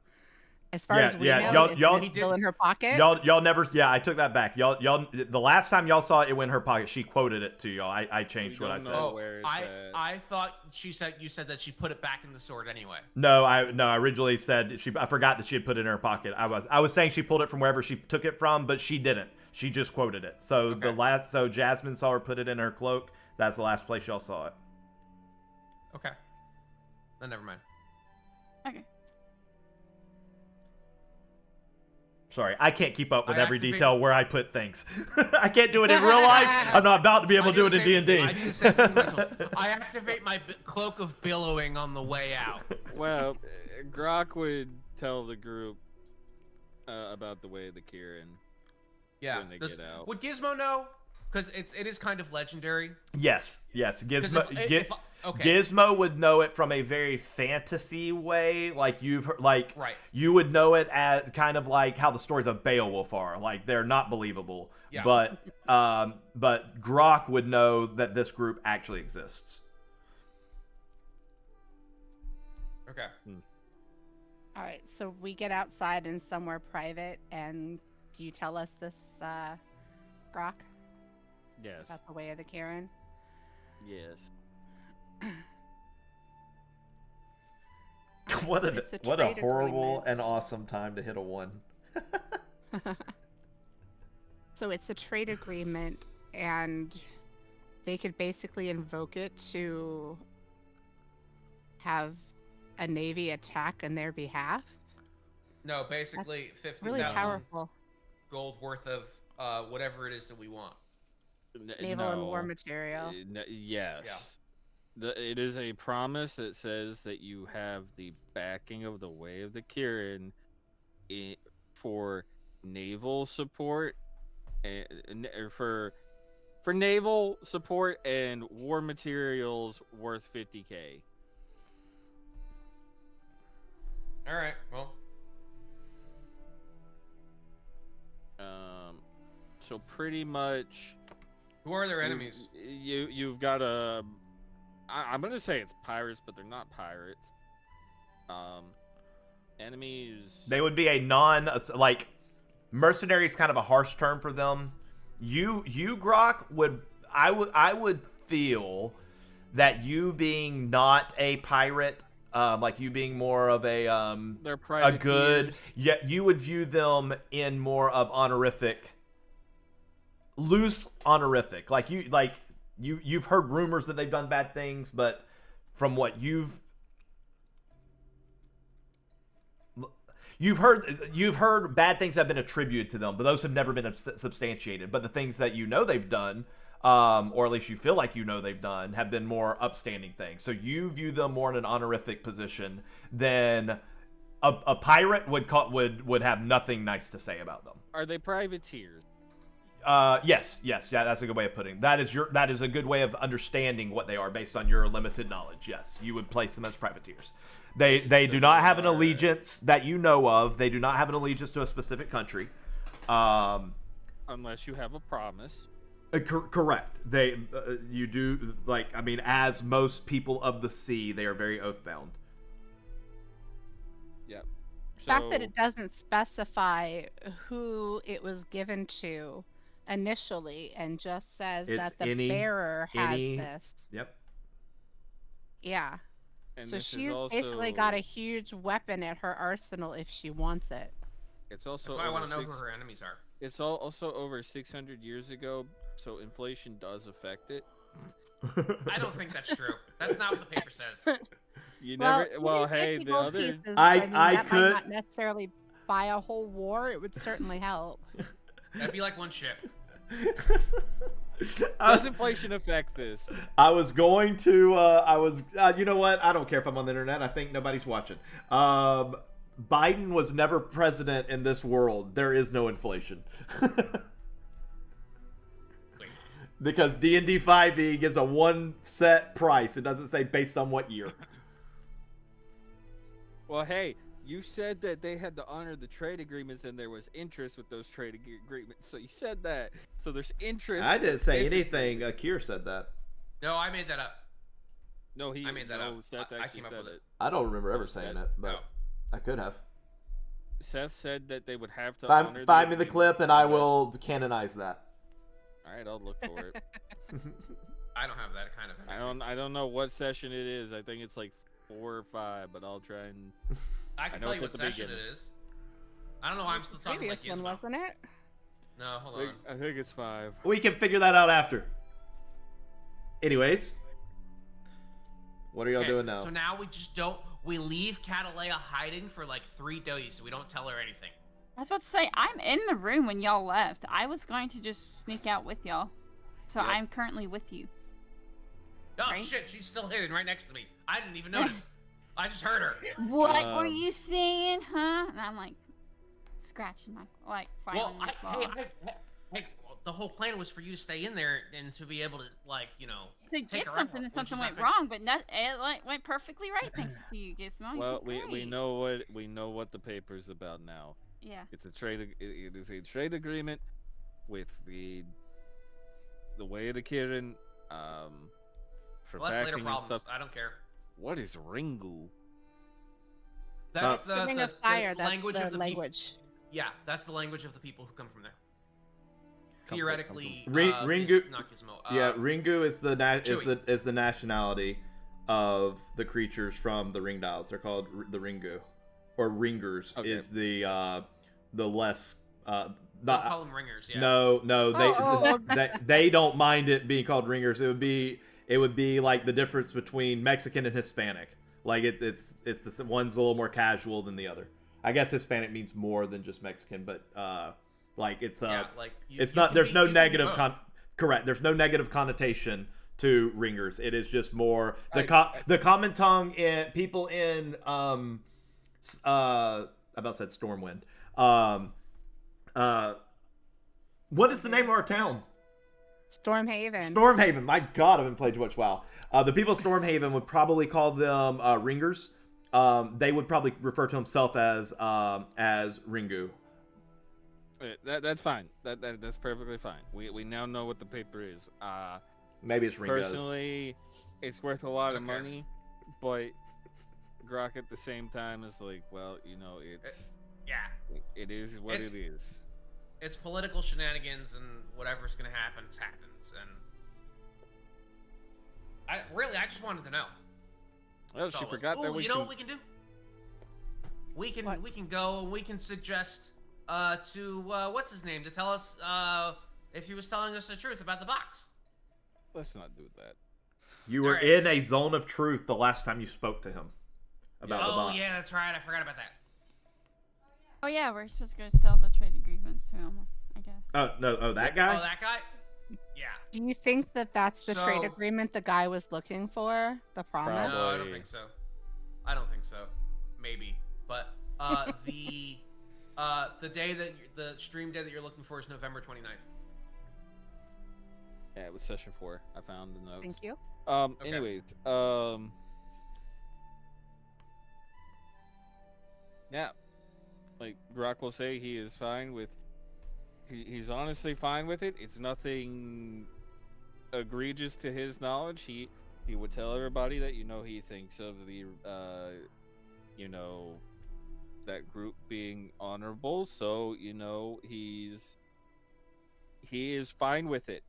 as far Yeah, as we yeah, know, y'all- it's still in her pocket. Y'all never. Yeah, I took that back. Y'all. The last time y'all saw it went in her pocket, she quoted it to y'all. I changed We what I don't said. know. where it's at. I thought you said that she put it back in the sword anyway. No, I originally said I forgot that she had put it in her pocket. I was saying she pulled it from wherever she took it from, but she didn't. She just quoted it. So Okay. so Jasmine saw her put it in her cloak. That's the last place y'all saw it. Okay. Then never mind. Okay. Sorry, I can't keep up with I every activate- detail where I put things. I can't do it in real life. I'm not about to be able to do it in D&D. I do the same thing myself. I activate my cloak of billowing on the way out. Well, Grok would tell the group about the way of the Kieran Yeah. when they get out. Would Gizmo know? Because it is kind of legendary. Yes. 'Cause okay. Gizmo would know it from a very fantasy way, like you've heard, like Right. you would know it as kind of like how the stories of Beowulf are, like they're not believable. Yeah. But Grok would know that this group actually exists. Okay. All right, so we get outside in somewhere private, and do you tell us this, Grok, Yes. about the way of the Karen? Yes. What So a it's a what a trade horrible agreement. and awesome time to hit a 1. So it's a trade agreement, and they could basically invoke it to have a navy attack on their behalf. No, basically Really 50,000 powerful. gold worth of whatever it is that we want. Naval and war material. Yes. It is a promise that says that you have the backing of the Way of the Kieran for naval support and for naval support and war materials worth 50K. All right. Well, So pretty much who are their enemies? you've got a I'm gonna say it's pirates, but they're not pirates. Enemies. They would be a like mercenary is kind of a harsh term for them. You Grok I would feel that you being not a pirate, like you being more of They're a privateers. good, yeah, you would view them in more of honorific, loose honorific. Like you've heard rumors that they've done bad things, but from what you've heard bad things have been attributed to them, but those have never been substantiated. But the things that you know they've done, or at least you feel like you know they've done, have been more upstanding things. So you view them more in an honorific position than a pirate would have nothing nice to say about them. Are they privateers? Yes, yeah, that's a good way of putting it. That is a good way of understanding what they are based on your limited knowledge. Yes, you would place them as privateers. They do not have an allegiance that you know of. They do not have an allegiance to a specific country. Unless you have a promise. Correct. You do, like, I mean, as most people of the sea, they are very oath-bound. Yep. The fact that it doesn't specify who it was given to initially and just says It's that the any- bearer has any- this. Yep. Yeah. And So this is she's basically also- got a huge weapon at her arsenal if she wants it. It's also. That's why I want to know over who her enemies are. It's also over 600 years ago, so inflation does affect it. I don't think that's true. That's not what the paper says. You Well, never. Well, even hey, 50 the gold other. pieces, I mean, that could- might not necessarily buy a whole war. It would certainly help. That'd be like one ship. Does inflation affect this? I was going to, you know what? I don't care if I'm on the internet. I think nobody's watching. Biden was never president in this world. There is no inflation. Because D&D 5e gives a one set price. It doesn't say based on what year. Well, hey, you said that they had to honor the trade agreements and there was interest with those trade agreements. So you said that. So there's interest. I didn't say basically- anything. Akir said that. No, I made that up. No, I made that up. Seth I actually came up said with it. it. I don't remember ever Said- saying it, but No. I could have. Seth said that they would have to Find, honor find me the clip agreements and I that- will canonize that. All right, I'll look for it. I don't have that kind of. I don't know what session it is. I think it's like 4 or 5, but I'll try and. I can know tell it's you at what the session beginning. it is. I don't know why I'm still talking like Previous one, Gizmo. wasn't it? No, hold I on. think, I think it's 5. We can figure that out after. Anyways. What are y'all Okay, doing now? So now we just don't. We leave Catalea hiding for like 3 days. So we don't tell her anything. I was about to say, I'm in the room when y'all left. I was going to just sneak out with y'all. So Yep. I'm currently with you. Oh Right? shit, she's still hidden right next to me. I didn't even notice. I just heard her. What were Um, you saying, huh? And I'm like, scratching my, like, Well, filing my claws. well, the whole plan was for you to stay in there and to be able to, like, you know, To take get her something out, and which something is went not wrong, but it like went perfectly right thanks to you, Gizmo. You well, did we great. know what the paper's about now. Yeah. It's a it is a trade agreement with the way of the Kirin, for Well, that's later backing and problems. stuff. I don't care. What is Ringu? That's The Ring of Fire. That's language the of the language. people. Yeah, that's the language of the people who come from there. Come Theoretically, Ringu- not Gizmo. Yeah, Ringu is Chewie. is the nationality of the creatures from the ring dials. They're called the Ringu, or Ringers Okay. is the less Don't not call them ringers. Yeah. no Oh, they don't mind it being called ringers. It would be like the difference between Mexican and Hispanic. Like it's the one's a little more casual than the other. I guess Hispanic means more than just Mexican, but like it's Yeah, like it's you not. can There's be- no you can be negative both. correct. There's no negative connotation to ringers. It is just more the I- the common tongue in people in I about said Stormwind. What is the name of our town? Stormhaven. Stormhaven. My God, I haven't played too much WoW. The people of Stormhaven would probably call them ringers. They would probably refer to himself as Ringu. That's fine. That's perfectly fine. We now know what the paper is. Maybe it's Ringos. Personally, it's worth a lot of Okay. money, but Grok at the same time is like, well, you know, Yeah. it is what It's- it is. It's political shenanigans, and whatever's gonna happen happens. And I just wanted to know. Well, So she it was, forgot that "Ooh, we you know can. what we can do? We can What? we can go and we can suggest to what's his name to tell us if he was telling us the truth about the box. Let's not do that. You were Alright. in a zone of truth the last time you spoke to him about the Oh box. yeah, that's right. I forgot about that. Oh yeah, we're supposed to go sell the trade agreements to him, I guess. Oh no! Oh, that guy. Oh, that guy. Yeah. Do you think that that's the trade So- agreement the guy was looking for? The promise? No, I don't Probably. think so. I don't think so. Maybe, but the day that the stream day that you're looking for is November 29th. Yeah, it was session 4. I found the notes. Thank you. Okay. Anyways, yeah, like Grok will say, he is fine with. He's honestly fine with it. It's nothing egregious to his knowledge. He would tell everybody that, you know, he thinks of the you know, that group being honorable. So, you know, he is fine with it.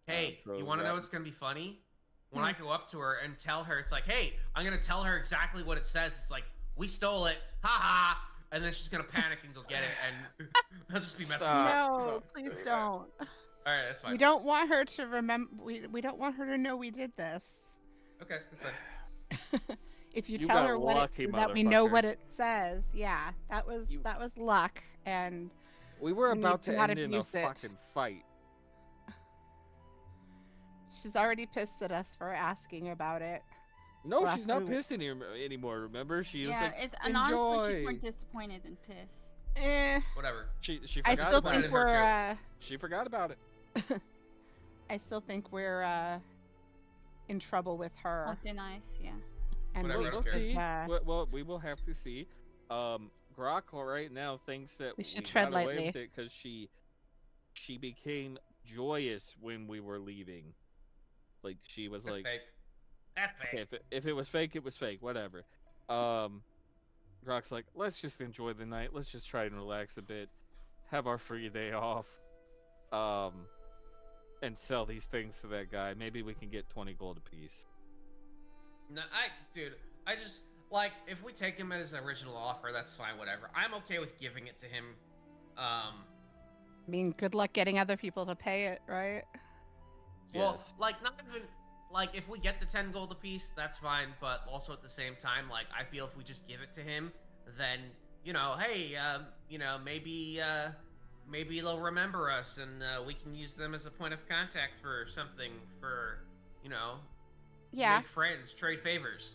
Hey, so you want to know that- what's gonna be funny? When I go up to her and tell her, it's like, hey, I'm gonna tell her exactly what it says. It's like, we stole it, ha, and then she's gonna panic and go get it, and I'll just be messing with her. No, please don't. All right, that's fine. We don't want her to remember. We don't want her to know we did this. Okay, that's fine. If you You tell got her what lucky, that we know motherfucker. what it says, yeah, that was You- luck, and We were You about need to to not end in a abuse it. fucking fight. she's already pissed at us for asking about it. No, Well, she's not after- pissed anymore. Remember, she was Yeah, like, and honestly, she's "Enjoy." more disappointed than pissed. Whatever. She I forgot still about think it. her She forgot about it. I still think we're in trouble with her, On thin ice, yeah. and Whatever, we I We'll don't care. should, see. Well, we will have to see. Grok right now thinks that We should tread got away lightly. with it because she became joyous when we were leaving. Like she was That's like, fake. That's fake. okay, if it was fake, it was fake. Whatever. Grok's like, let's just enjoy the night. Let's just try and relax a bit, have our free day off, and sell these things to that guy. Maybe we can get 20 gold apiece. No, dude, I just like if we take him at his original offer, that's fine, whatever. I'm okay with giving it to him. I mean, good luck getting other people to pay it, right? Well, Yes. like not even like if we get the 10 gold apiece, that's fine. But also at the same time, like I feel if we just give it to him, then hey, maybe they'll remember us, and we can use them as a point of contact for something. For Yeah. make friends, trade favors.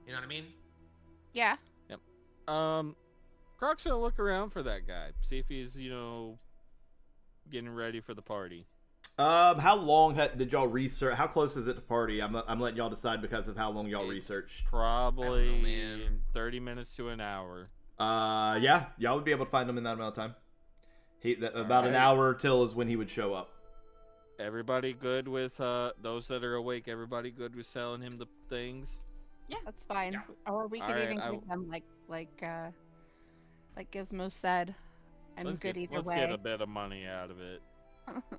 You know what I mean? Yeah. Yep. Croc's gonna look around for that guy, see if he's getting ready for the party. How long did y'all research? How close is it to party? I'm letting y'all decide because of how long y'all It's researched. Probably I don't know, man. 30 minutes to an hour. Yeah, y'all would be able to find him in that amount of time. About an Alright. hour till is when he would show up. Everybody good with those that are awake? Everybody good with selling him the things? That's fine. Yeah. Or we could Alright, even give them like Gizmo said, and Let's good get, either let's way. get a bit of money out of it.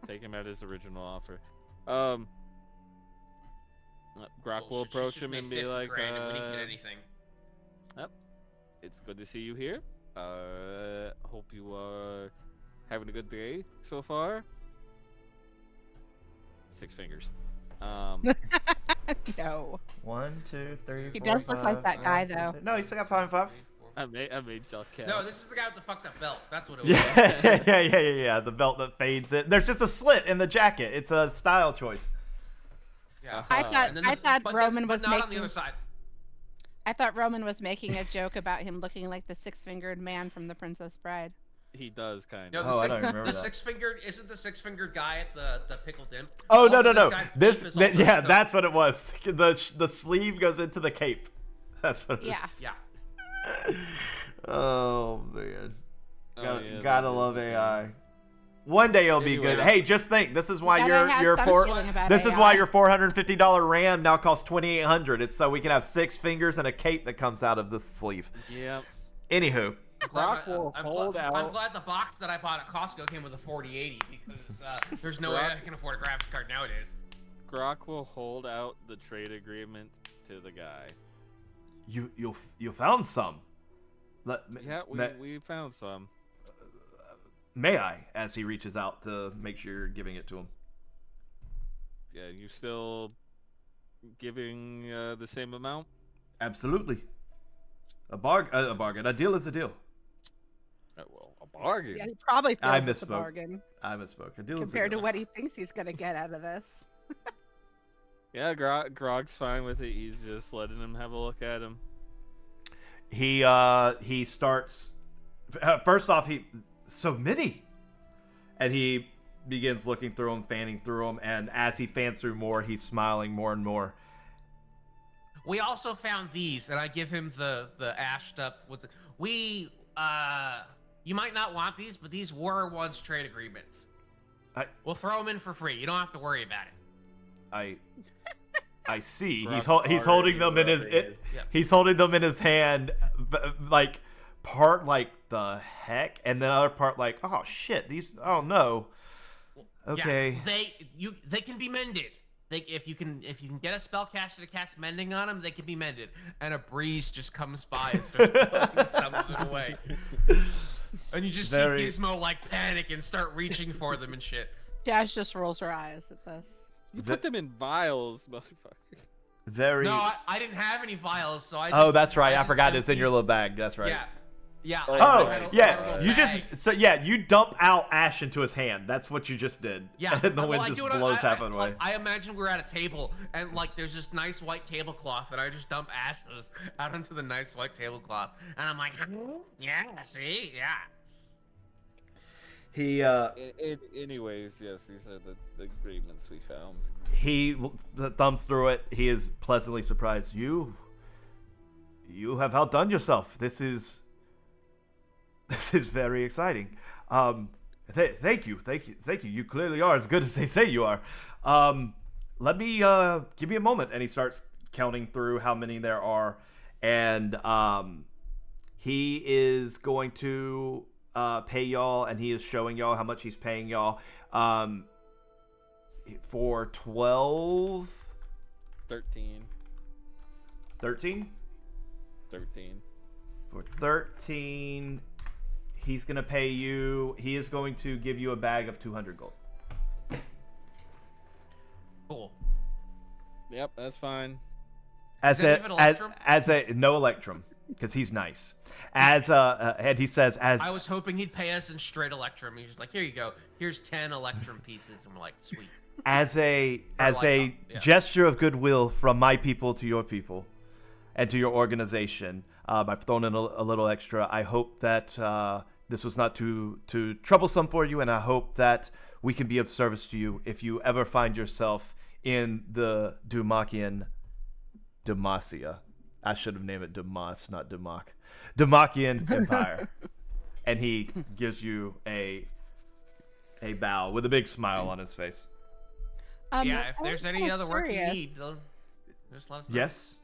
Take him at his original offer. Grok will Bullshit, she approach just him made and be 50 like, grand and we didn't get anything. "It's good to see you here. Hope you are having a good day so far." 6 fingers. No. 1, 2, 3. He 4, does look like 5, that guy, 6, though. 7. No, he's still got 5 and 5. I made y'all count. No, this is the guy with the fucked up belt. That's what it was. Yeah. The belt that fades it. There's just a slit in the jacket. It's a style choice. Yeah. I Uh-huh. thought And then I thought but Roman but was not on the making. other side. I thought Roman was making a joke about him looking like the six-fingered man from The Princess Bride. He does kind No, of. the Oh, I six, don't remember the that. six-fingered isn't the six-fingered guy at the pickle dimp. Oh Also, no. guy's This cape is also yeah, his coat. that's what it was. The sleeve goes into the cape. That's what. It Yeah. Yeah. is. Oh man. Oh, yeah, Gotta that is love the thing. AI. One day it'll be good. Anyway. Hey, just think. This is why Gotta have your some four. feeling about This is AI. why your $450 RAM now costs $2,800. It's so we can have 6 fingers and a cape that comes out of the sleeve. Yep. Anywho, Grok will hold I'm out. glad the box that I bought at Costco came with a 4080 because there's no way I can afford a graphics card nowadays. Grok will hold out the trade agreement to the guy. you found some. Yeah, we found some. May I? As he reaches out to make sure you're giving it to him. Yeah, you still giving the same amount? Absolutely. A bargain. A deal is a deal. Well, a bargain. Yeah, he probably feels I it's a misspoke. bargain I misspoke. A deal is a compared to deal. what he thinks he's gonna get out of this. Yeah, Grog's fine with it. He's just letting him have a look at him. He starts. First off, so many, and he begins looking through them, fanning through them, and as he fans through more, he's smiling more and more. We also found these, and I give him the ashed up. You might not want these, but these were once trade agreements. We'll throw them in for free. You don't have to worry about it. I see. Grog's He's holding them in his. already Yeah. He's holding them in his hand, like part like the heck, and then other part like, oh shit, these. Oh no. Okay. Yeah, they can be mended. If you can get a spellcaster to cast mending on them, they can be mended. And a breeze just comes by and starts blowing some of it away. And you just see Gizmo like panic and start reaching for them and shit. Jazz just rolls her eyes at this. You put them in vials, motherfucker. Very. No, I didn't have any vials, so I. Oh, that's right. I just forgot it's in emptied- your little bag. That's right. Yeah. Yeah. Oh, I Oh, had a yeah. little You bag. you dump out ash into his hand. That's what you just did. Yeah, And the well, wind I just do it- blows I- half of the way. like, I imagine we're at a table and like there's this nice white tablecloth and I just dump ashes out into the nice white tablecloth and I'm like, yeah, see, yeah. He Anyways, yes, these are the agreements we found. he thumbs through it. He is pleasantly surprised. You have outdone yourself. This is very exciting. Thank you. You clearly are as good as they say you are. Let me give me a moment. And he starts counting through how many there are, and he is going to pay y'all, and he is showing y'all how much he's paying y'all. For 12, 13. 13? 13. For 13, he's going to pay you. He is going to give you a bag of 200 gold. Cool. Yep, that's fine. As Does that a leave it Electrum? as a no Electrum. because he's nice. And he says, I was hoping he'd pay us in straight Electrum. He's just like, here you go. Here's 10 Electrum pieces, and we're like, sweet. as a yeah. gesture of goodwill from my people to your people, and to your organization, I've thrown in a little extra. I hope that this was not too troublesome for you, and I hope that we can be of service to you if you ever find yourself in the Demacia. I should have named it Demas, not Demacian Empire. And he gives you a bow with a big smile on his face. Yeah, if there's any other work you need, just let us know. Yes?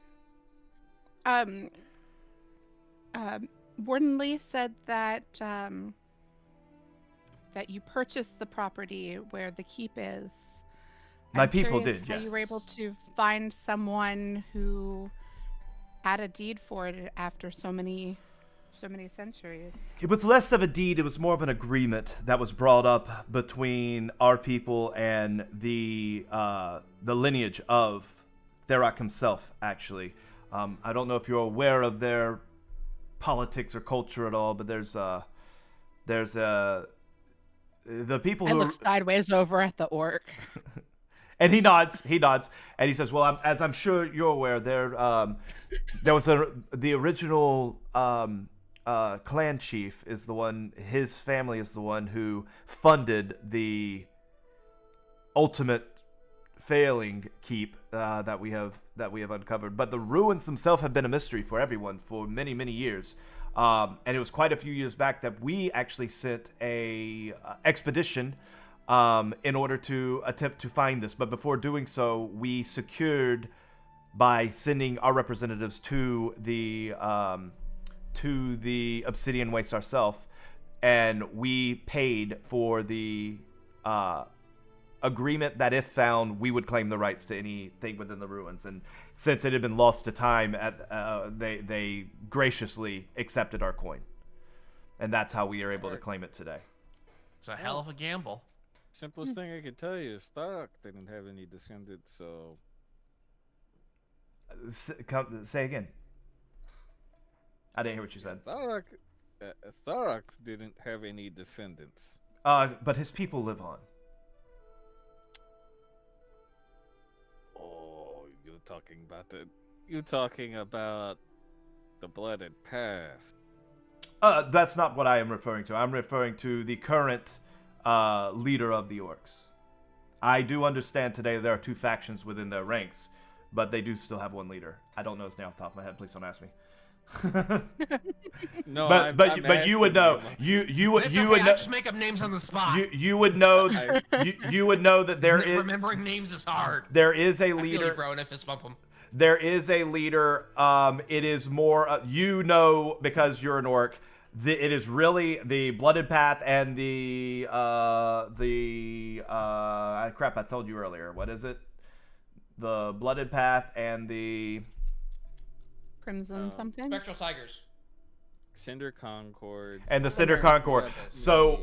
Warden Lee said that that you purchased the property where the keep is. My I'm people curious did, how yes. you were able to find someone who had a deed for it after so many centuries. It was less of a deed, it was more of an agreement that was brought up between our people and the lineage of Therak himself, actually. I don't know if you're aware of their politics or culture at all, but there's the people who I look sideways over at the orc. And he nods, and he says, "Well, as I'm sure you're aware, there was the original clan chief is the one. His family is the one who funded the ultimate failing keep that we have uncovered. But the ruins themselves have been a mystery for everyone for many, many years. And it was quite a few years back that we actually sent a expedition." In order to attempt to find this. But before doing so, we secured by sending our representatives to the Obsidian Waste ourselves, and we paid for the agreement that if found, we would claim the rights to anything within the ruins. And since it had been lost to time, they graciously accepted our coin. And that's how we are able to claim it today. It's a hell of a gamble. Simplest thing I could tell you is Tharok didn't have any descendants, so... Say again. I didn't hear what you said. Tharok didn't have any descendants. But his people live on. Oh, you're talking about the Blooded Path. That's not what I am referring to. I'm referring to the current leader of the orcs. I do understand today there are two factions within their ranks, but they do still have one leader. I don't know his name off the top of my head. Please don't ask me. No, but you would know. You would know. I just make up names on the spot. You would know. You would know that there is. Remembering names is hard. There is a I feel leader. you, bro, and I fist bump him. There is a leader. It is more. You know, because you're an orc. It is really the Blooded Path and the crap I told you earlier. What is it? The Blooded Path and the Crimson something. Spectral Tigers. Cinder Concord. And the Cinder Concord. So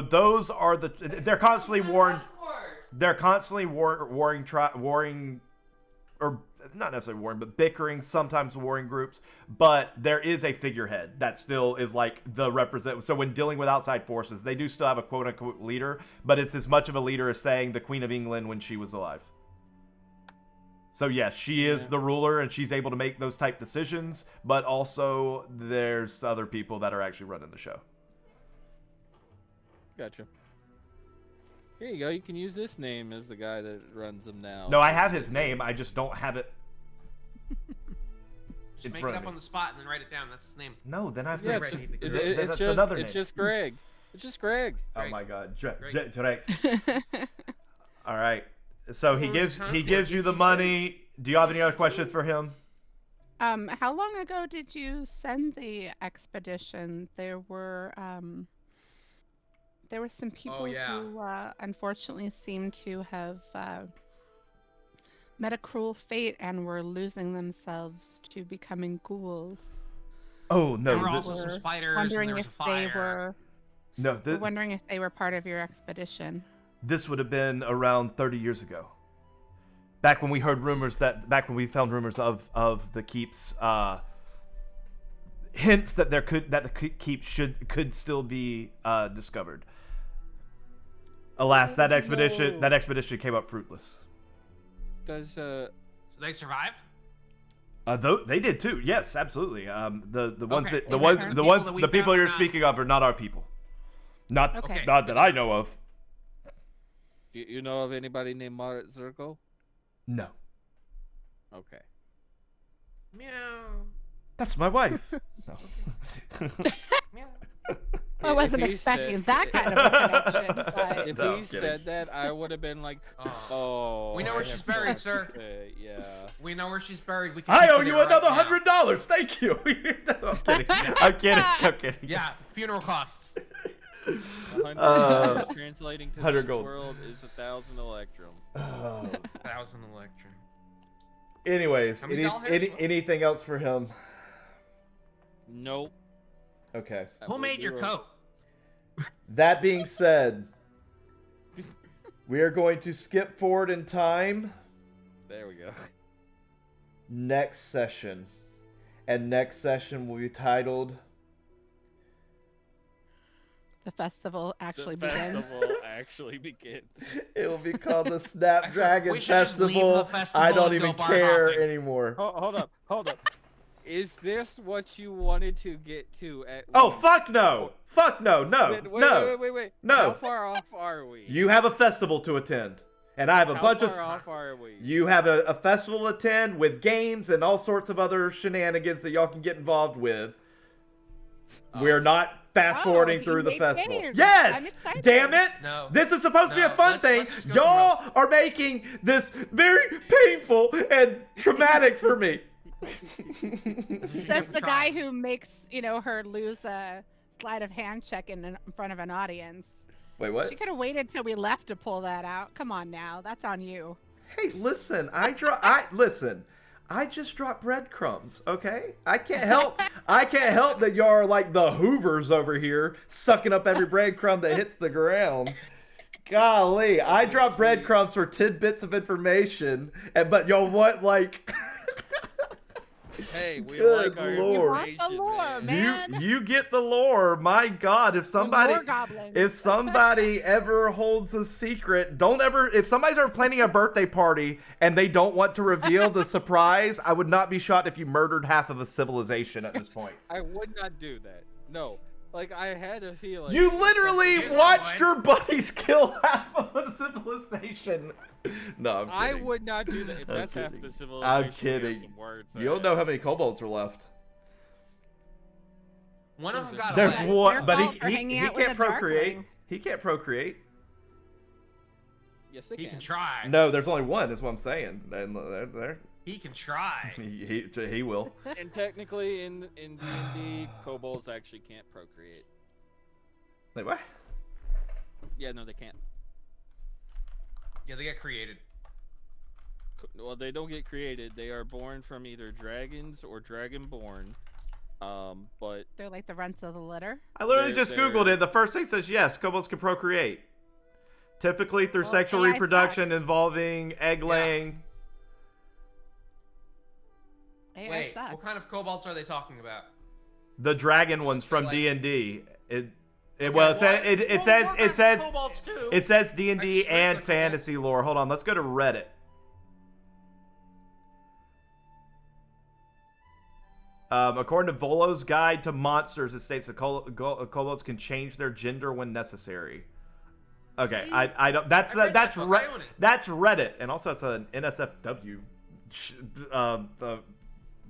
those are they're constantly warring. They're constantly warring, or not necessarily warring, but bickering, sometimes warring groups. But there is a figurehead that still is like the represent. So when dealing with outside forces, they do still have a quote unquote leader, but it's as much of a leader as saying the Queen of England when she was alive. So yes, she is the ruler and she's able to make those type decisions, but also there's other people that are actually running the show. Gotcha. Here you go. You can use this name as the guy that runs them now. No, I have his name. I just don't have it. Just make it up on the spot and then write it down. That's his name. No, then I've Yeah, that's it's another name. It's just Greg. It's just Greg. Oh my God, Drake. Greg. All right. So he gives you the money. Do you have any other questions for him? How long ago did you send the expedition? There were some people who unfortunately seemed to have met a cruel fate and were losing themselves to becoming ghouls. Oh no! There were also some spiders. Wondering and there was if a fire. we're wondering if they were part of your expedition. This would have been around 30 years ago. Back when we heard rumors back when we found rumors of the keeps hints that the keep could still be discovered. Alas, that expedition came up fruitless. Does So they survived? Though they did too. Yes, absolutely. The ones Okay. that the people found you're are not- speaking of are not our people. Not Okay. not that I know of. do you know of anybody named Marit Zergo? No, Okay. Meow. that's my wife. No. Meow. I wasn't If he expecting said- that kind of a connection, but If No, I'm he kidding. said that, I would have been like, Oh. "Oh, We know I where have she's so baried, much to sir. say." Yeah. We know where she's buried. We can I owe liquidate you her another right now. $100. Thank you. No, I'm kidding. I'm kidding. Yeah, funeral costs. 100 translating to 100 this gold. world is 1,000 electrum. Oh. 1,000 electrum. Anyways, How many doll hairs left? anything else for him? Nope. Okay. That Who would made be your a- coat? That being said, we are going to skip forward in time There we go. next session. And next session will be titled the festival actually The begins. festival actually begins. it will be called the Snapdragon we should just leave Festival. the festival I don't and go even bar care hopping. anymore. Hold up. Is this what you wanted to get to at Oh, least? fuck no. Fuck no. No. Wait. No. How far off are we? You have a festival to attend. And I have a How bunch far of... off are we? You have a festival to attend with games and all sorts of other shenanigans that y'all can get involved with. We're not fast forwarding he through the made festival. games. I'm Yes! excited. Damn it! No. This is supposed to be a No, fun thing. let's just go Y'all somewhere are making this very painful and traumatic for me. That's the guy who makes, her lose a sleight of hand check in front of an audience. Wait, what? She could have waited till we left to pull that out. Come on now. That's on you. Hey, listen, listen. I just dropped breadcrumbs, okay? I can't help that y'all are like the Hoovers over here, sucking up every breadcrumb that hits the ground. Golly, I dropped breadcrumbs for tidbits of information, but y'all want like Hey, we Good like our Lord. You want the information, lore, man. you get the lore. My God, if somebody More goblins. if somebody ever holds a secret, if somebody's ever planning a birthday party and they don't want to reveal the surprise, I would not be shocked if you murdered half of a civilization at this point. I would not do that. No. Like, I had a feeling. You that literally something- Here's my watched point. your buddies kill half of a civilization. No, I'm I kidding. would not do that. If I'm that's half kidding. the civilization, I'm kidding. Some words You don't know how many kobolds are left. One of them got There's away. Their one, but fault for he hanging out with can't a procreate. darkling. He can't procreate. Yes, they He can. can try. No, there's only one. Is what I'm saying. And there, He can try. he will. And technically, in D&D, kobolds actually can't procreate. Wait, what? Yeah, no, they can't. Yeah, they get created. Well, they don't get created. They are born from either dragons or dragonborn. But They're like the runts of the litter. I literally They're- just Googled it. The first thing says yes, kobolds can procreate. Typically through Well, sexual AI reproduction sucks. involving egg laying. AI Wait, sucks. what kind of kobolds are they talking about? The dragon ones from Like- D&D. It Okay, well well, it well, says we're it not says kobolds too. it says D&D Like straight and up kobolds. fantasy lore. Hold on, let's go to Reddit. According to Volo's Guide to Monsters, it states that kobolds can change their gender when necessary. Okay, See? I don't. That's I read that's that book, I own it. that's Reddit, and also it's an NSFW.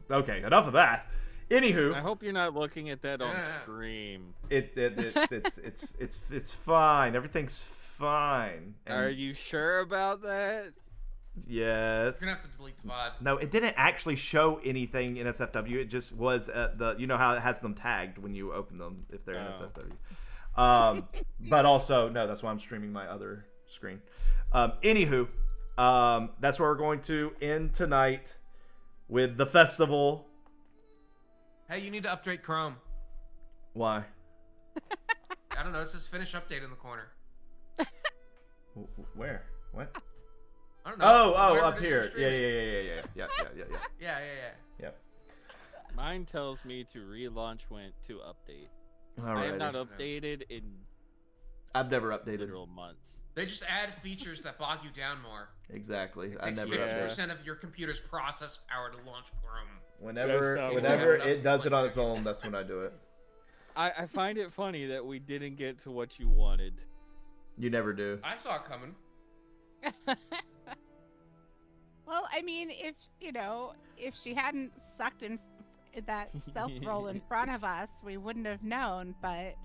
Okay, enough of that. I Anywho, hope you're not looking at that on Yeah. stream. it's fine. Everything's fine. And Are you sure about that? yes. You're gonna have to delete the VOD. No, it didn't actually show anything in SFW. It just was you know how it has them tagged when you open them if they're in Oh. SFW. But also, no, that's why I'm streaming my other screen. Anywho, that's where we're going to end tonight with the festival. Hey, you need to update Chrome. Why? I don't know. It says finish update in the corner. Where? What? I don't know. Oh, Wherever up it is here. you're streaming. Yeah. Yeah. Yep. Mine tells me to relaunch went to update. I Alrighty. have not updated in I've never updated. literal months. They just add features that bog you down more. Exactly. It I takes never 50% update. of your computer's process power to launch Chrome. Whenever That's not whenever what- it does it on its own, that's when I do it. I find it funny that we didn't get to what you wanted. You never do. I saw it coming. Well, I mean, if if she hadn't sucked in that stealth roll in front of us, we wouldn't have known. But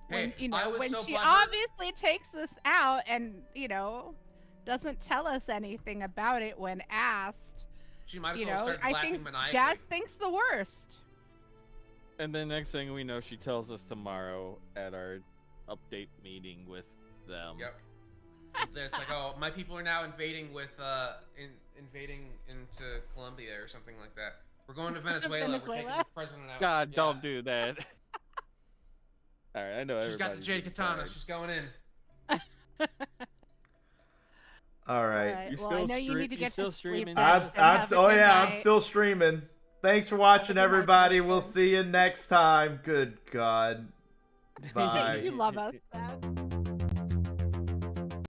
when Hey, I was when so she butthurt. obviously takes us out and doesn't tell us anything about it when asked, She might as well start I laughing think maniacally. Jazz thinks the worst. And then next thing we know, she tells us tomorrow at our update meeting with them. Yep. It's like, oh, my people are now invading invading into Colombia or something like that. We're going to Venezuela. We're taking Venezuela? the president out. God, Yeah. don't do that. All right, I know She's got the everybody's Jade getting Katana. tired. She's going in. All right. Alright, You well, I still know you stream- need to you get still to sleep. streaming? then, I'm, and I'm, have a oh good yeah, I'm night. still streaming. Thanks for watching, good night, everybody. We'll Justin. see you next time. Good God. Bye. You love us. Dad.